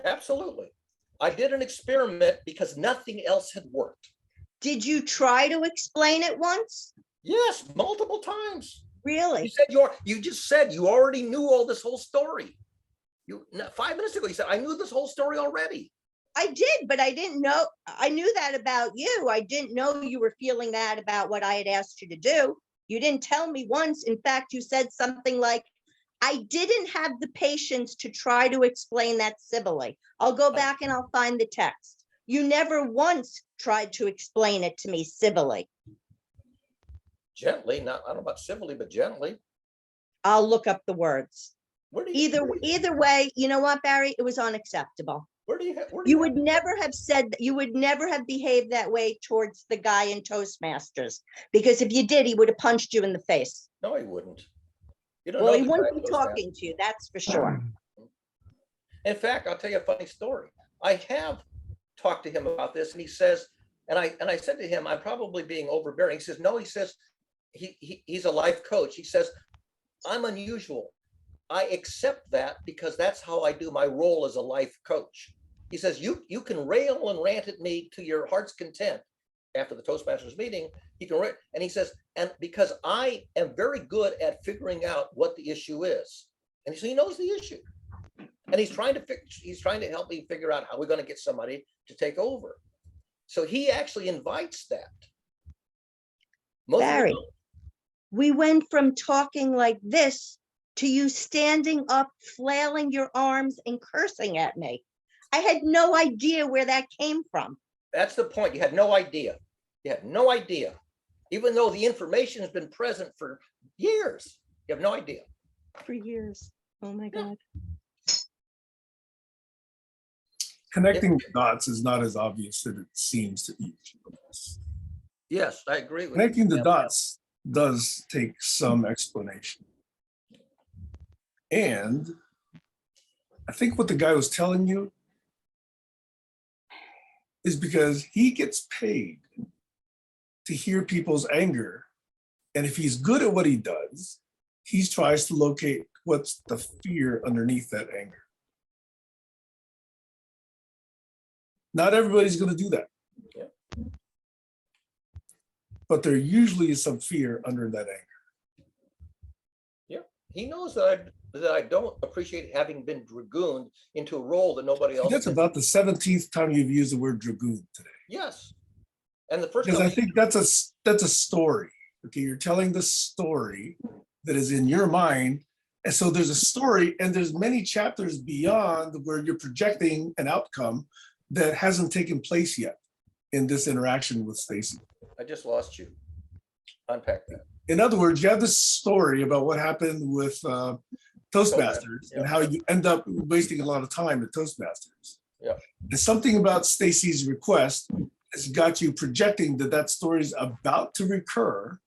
Absolutely. I did an experiment because nothing else had worked. Did you try to explain it once? Yes, multiple times. Really? You just said you already knew all this whole story. 5 minutes ago, you said, I knew this whole story already. I did, but I didn't know. I knew that about you. I didn't know you were feeling that about what I had asked you to do. You didn't tell me once. In fact, you said something like, I didn't have the patience to try to explain that civilly. I'll go back and I'll find the text. You never once tried to explain it to me civilly. Gently, I don't know about civilly, but gently. I'll look up the words. Either way, you know what, Barry? It was unacceptable. You would never have said that. You would never have behaved that way towards the guy in Toastmasters, because if you did, he would have punched you in the face. No, he wouldn't. Well, he wouldn't be talking to you, that's for sure. In fact, I'll tell you a funny story. I have talked to him about this, and he says, and I said to him, I'm probably being overbearing. He says, no, he says, he's a life coach. He says, I'm unusual. I accept that because that's how I do my role as a life coach. He says, you can rail and rant at me to your heart's content. After the Toastmasters meeting, he can write, and he says, and because I am very good at figuring out what the issue is, and so he knows the issue, and he's trying to help me figure out how we're going to get somebody to take over. So he actually invites that. Barry, we went from talking like this to you standing up, flailing your arms and cursing at me. I had no idea where that came from. That's the point. You had no idea. You had no idea. Even though the information has been present for years, you have no idea. For years. Oh my God. Connecting the dots is not as obvious as it seems to each of us. Yes, I agree with Connecting you. the dots does take some explanation. And I think what the guy was telling you is because he gets paid to hear people's anger. And if he's good at what he does, he tries to locate what's the fear underneath that anger. Not everybody's going to do that. Yeah. But there usually is some fear under that anger. Yeah, he knows that I don't appreciate having been dragooned into a role that nobody else. That's about the 17th time you've used the word dragoon today. Yes, and the first because time I think that's a story. Okay, you're telling the story that is in your mind, and so there's a story, and there's many chapters beyond where you're projecting an outcome that hasn't taken place yet in this interaction with Stacey. I just lost you. Unpack that. In other words, you have this story about what happened with Toastmasters and how you end up wasting a lot of time at Toastmasters. Yeah. And something about Stacey's request has got you projecting that story is about to recur,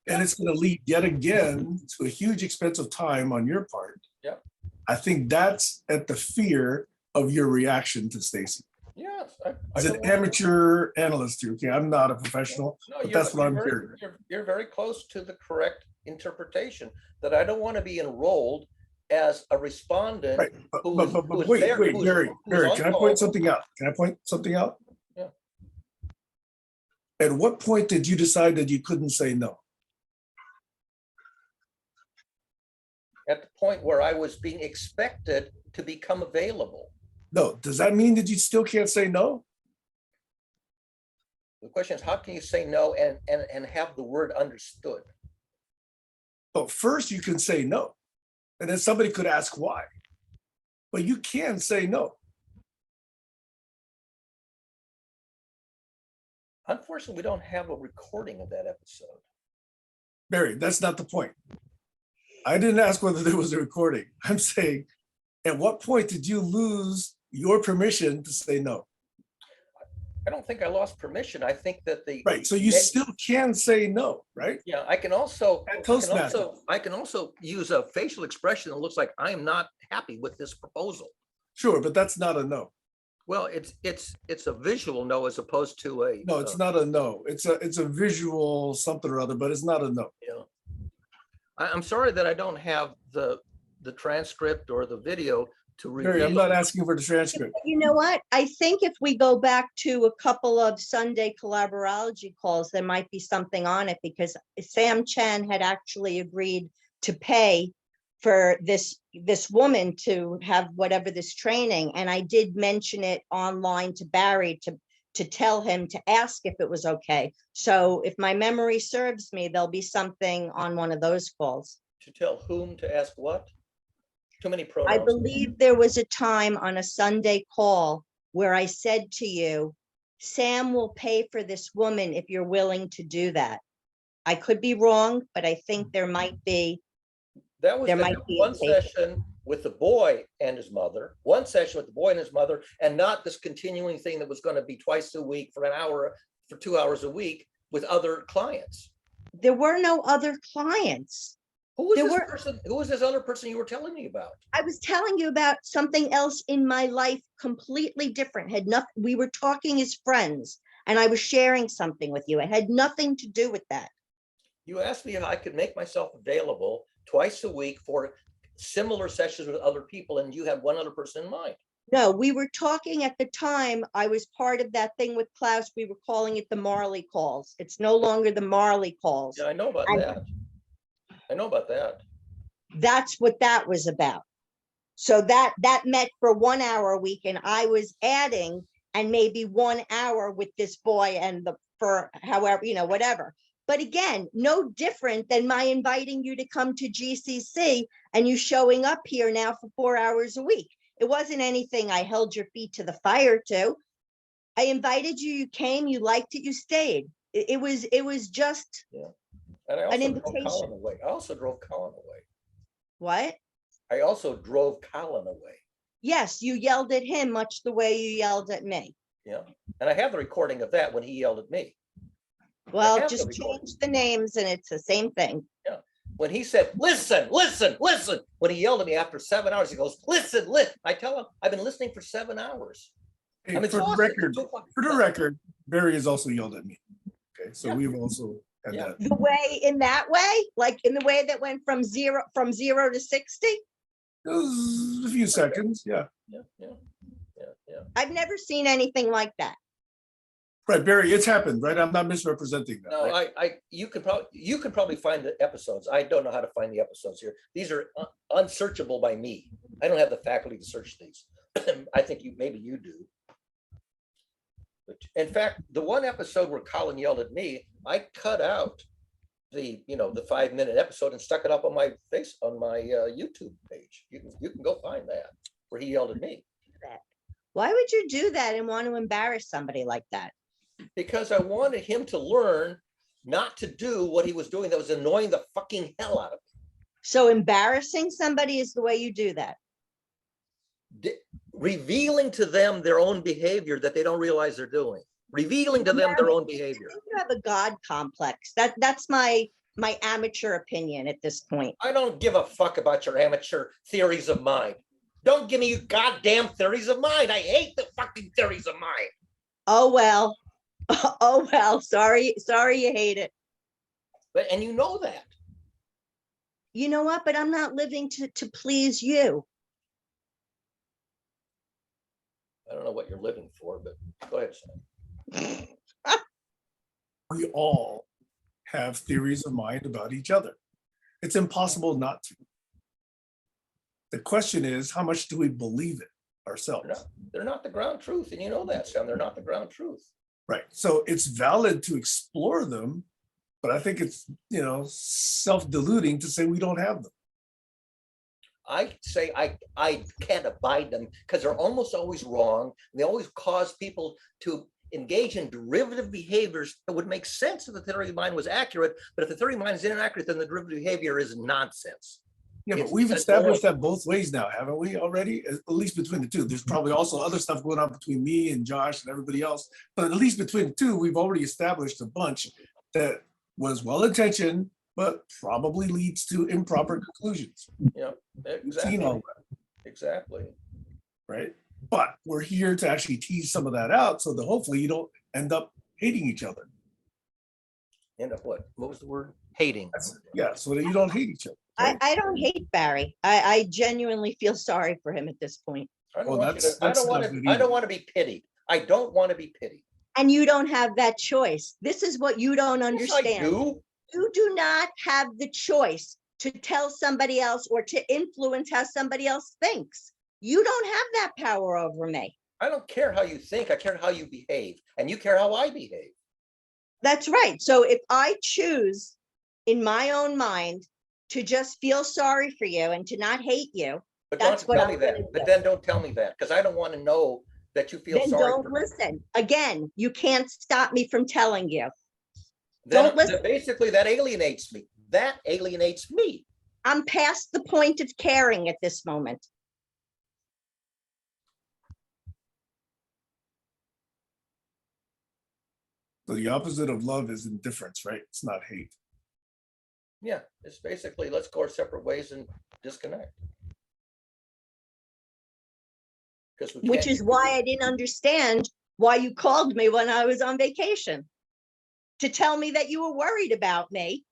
and it's going to lead yet again to a huge expense of time on your part. Yeah. I think that's at the fear of your reaction to Stacey. Yes. As an amateur analyst here, okay, I'm not a professional, but that's what I'm hearing. You're very close to the correct interpretation, that I don't want to be enrolled as a respondent. Right. But wait, Barry, can I point something out? Yeah. At what point did you decide that you couldn't say no? At the point where I was being expected to become available. No, does that mean that you still can't say no? The question is, how can you say no and have the word understood? Well, first you can say no, and then somebody could ask why. But you can say no. Unfortunately, we don't have a recording of that episode. Barry, that's not the point. I didn't ask whether there was a recording. I'm saying, at what point did you lose your permission to say no? I don't think I lost permission. I think that the Right, so you still can say no, right? yeah, I can also At Toastmasters. I can also use a facial expression that looks like I am not happy with this proposal. Sure, but that's not a no. Well, it's a visual no as opposed to a No, it's not a no. It's a visual something or other, but it's not a no. you know. I'm sorry that I don't have the transcript or the video to Barry, I'm reveal. not asking for the transcript. You know what? I think if we go back to a couple of Sunday collaborology calls, there might be something on it, because Sam Chen had actually agreed to pay for this woman to have whatever this training. And I did mention it online to Barry to tell him to ask if it was okay. So if my memory serves me, there'll be something on one of those calls. To tell whom to ask what? Too many I pronouns. believe there was a time on a Sunday call where I said to you, Sam will pay for this woman if you're willing to do that. I could be wrong, but I think there might be. That was There to might have be a one tape. session with the boy and his mother, one session with the boy and his mother, and not this continuing thing that was going to be twice a week for an hour, for 2 hours a week with other clients. There were no other clients. Who was There this were- person? Who was this other person you were telling me about? I was telling you about something else in my life, completely different, had nothing, we were talking as friends, and I was sharing something with you. It had nothing to do with that. You asked me if I could make myself available twice a week for similar sessions with other people, and you had one other person in mind. No, we were talking at the time, I was part of that thing with Klaus, we were calling it the Marley calls. It's no longer the Marley calls. Yeah, I know about And- that. I know about that. That's what that was about. So that met for 1 hour a week, and I was adding and maybe 1 hour with this boy and for however, whatever. But again, no different than my inviting you to come to GCC and you showing up here now for 4 hours a week. It wasn't anything I held your feet to the fire to. I invited you, you came, you liked it, you stayed. It was just, And I also drove invitation. Colin away. I also drove Colin away. what? I also drove Colin away. Yes, you yelled at him much the way you yelled at me. Yeah. And I have the recording of that when he yelled at me. Well, have the just recording. change the names and it's the same thing. When he said, listen, listen, listen, when he yelled at me after 7 hours, he goes, listen, listen. I tell him, I've been listening for 7 hours. Hey, I'm for the exhausted. record, It's 2 o'clock. for the record, Barry has also yelled at me. Okay, so Yeah. we've also had Yeah. that. The way, in that way, like in the way that went from zero to 60, It was a few seconds, yeah. Yeah, yeah, yeah, yeah. I've never seen anything like that. Right, Barry, it's happened, right? I'm not misrepresenting that. No, right? you can probably find the episodes. I don't know how to find the episodes here. These are unsearchable by me. I don't have the faculty to search these. I think maybe you do. But in fact, the one episode where Colin yelled at me, I cut out the 5-minute episode and stuck it up on my YouTube page. You can go find that where he yelled at me. Why would you do that and want to embarrass somebody like that? Because I wanted him to learn not to do what he was doing that was annoying the fucking hell out of So embarrassing somebody is the way you do that. me. Revealing to them their own behavior that they don't realize they're doing. Revealing to them their own behavior. You have a God complex. That's my amateur opinion at this point. I don't give a fuck about your amateur theories of mind. Don't give me your goddamn theories of mind. I hate the fucking theories of mind. Oh, well. Oh, well, sorry you hate it. And you know that. You know what? But I'm not living to please you. I don't know what you're living for, but go ahead, Sam. We all have theories of mind about each other. It's impossible not to. The question is, how much do we believe it ourselves? They're not the ground truth, and you know that, Sam. They're not the ground truth. Right. So it's valid to explore them, but I think it's, self-deluding to say we don't have them. I say I can't abide them because they're almost always wrong. They always cause people to engage in derivative behaviors that would make sense if the theory of mind was accurate. But if the theory of mind is inaccurate, then the derivative behavior is nonsense. Yeah, but It's we've annoying. established that both ways now, haven't we already? At least between the two. There's probably also other stuff going on between me and Josh and everybody else. But at least between the two, we've already established a bunch that was well-intentioned, but probably leads to improper conclusions. Yeah, We've seen all exactly. that, Exactly. right? But we're here to actually tease some of that out so that hopefully you don't end up hating each other. End up what? What was the word? Hating. Yeah, so that you don't hate each other. Right? I don't hate Barry. I genuinely feel sorry for him at this point. I don't Well, want you to, that's I don't want not to, good I either. don't want to be pitied. I don't want to be pitied. And you don't have that choice. This is what you don't Yes, I understand. do. You do not have the choice to tell somebody else or to influence how somebody else thinks. You don't have that power over me. I don't care how you think. I care how you behave. And you care how I behave. That's right. So if I choose in my own mind to just feel sorry for you and to not hate you, But That's don't what tell I'm me that. gonna But do. then don't tell me that, because I don't want to know that you feel then sorry don't for me. listen. Again, you can't stop me from telling you. Then, Don't listen. basically that alienates me. That alienates me. I'm past the point of caring at this moment. So the opposite of love is indifference, right? It's not hate. Yeah, it's basically, let's go our separate ways and disconnect. Because we Which can't- is why I didn't understand why you called me when I was on vacation to tell me that you were worried about me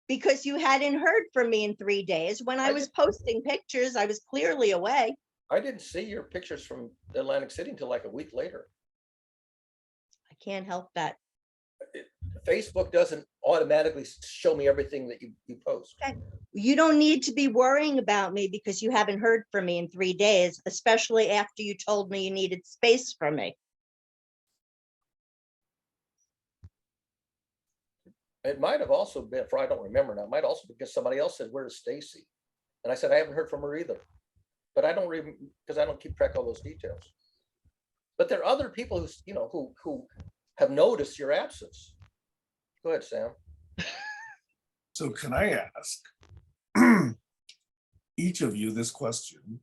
because you hadn't heard from me in 3 days. When I was posting pictures, I was clearly away. I didn't see your pictures from Atlantic City until like a week later. I can't help that. Facebook doesn't automatically show me everything that you post. You don't need to be worrying about me because you haven't heard from me in 3 days, especially after you told me you needed space from me. It might have also been, for I don't remember now, it might also be because somebody else said, where's Stacey? And I said, I haven't heard from her either. But I don't because I don't keep track of all those details. But there are other people who, you know, who have noticed your absence. Go ahead, Sam. So can I ask each of you this question?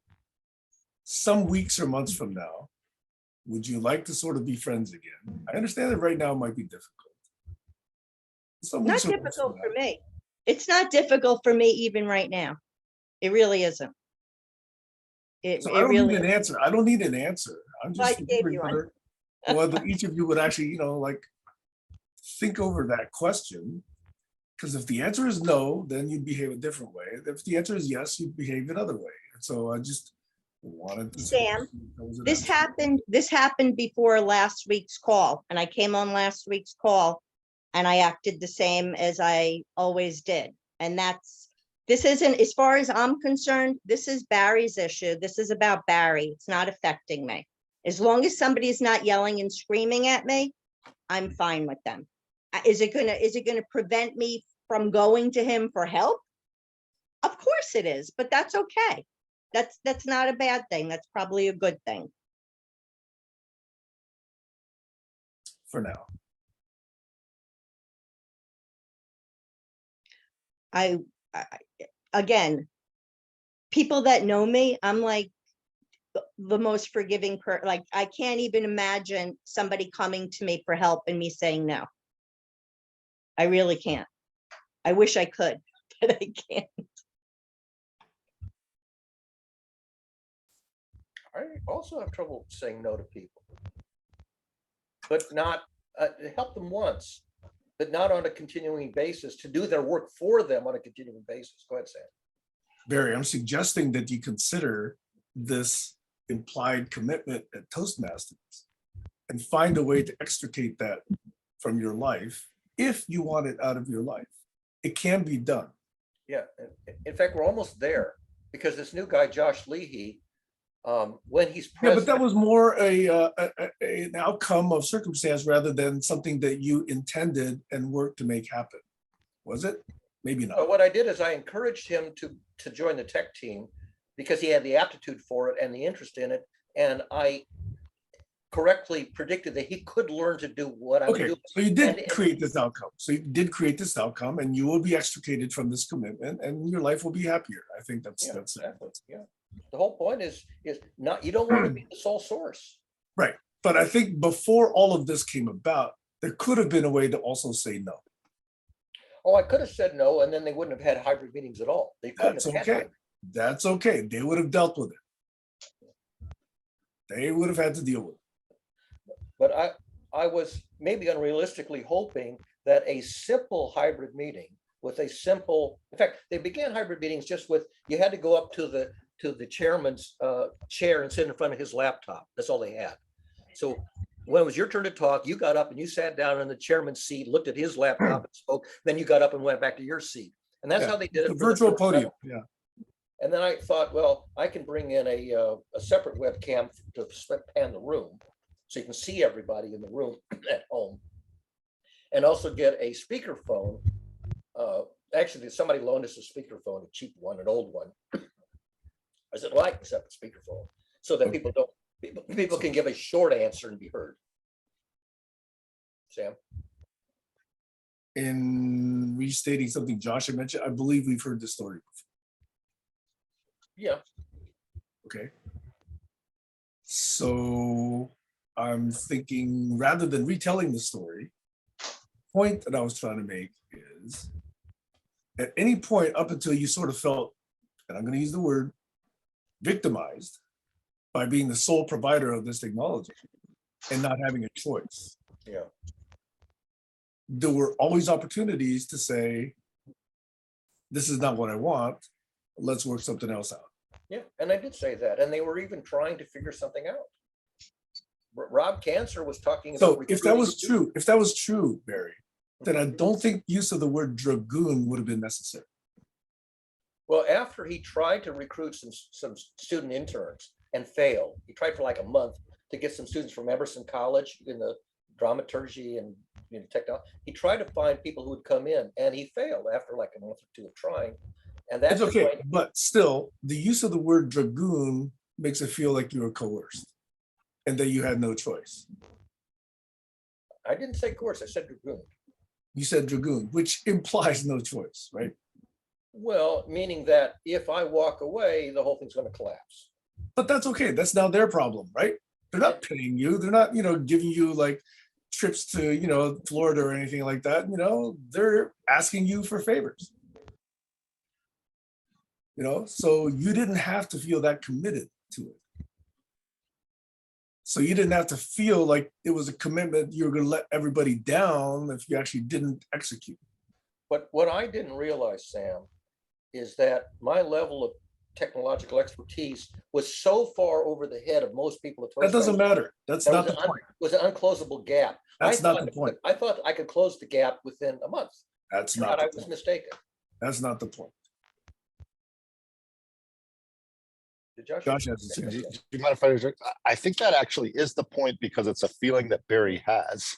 Some weeks or months from now, would you like to sort of be friends again? I understand that right now it might be difficult. Some Not weeks or months difficult from for now. me. It's not difficult for me even right now. It really isn't. It So I don't really need an answer. I don't need an answer. I'm Well, I just gave wondering you one. whether each of you would actually, you know, like think over that question. Because if the answer is no, then you'd behave a different way. If the answer is yes, you'd behave another way. And so I just wanted to. Sam, that was an This answer. happened before last week's call, and I came on last week's call and I acted the same as I always did. And this isn't, as far as I'm concerned, this is Barry's issue. This is about Barry. It's not affecting me. As long as somebody's not yelling and screaming at me, I'm fine with them. Is it gonna prevent me from going to him for help? Of course it is, but that's okay. That's not a bad thing. That's probably a good thing. For now. Again, people that know me, I'm like the most forgiving like I can't even imagine somebody coming to me for help and me saying no. I really can't. I wish I could, but I can't. I also have trouble saying no to people. But not, help them once, but not on a continuing basis, to do their work for them on a continuing basis. Go ahead, Sam. Barry, I'm suggesting that you consider this implied commitment at Toastmasters and find a way to extricate that from your life if you want it out of your life. It can be done. Yeah, in fact, we're almost there, because this new guy, Josh Leahy, when he's Yeah, but president. that was more an outcome of circumstance rather than something that you intended and worked to make happen. Was it? Maybe But not. what I did is I encouraged him to join the tech team because he had the aptitude for it and the interest in it. And I correctly predicted that he could learn to do what I'm Okay, doing. so you did And- create this outcome. So you did create this outcome, and you will be extricated from this commitment, and your life will be happier. I think that's Yeah, that's exactly. Yeah. The whole point is not, you don't want to be the sole source. right. But I think before all of this came about, there could have been a way to also say no. Oh, I could have said no, and then they wouldn't have had hybrid meetings at all. They couldn't That's have had okay. hybrid. That's okay. They would have dealt with it. They would have had to deal with it. But I was maybe unrealistically hoping that a simple hybrid meeting with a simple, in fact, they began hybrid meetings just with, you had to go up to the chairman's chair and sit in front of his laptop. That's all they had. So when it was your turn to talk, you got up and you sat down in the chairman's seat, looked at his laptop and spoke. Then you got up and went back to your seat. And that's Yeah, how they did it. The for virtual first podium. several. Yeah. And then I thought, well, I can bring in a separate webcam to pan the room so you can see everybody in the room at home. And also get a speakerphone. Actually, somebody loaned us a speakerphone, a cheap one, an old one. I said, well, I can set the speakerphone so that people can give a short answer and be heard. Sam? In restating something Josh had mentioned, I believe we've heard this story Yeah. before. Okay. So I'm thinking rather than retelling the story, point that I was trying to make is at any point up until you sort of felt, and I'm going to use the word, victimized by being the sole provider of this technology and not having a choice. Yeah. There were always opportunities to say, this is not what I want. Let's work something else out. Yeah. And I did say that. And they were even trying to figure something out. Rob Cancer was talking about. So if that was true, Barry, then I don't think use of the word dragoon would have been necessary. Well, after he tried to recruit some student interns and failed, he tried for like a month to get some students from Emerson College in the dramaturgy and technology. He tried to find people who would come in, and he failed after like a month or two of trying. And that's It's okay, but still, the use of the word dragoon makes it feel like you were coerced and that you had no choice. I didn't say course, I said dragoon. You said dragoon, which implies no choice, right? Well, meaning that if I walk away, the whole thing's going to collapse. But that's okay. That's now their problem, right? They're not paying you. They're not, giving you like trips to, Florida or anything like that. They're asking you for favors. So you didn't have to feel that committed to it. So you didn't have to feel like it was a commitment you were going to let everybody down if you actually didn't execute. But what I didn't realize, Sam, is that my level of technological expertise was so far over the head of most people. That doesn't matter. That's not the point. Was an unclosable gap. That's not the point. I thought I could close the gap within a month. That's not the I was point. mistaken. That's not the point. Did Josh? Josh has to say Do it. you mind if I interject? I think that actually is the point because it's a feeling that Barry has.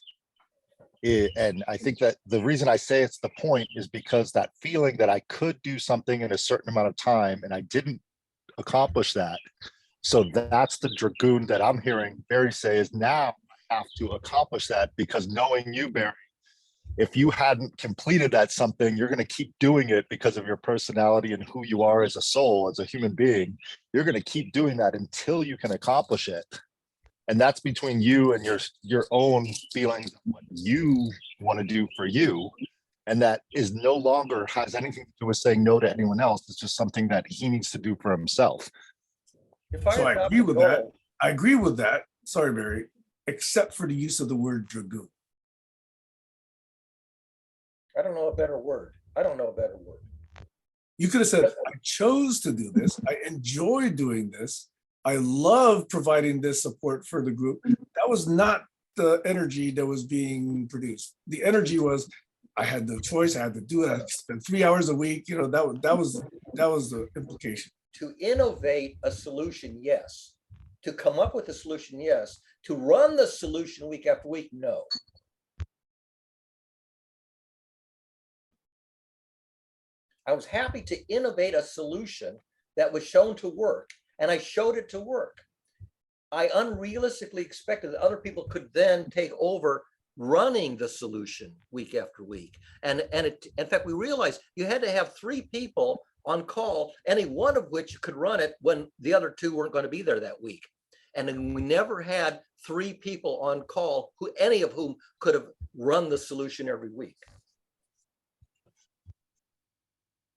And I think that the reason I say it's the point is because that feeling that I could do something in a certain amount of time and I didn't accomplish that. So that's the dragoon that I'm hearing Barry say is now I have to accomplish that because knowing you, Barry, if you hadn't completed that something, you're going to keep doing it because of your personality and who you are as a soul, as a human being. You're going to keep doing that until you can accomplish it. And that's between you and your own feelings of what you want to do for you. And that is no longer has anything to do with saying no to anyone else. It's just something that he needs to do for himself. So I agree with that. I agree with that. Sorry, Barry, except for the use of the word dragoon. I don't know a better word. You could have said, I chose to do this. I enjoy doing this. I love providing this support for the group. That was not the energy that was being produced. The energy was, I had no choice. I had to do it. I spent 3 hours a week. That was the implication. To innovate a solution, yes. To come up with a solution, yes. To run the solution week after week, no. I was happy to innovate a solution that was shown to work, and I showed it to work. I unrealistically expected that other people could then take over running the solution week after week. And in fact, we realized you had to have 3 people on call, any one of which could run it when the other 2 weren't going to be there that week. And then we never had 3 people on call any of whom could have run the solution every week.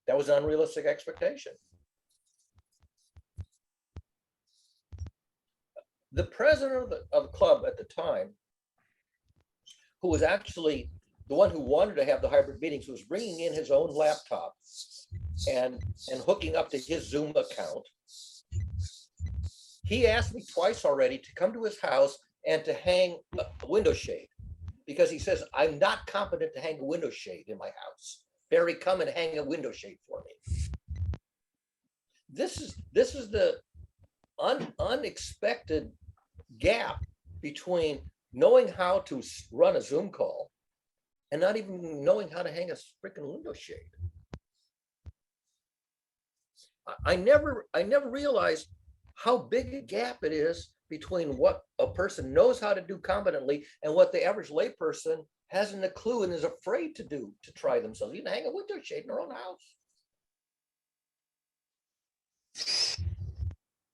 That was an unrealistic expectation. The president of the club at the time, who was actually the one who wanted to have the hybrid meetings, was bringing in his own laptop and hooking up to his Zoom account. He asked me twice already to come to his house and to hang a window shade, because he says, I'm not competent to hang a window shade in my house. Barry, come and hang a window shade for me. This is the unexpected gap between knowing how to run a Zoom call and not even knowing how to hang a freaking window shade. I never realized how big a gap it is between what a person knows how to do competently and what the average layperson hasn't a clue and is afraid to do, to try themselves. You can hang a window shade in their own house.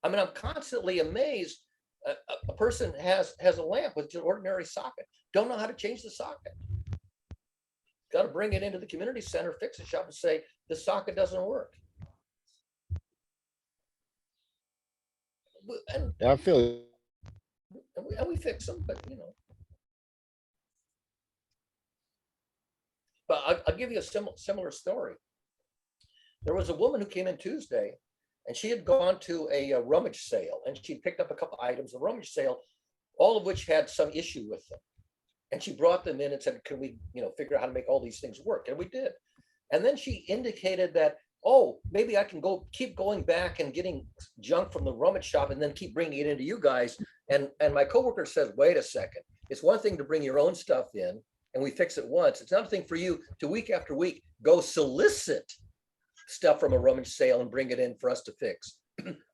I mean, I'm constantly amazed. A person has a lamp with an ordinary socket, don't know how to change the socket. Got to bring it into the community center, fix it shop, and say, the socket doesn't work. And, Yeah, I feel and we fix them, but you know. But I'll give you a similar story. There was a woman who came in Tuesday, and she had gone to a rummage sale, and she picked up a couple items, a rummage sale, all of which had some issue with them. And she brought them in and said, can we, figure out how to make all these things work? And we did. And then she indicated that, oh, maybe I can keep going back and getting junk from the rummage shop and then keep bringing it into you guys. And my coworker says, wait a second. It's one thing to bring your own stuff in and we fix it once. It's another thing for you to week after week go solicit stuff from a rummage sale and bring it in for us to fix.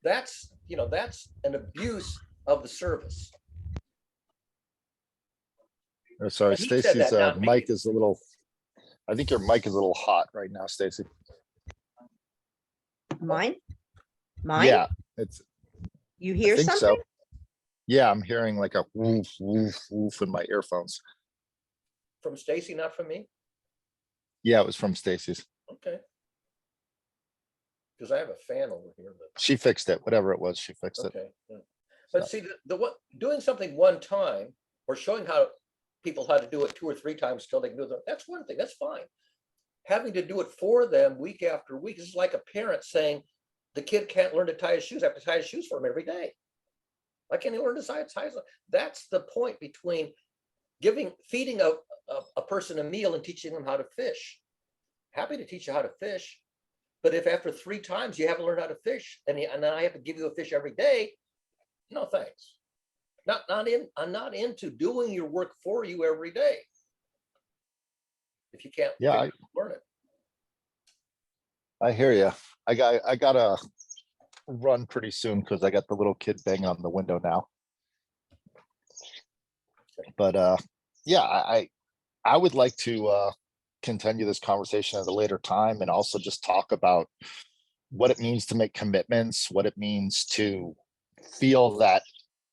That's an abuse of the service. sorry, And he said Stacy's that, not me. mic is a little, I think your mic is a little hot right now, Stacy. Mine? Yeah, it's, You I hear think something? so. Yeah, I'm hearing like a woof, woof, woof in my earphones. From Stacey, not from me? Yeah, it was from Stacy's. Okay. Because I have a fan over here. But She fixed it, whatever it was, she fixed it. okay. Yeah. But see, doing something one time or showing people how to do it 2 or 3 times till they can do it, that's one thing, that's fine. Having to do it for them week after week is like a parent saying the kid can't learn to tie his shoes. I have to tie his shoes for him every day. Why can't he learn to tie his shoes? That's the point between feeding a person a meal and teaching them how to fish. Happy to teach you how to fish, but if after 3 times you haven't learned how to fish and then I have to give you a fish every day, no thanks. I'm not into doing your work for you every day. If you can't learn it. I hear you. I gotta run pretty soon because I got the little kid banging on the window now. But yeah, I would like to continue this conversation at a later time and also just talk about what it means to make commitments, what it means to feel that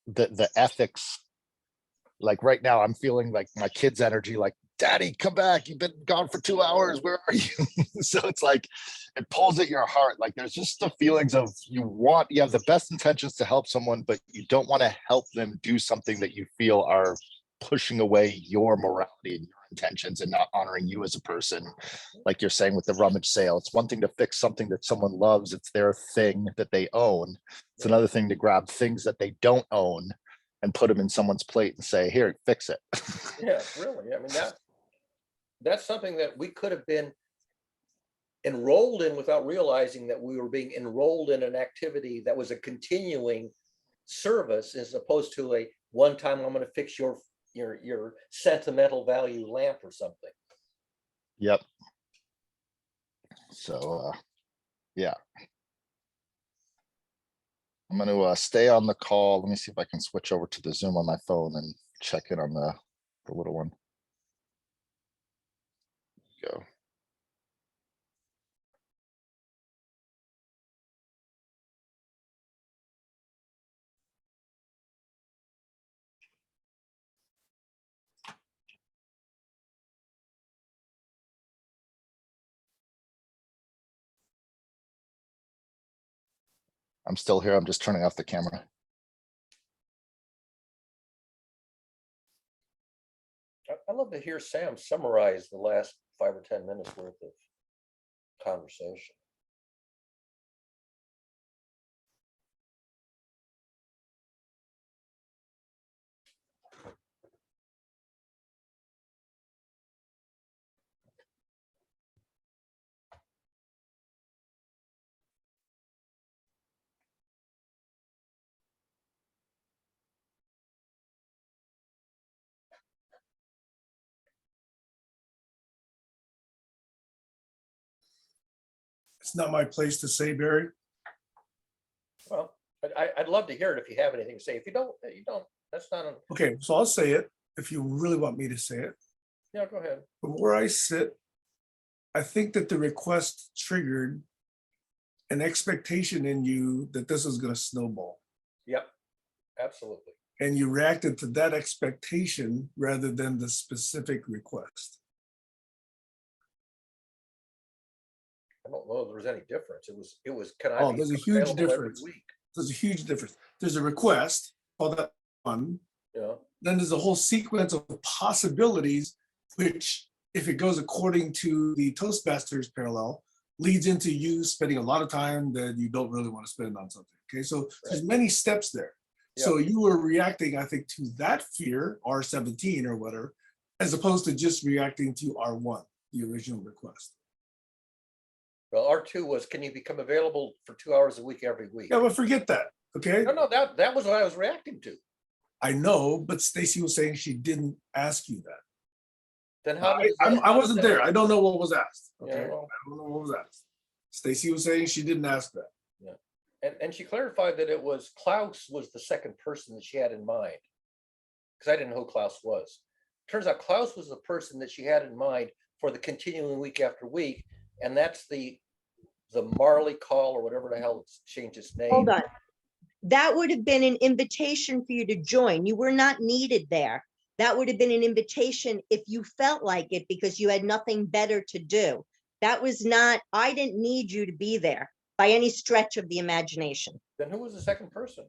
the ethics, like right now I'm feeling like my kid's energy, like, Daddy, come back, you've been gone for 2 hours, where are you? So it's like it pulls at your heart. Like there's just the feelings of you have the best intentions to help someone, but you don't want to help them do something that you feel are pushing away your morality and your intentions and not honoring you as a person. Like you're saying with the rummage sale, it's one thing to fix something that someone loves, it's their thing that they own. It's another thing to grab things that they don't own and put them in someone's plate and say, here, fix it. Yeah, really. I mean, that's something that we could have been enrolled in without realizing that we were being enrolled in an activity that was a continuing service as opposed to a one time I'm going to fix your sentimental value lamp or something. Yep. So yeah. I'm gonna stay on the call. Let me see if I can switch over to the Zoom on my phone and check in on the little one. Go. I'm still here. I'm just turning off the camera. I'd love to hear Sam summarize the last 5 or 10 minutes worth of conversation. It's not my place to say, Barry. Well, I'd love to hear it if you have anything to say. If you don't, you don't. That's not. Okay, so I'll say it if you really want me to say it. Yeah, go ahead. From where I sit, I think that the request triggered an expectation in you that this was going to snowball. Yep, absolutely. And you reacted to that expectation rather than the specific request. I don't know if there was any difference. It was. Can I? Oh, be there's a huge available every difference. week? There's a huge difference. There's a request, call that one. Yeah. Then there's a whole sequence of possibilities, which, if it goes according to the Toastmasters parallel, leads into you spending a lot of time that you don't really want to spend on something. Okay, so there's many steps there. So you were reacting, I think, to that fear, R17 or whatever, as opposed to just reacting to R1, the original request. Well, R2 was, can you become available for 2 hours a week every week? Yeah, but forget that. Okay. No, that was what I was reacting to. I know, but Stacey was saying she didn't ask you that. Then how? I wasn't there. I don't know what was asked. Okay, Yeah, well, I don't know what was asked. Stacey was saying she didn't ask that. Yeah, and she clarified that it was Klaus was the second person that she had in mind, because I didn't know who Klaus was. Turns out Klaus was the person that she had in mind for the continuing week after week, and that's the Marley call or whatever the hell it's changed its name. Hold on. That would have been an invitation for you to join. You were not needed there. That would have been an invitation if you felt like it because you had nothing better to do. That was not, I didn't need you to be there by any stretch of the imagination. Then who was the second person?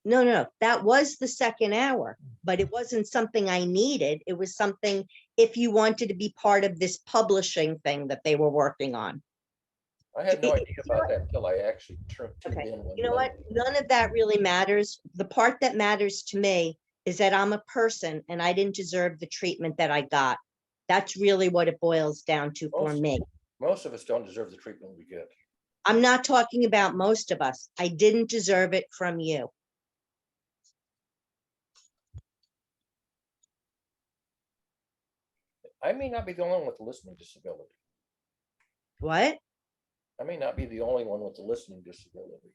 No, that was the second hour, but it wasn't something I needed. It was something if you wanted to be part of this publishing thing that they were working on. I had no idea about that until I actually tuned Okay, in. you know what? None of that really matters. The part that matters to me is that I'm a person and I didn't deserve the treatment that I got. That's really what it boils down to for me. Most of us don't deserve the treatment we get. I'm not talking about most of us. I didn't deserve it from you. I may not be the only one with a listening disability. What? I may not be the only one with a listening disability.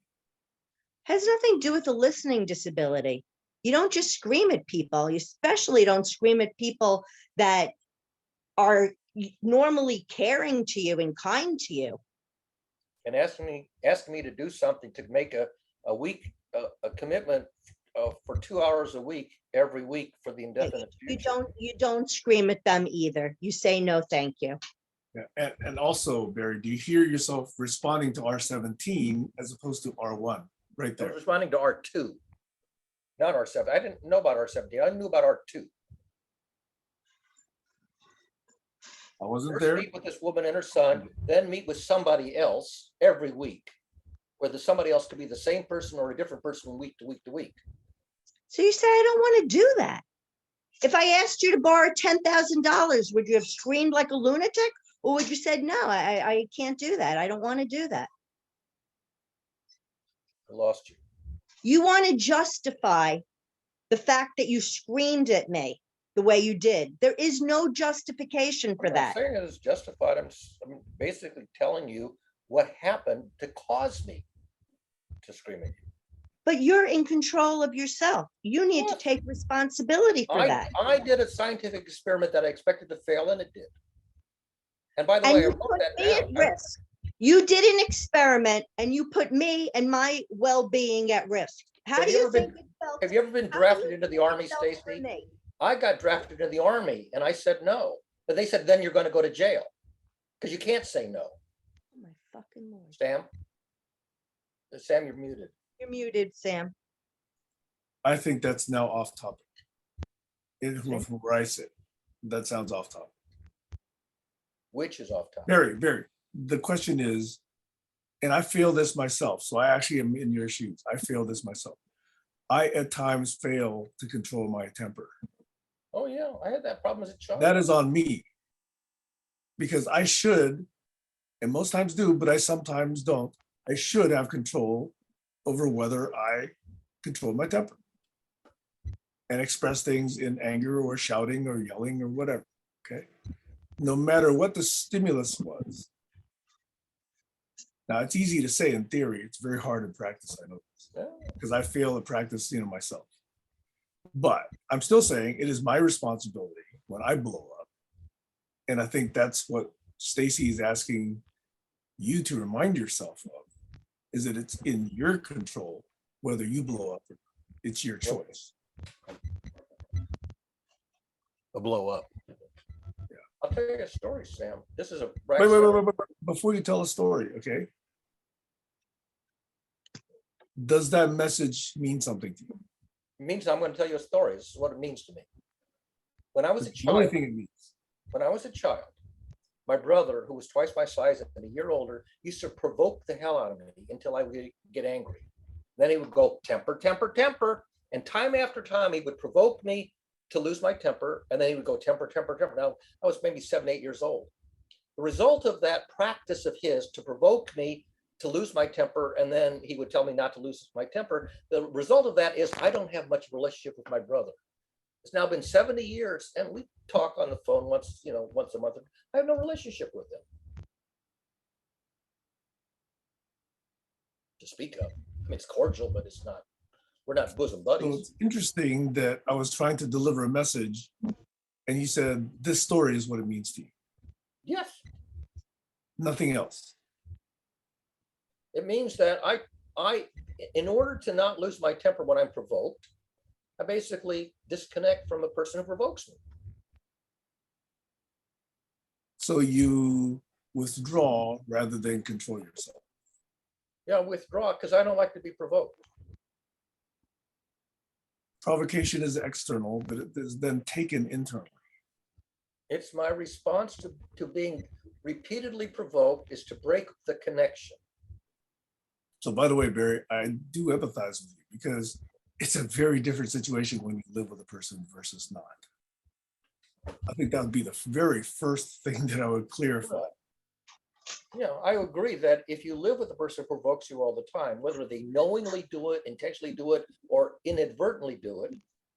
Has nothing to do with a listening disability. You don't just scream at people. You especially don't scream at people that are normally caring to you and kind to you. And asking me to do something to make a week a commitment for 2 hours a week every week for the indefinite future. You don't scream at them either. You say no, thank you. Yeah, and also, Barry, do you hear yourself responding to R17 as opposed to R1 right I was there? responding to R2, not R7. I didn't know about R17. I knew about R2. I wasn't First there. meet with this woman and her son, then meet with somebody else every week, whether somebody else could be the same person or a different person from week to week to week. So you say, I don't want to do that. If I asked you to borrow $10,000, would you have screamed like a lunatic? Or would you said, no, I can't do that. I don't want to do that. I lost you. You want to justify the fact that you screamed at me the way you did. There is no justification for I'm that. not saying it is justified. I'm basically telling you what happened to cause me to scream at you. But you're in control of yourself. You need to Yes. take responsibility for that. I did a scientific experiment that I expected to fail, and it did. And by the And way, I you wrote put that me at down. risk. You did an experiment and you put me and my well-being at risk. How Have do you you ever been- think it felt? Have you ever been How do drafted you into the think it army, felt for Stacey? me? I got drafted into the army, and I said no. But they said, then you're going to go to jail because you can't say no. Oh my fucking Lord. Sam? Sam, you're muted. You're muted, Sam. I think that's now off topic. From where I sit, that sounds off topic. Which is off topic. Very, very. The question is, and I feel this myself, so I actually am in your shoes. I feel this myself. I at times fail to control my temper. Oh yeah, I had that problem as a child. That is on me. Because I should, and most times do, but I sometimes don't. I should have control over whether I control my temper and express things in anger or shouting or yelling or whatever. Okay. No matter what the stimulus was. Now it's easy to say in theory, it's very hard in practice, I know this, Yeah. because I fail at practice, myself. But I'm still saying it is my responsibility when I blow up. And I think that's what Stacey is asking you to remind yourself of, is that it's in your control whether you blow up or not. It's your choice. A blow up. Yeah. I'll tell you a story, Sam. This is a Wait. Before you tell a story, okay? Does that message mean something to you? It means I'm going to tell you a story. This is what it means to me. When I was a It's the only child, thing it means. my brother, who was twice my size and a year older, used to provoke the hell out of me until I would get angry. Then he would go temper, temper, temper. And time after time, he would provoke me to lose my temper. And then he would go temper, temper, temper. Now, I was maybe 7, 8 years old. The result of that practice of his to provoke me to lose my temper, and then he would tell me not to lose my temper. The result of that is I don't have much relationship with my brother. It's now been 70 years, and we talk on the phone once a month. I have no relationship with him to speak of. I mean, it's cordial, but it's not. We're not bosom So buddies. it's interesting that I was trying to deliver a message and you said, this story is what it means to you. Yes, Nothing else. it means that I, in order to not lose my temper when I'm provoked, I basically disconnect from a person who provokes me. So you withdraw rather than control yourself. Yeah, I withdraw because I don't like to be provoked. Provocation is external, but it is then taken internally. It's my response to being repeatedly provoked is to break the connection. So by the way, Barry, I do empathize with you because it's a very different situation when you live with a person versus not. I think that would be the very first thing that I would clarify. Yeah, I agree that if you live with a person who provokes you all the time, whether they knowingly do it, intentionally do it, or inadvertently do it,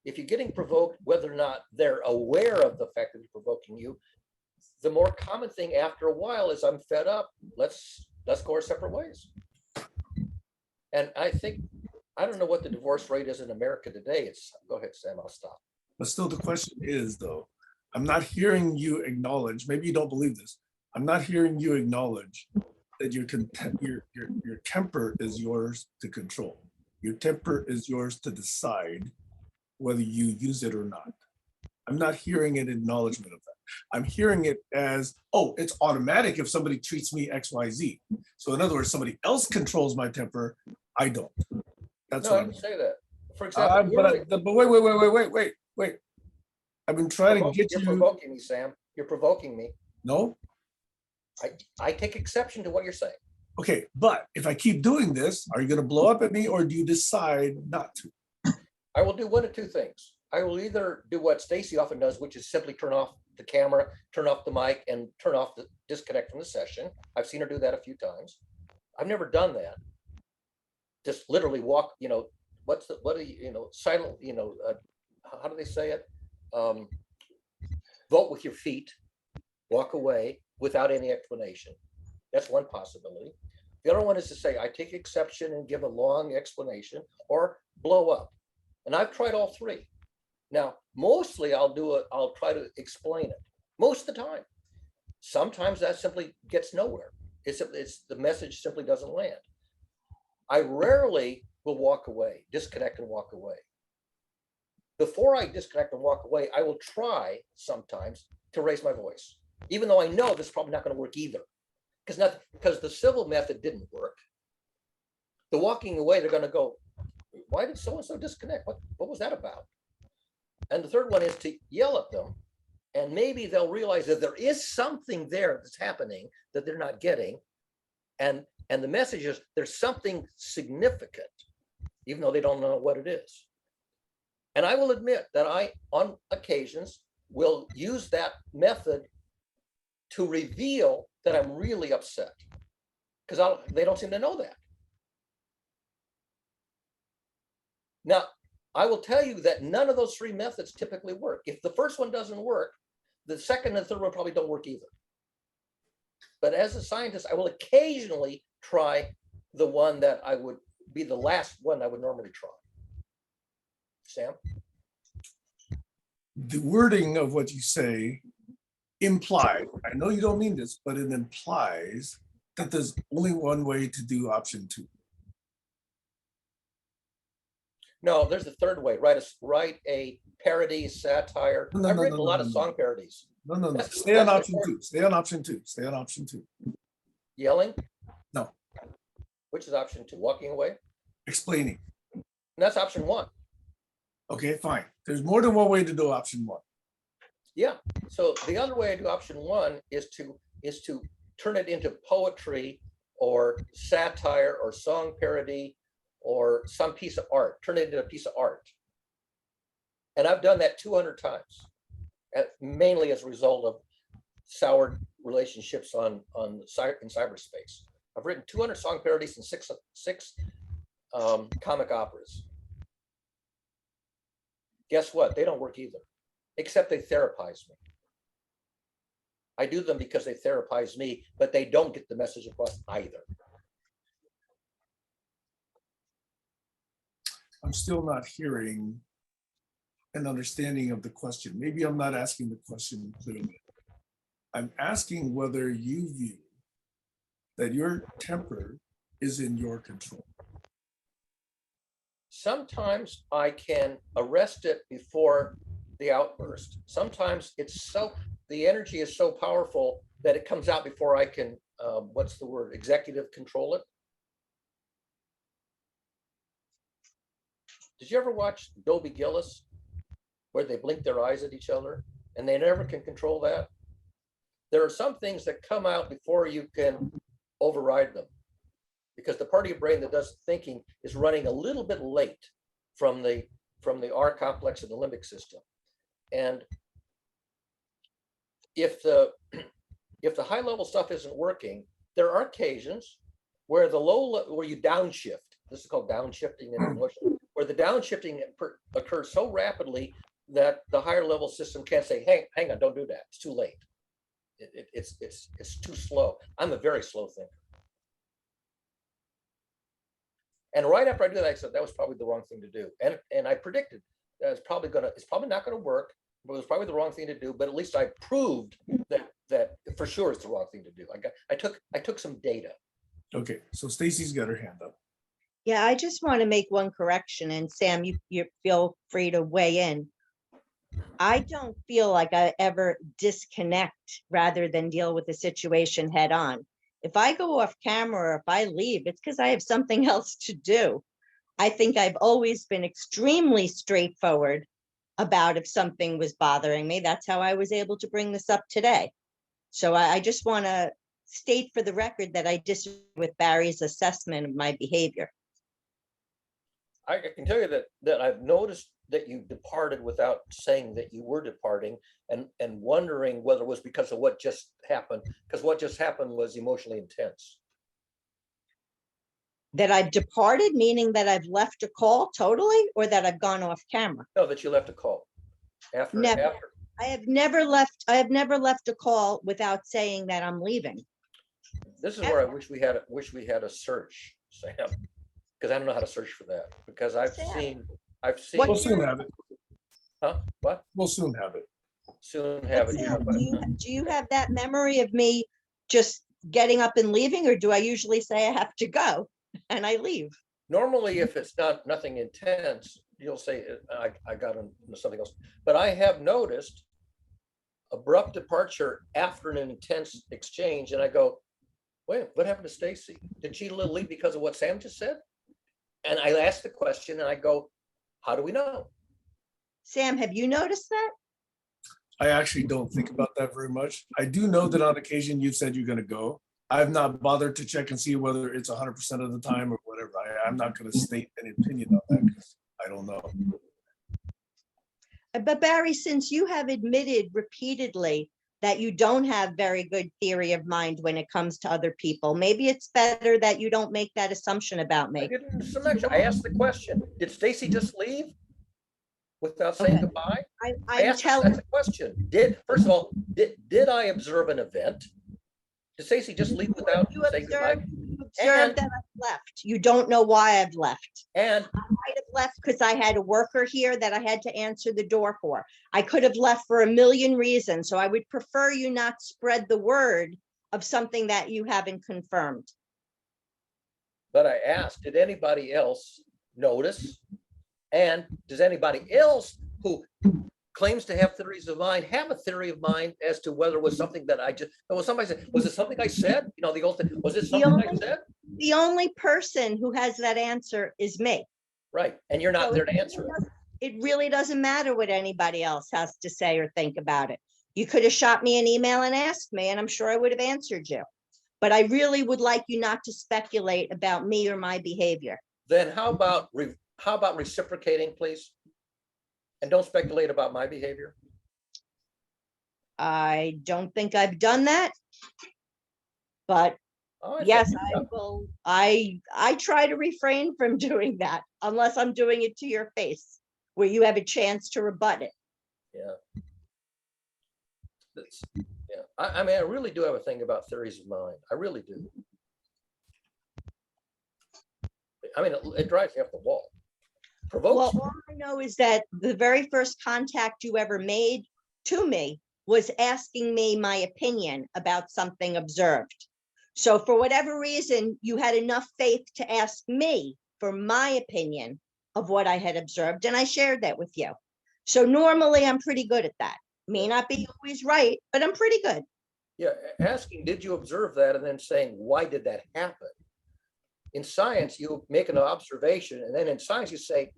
if you're getting provoked, whether or not they're aware of the fact that they're provoking you, the more common thing after a while is I'm fed up. Let's go our separate ways. And I think, I don't know what the divorce rate is in America today. Go ahead, Sam, I'll stop. But still the question is though, I'm not hearing you acknowledge, maybe you don't believe this. I'm not hearing you acknowledge that your temper is yours to control. Your temper is yours to decide whether you use it or not. I'm not hearing an acknowledgement of that. I'm hearing it as, oh, it's automatic if somebody treats me XYZ. So in other words, somebody else controls my temper, I don't. That's No, what I I'm didn't say that. For example, but wait. I've been trying to get you're you. provoking me, Sam. You're provoking me. No? I take exception to what you're saying. Okay, but if I keep doing this, are you going to blow up at me or do you decide not to? I will do one of two things. I will either do what Stacey often does, which is simply turn off the camera, turn off the mic, and turn off the disconnect from the session. I've seen her do that a few times. I've never done that. Just literally walk, silent, how do they say it? Vote with your feet, walk away without any explanation. That's one possibility. The other one is to say, I take exception and give a long explanation, or blow up. And I've tried all three. Now, mostly I'll try to explain it most of the time. Sometimes that simply gets nowhere. It's the message simply doesn't land. I rarely will walk away, disconnect and walk away. Before I disconnect and walk away, I will try sometimes to raise my voice, even though I know this is probably not going to work either. Because the civil method didn't work. The walking away, they're going to go, why did so-and-so disconnect? What was that about? And the third one is to yell at them, and maybe they'll realize that there is something there that's happening that they're not getting. And the message is there's something significant, even though they don't know what it is. And I will admit that I, on occasions, will use that method to reveal that I'm really upset, because they don't seem to know that. Now, I will tell you that none of those three methods typically work. If the first one doesn't work, the second and third one probably don't work either. But as a scientist, I will occasionally try the one that I would be the last one I would normally try. Sam? The wording of what you say implies, I know you don't mean this, but it implies that there's only one way to do option 2. No, there's a third way. Write a parody, satire. I've written a lot of song parodies. No. Stay on option 2. Stay on option 2. Stay on option 2. Yelling? No. Which is option 2? Walking away? Explaining. And that's option 1. Okay, fine. There's more than one way to do option 1. Yeah. So the other way to do option 1 is to turn it into poetry or satire or song parody or some piece of art. Turn it into a piece of art. And I've done that 200 times, mainly as a result of soured relationships in cyberspace. I've written 200 song parodies and six comic operas. Guess what? They don't work either, except they therapize me. I do them because they therapize me, but they don't get the message across either. I'm still not hearing an understanding of the question. Maybe I'm not asking the question clearly. I'm asking whether you view that your temper is in your control. Sometimes I can arrest it before the outburst. Sometimes the energy is so powerful that it comes out before I can, what's the word, executive control it. Did you ever watch Dobie Gillis, where they blink their eyes at each other and they never can control that? There are some things that come out before you can override them, because the part of your brain that does thinking is running a little bit late from the R complex and the limbic system. And if the high level stuff isn't working, there are occasions where where you downshift. This is called downshifting in emotion, where the downshifting occurs so rapidly that the higher level system can't say, "Hey, hang on, don't do that. It's too late. It's too slow." I'm a very slow thinker. And right after I did that, I said that was probably the wrong thing to do. And I predicted that it's probably not going to work, but it was probably the wrong thing to do. But at least I proved that for sure it's the wrong thing to do. I took some data. Okay, so Stacey's got her hand up. Yeah, I just want to make one correction, and Sam, you feel free to weigh in. I don't feel like I ever disconnect rather than deal with the situation head on. If I go off camera or if I leave, it's because I have something else to do. I think I've always been extremely straightforward about if something was bothering me. That's how I was able to bring this up today. So I just want to state for the record that I disagree with Barry's assessment of my behavior. I can tell you that I've noticed that you departed without saying that you were departing, and wondering whether it was because of what just happened, because what just happened was emotionally intense. That I've departed, meaning that I've left a call totally, or that I've gone off camera? No, that you left a call. Never. I have never left a call without saying that I'm leaving. This is where I wish we had a search, Sam, because I don't know how to search for that, because I've Sam. seen, We'll soon have it. huh, what? We'll soon have it. Soon have it. Sam, but, do you have that memory of me just getting up and leaving, or do I usually say I have to go and I leave? Normally, if it's nothing intense, you'll say, I got into something else. But I have noticed abrupt departure after an intense exchange, and I go, wait, what happened to Stacey? Did she leave because of what Sam just said? And I ask the question, and I go, how do we know? Sam, have you noticed that? I actually don't think about that very much. I do know that on occasion you've said you're gonna go. I've not bothered to check and see whether it's 100% of the time or whatever. I'm not gonna state an opinion on that because I don't know. But Barry, since you have admitted repeatedly that you don't have very good theory of mind when it comes to other people, maybe it's better that you don't make that assumption about I me. didn't so much. I asked the question, did Stacey just leave without saying Okay. goodbye? I I'm asked telling, that's a question. First of all, did I observe an event? Did Stacey just leave without you saying goodbye? observed that I've left. You don't know why I've left. And I might have left because I had a worker here that I had to answer the door for. I could have left for a million reasons. So I would prefer you not spread the word of something that you haven't confirmed. but I asked, did anybody else notice? And does anybody else who claims to have theories of mind have a theory of mind as to whether it was something that somebody said, was it something I said? You know, the old thing, was it something I said? The only person who has that answer is me. Right, and you're not So there to answer it. It really doesn't matter what anybody else has to say or think about it. You could have shot me an email and asked me, and I'm sure I would have answered you. But I really would like you not to speculate about me or my behavior. Then how about reciprocating, please? And don't speculate about my behavior. I don't think I've done that. But Oh, I think yes, you I have. will. I try to refrain from doing that unless I'm doing it to your face, where you have a chance to rebut it. Yeah. Yeah. I mean, I really do have a thing about theories of mind. I really do. I mean, it drives me up the wall. Provokes Well, all I know is that the very first contact you ever made to me was asking me my opinion about something observed. So for whatever reason, you had enough faith to ask me for my opinion of what I had observed, and I shared that with you. So normally I'm pretty good at that. May not be always right, but I'm pretty good. Yeah, asking, did you observe that? And then saying, why did that happen? In science, you make an observation, and then in science, you say,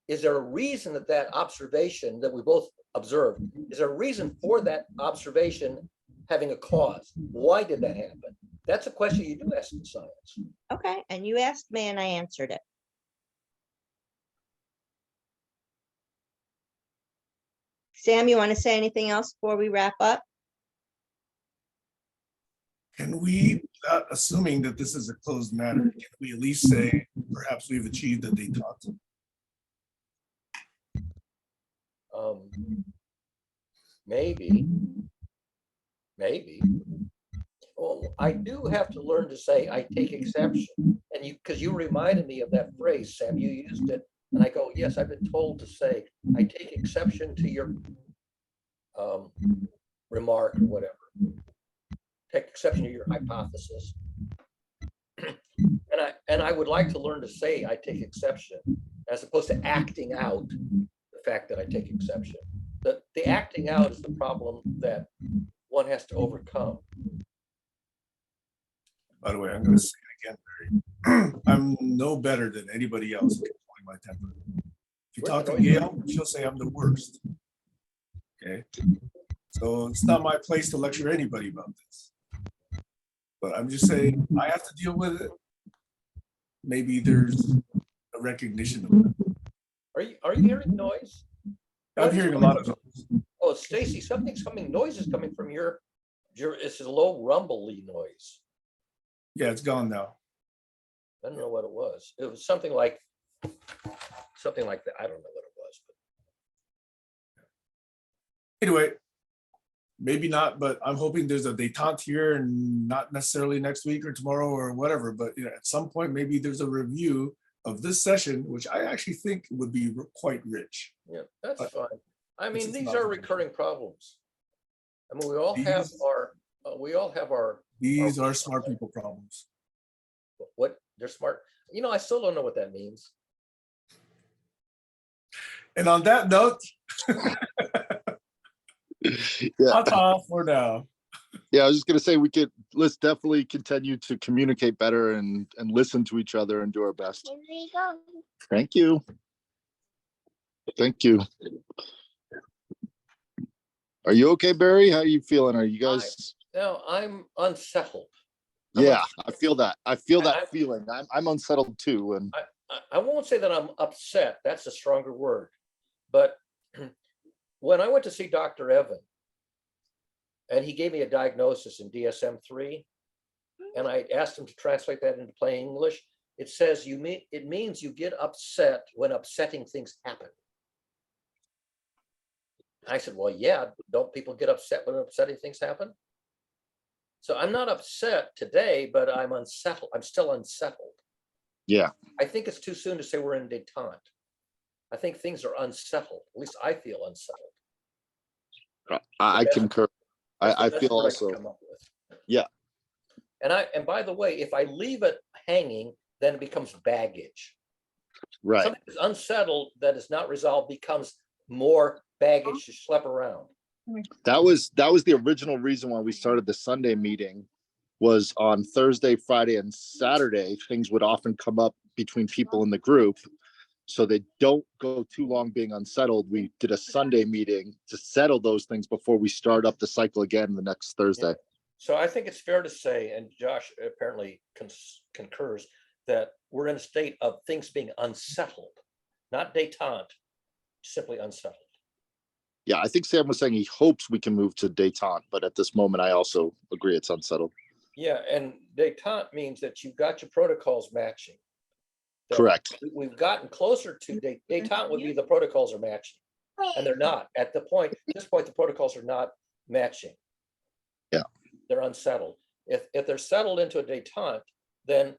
is there a reason that that observation that we both observed, is there a reason for that observation having a cause? Why did that happen? That's a question you do ask in science. Okay, and you asked me and I answered it. Sam, you want to say anything else before we wrap up? Can we, without assuming that this is a closed matter, can we at least say perhaps we've achieved a detente? Maybe. Well, I do have to learn to say I take exception, and because you reminded me of that phrase, Sam. You used it, and I go, yes, I've been told to say I take exception to your remark or whatever. Take exception to your hypothesis. And I would like to learn to say I take exception, as opposed to acting out the fact that I take exception. The acting out is the problem that one has to overcome. By the way, I'm going to say it again, Barry. I'm no better than anybody else at controlling my temper. If you talk to Gail, she'll say I'm the worst. Okay. So it's not my place to lecture anybody about this. But I'm just saying I have to deal with it. Maybe there's a recognition of it. Are you hearing noise? I'm hearing a lot of noise. Oh, Stacey, noise is coming from your it's a low rumbly noise. Yeah, it's gone now. I don't know what it was. It was something like that. I don't know what it was. Anyway, maybe not, but I'm hoping there's a detente here and not necessarily next week or tomorrow or whatever, but at some point, maybe there's a review of this session, which I actually think would be quite rich. Yeah, that's But fine. I it's mean, just these not are the- recurring problems. I mean, we all have These- our, These are smart people problems. what, they're smart. I still don't know what that means. And on that note, Yeah, ta-ta for now. yeah, I was just gonna say let's definitely continue to communicate better and listen to each other and do our best. Here we go. Thank you. Thank you. Are you okay, Barry? How are you feeling? Are you guys? Now, I'm unsettled. Yeah, I feel that. I feel I- that feeling. I'm unsettled too. And I won't say that I'm upset. That's a stronger word. But when I went to see Dr. Evan, and he gave me a diagnosis in DSM-3, and I asked him to translate that into plain English, it says it means you get upset when upsetting things happen. I said, well, yeah, don't people get upset when upsetting things happen? So I'm not upset today, but I'm unsettled. I'm still unsettled. yeah, I think it's too soon to say we're in detente. I think things are unsettled. At least I feel unsettled. I concur. That's the I best feel word can also. come up with. Yeah. And by the way, if I leave it hanging, then it becomes baggage. Right. Something that's unsettled that is not resolved becomes more baggage to schlep around. That was the original reason why we started the Sunday meeting. Was on Thursday, Friday, and Saturday, things would often come up between people in the group. So they don't go too long being unsettled. We did a Sunday meeting to settle those things before we start up the cycle again the next Thursday. So I think it's fair to say, and Josh apparently concurs, that we're in a state of things being unsettled, not detente, simply unsettled. Yeah, I think Sam was saying he hopes we can move to detente, but at this moment, I also agree it's unsettled. Yeah, and detente means that you've got your protocols matching. That Correct. We've gotten closer to detente would be the protocols are matching, and they're not. At this point, the protocols are not matching. Yeah. They're unsettled. If they're settled into a detente, then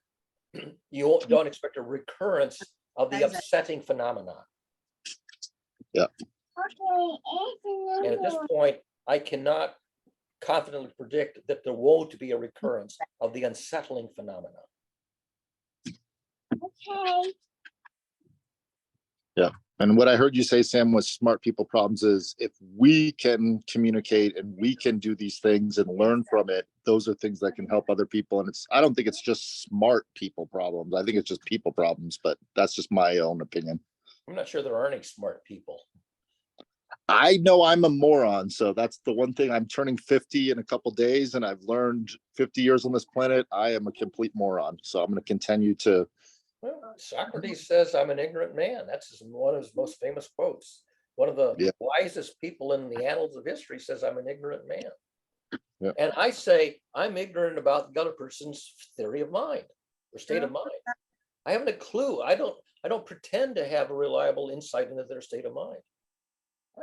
you don't expect a recurrence of the upsetting phenomenon. Yeah. And at this point, I cannot confidently predict that there won't be a recurrence of the unsettling phenomenon. Okay. And what I heard you say, Sam, was smart people problems is if we can communicate and we can do these things and learn from it, those are things that can help other people. And I don't think it's just smart people problems. I think it's just people problems, but that's just my own opinion. I'm not sure there are any smart people. I know I'm a moron. So that's the one thing. I'm turning 50 in a couple days and I've learned 50 years on this planet. I am a complete moron. So I'm going to continue to. Well, Socrates says, I'm an ignorant man. That's one of his most famous quotes. One of the wisest people in the annals of history says, I'm an ignorant man. Yeah. And I say, I'm ignorant about the other person's theory of mind or state of mind. I haven't a clue. I don't pretend to have a reliable insight into their state of mind.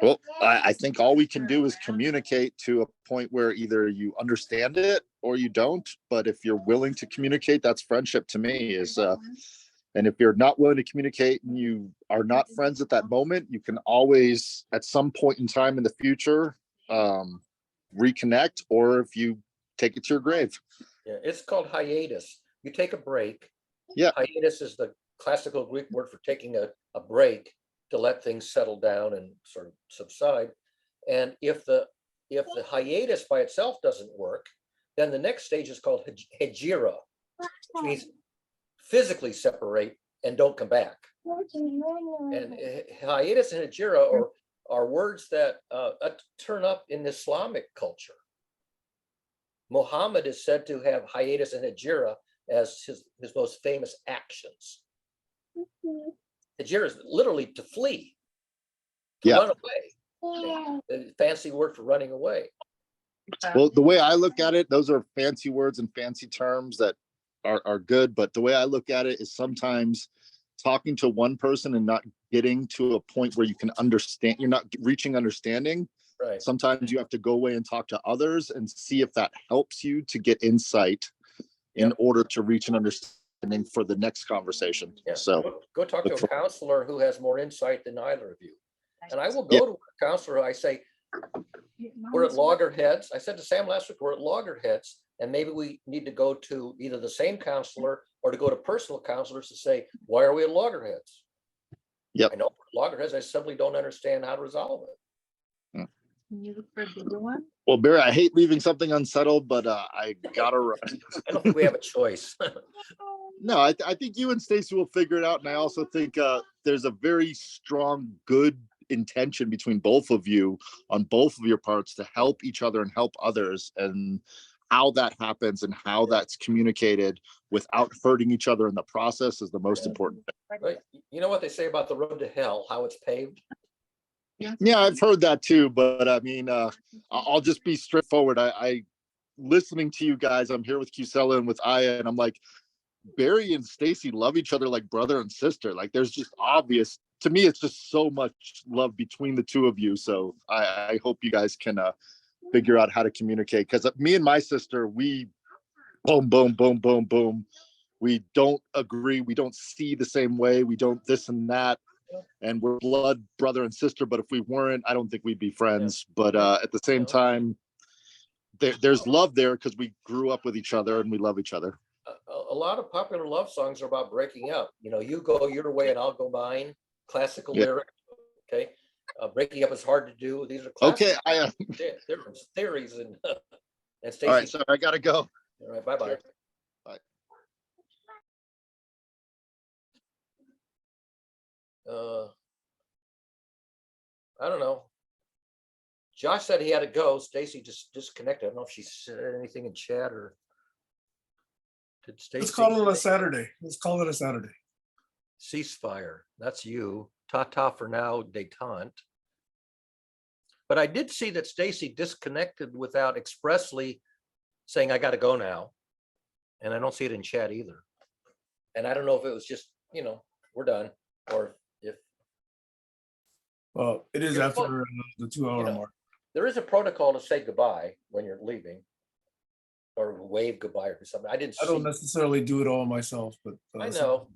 Well, I think all we can do is communicate to a point where either you understand it or you don't. But if you're willing to communicate, that's friendship to me. And if you're not willing to communicate and you are not friends at that moment, you can always, at some point in time in the future, reconnect, or if you take it to your grave. Yeah, it's called hiatus. You take a break. Yeah. Hiatus is the classical Greek word for taking a break to let things settle down and sort of subside. And if the hiatus by itself doesn't work, then the next stage is called hegira, which means physically separate and don't come back. And hiatus and hegira are words that turn up in Islamic culture. Muhammad is said to have hiatus and hegira as his most famous actions. Hegira is literally to flee, to run away. The fancy word for running away. Well, the way I look at it, those are fancy words and fancy terms that are good. But the way I look at it is sometimes talking to one person and not getting to a point where you can understand, you're not reaching understanding, Right. Sometimes you have to go away and talk to others and see if that helps you to get insight in Yep. order to reach an understanding for the next conversation. Yeah. So, Go talk to look a for- counselor who has more insight than either of you. And I will Yeah. go to a counselor. I say, we're at loggerheads. I said to Sam last week, we're at loggerheads. And maybe we need to go to either the same counselor or to go to personal counselors to say, why are we at loggerheads? Yep. I know we're at loggerheads. I simply don't understand how to resolve it. Can you look for a bigger one? well, Barry, I hate leaving something unsettled, but I gotta run. I don't think we have a choice. No, I think you and Stacey will figure it out. And I also think there's a very strong, good intention between both of you on both of your parts to help each other and help others. And how that happens and how that's communicated without hurting each other in the process is the most important thing. Right? You know what they say about the road to hell, how it's paved? Yeah, I've heard that too, but I mean, I'll just be straightforward. I listening to you guys, I'm here with Cusella and with Aya, and I'm like, Barry and Stacey love each other like brother and sister. Like there's just obvious, to me, it's just so much love between the two of you. So I hope you guys can figure out how to communicate. Because me and my sister, we boom, boom, boom, boom, boom. We don't agree. We don't see the same way. We don't this and that. And we're blood brother and sister. But if we weren't, I don't think we'd be friends. But at the same time, there's love there because we grew up with each other and we love each other. A lot of popular love songs are about breaking up. You know, you go your way and I'll go mine. Classical Yeah. lyric. Okay. Breaking up is hard to do. These are Okay, classic theories and Stacey. all right, so I gotta go. All right, bye-bye. Bye. I don't know. Josh said he had to go. Stacey just disconnected. I don't know if she said anything in chat or did Stacey? Let's call it a Saturday. Let's call it a Saturday. Ceasefire. That's you. Ta-ta for now, detente. But I did see that Stacey disconnected without expressly saying, I got to go now. And I don't see it in chat either. And I don't know if it was just, you know, we're done or if Well, it is You're after fine. the 2 hour You know, mark. there is a protocol to say goodbye when you're leaving or wave goodbye or something. I didn't I don't see. necessarily do it all myself, but I know,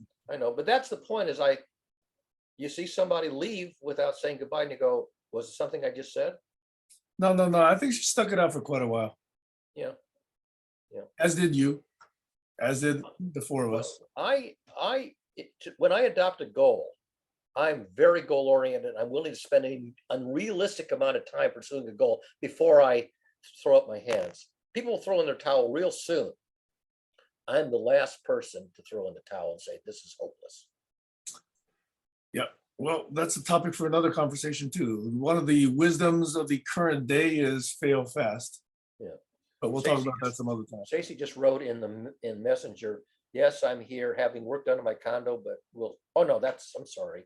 but that's the point is you see somebody leave without saying goodbye and you go, was it something I just said? No. I think she stuck it out for quite a while, Yeah. as did you, as did the four of us. When I adopt a goal, I'm very goal oriented. I'm willing to spend an unrealistic amount of time pursuing a goal before I throw up my hands. People will throw in their towel real soon. I'm the last person to throw in the towel and say, this is hopeless. Yeah. Well, that's a topic for another conversation too. One of the wisdoms of the current day is fail fast. Yeah. But we'll talk Stacey about that some other time. Stacey just wrote in Messenger, yes, I'm here having work done in my condo, but oh no, I'm sorry.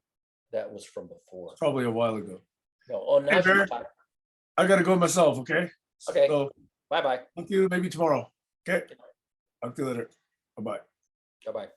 That was from before. Probably a while ago. No, oh, now Hey, she's Barry. talking. I gotta go myself, okay? Okay, So bye-bye. talk to you maybe tomorrow. Okay. Talk to you later. Bye-bye. Bye-bye.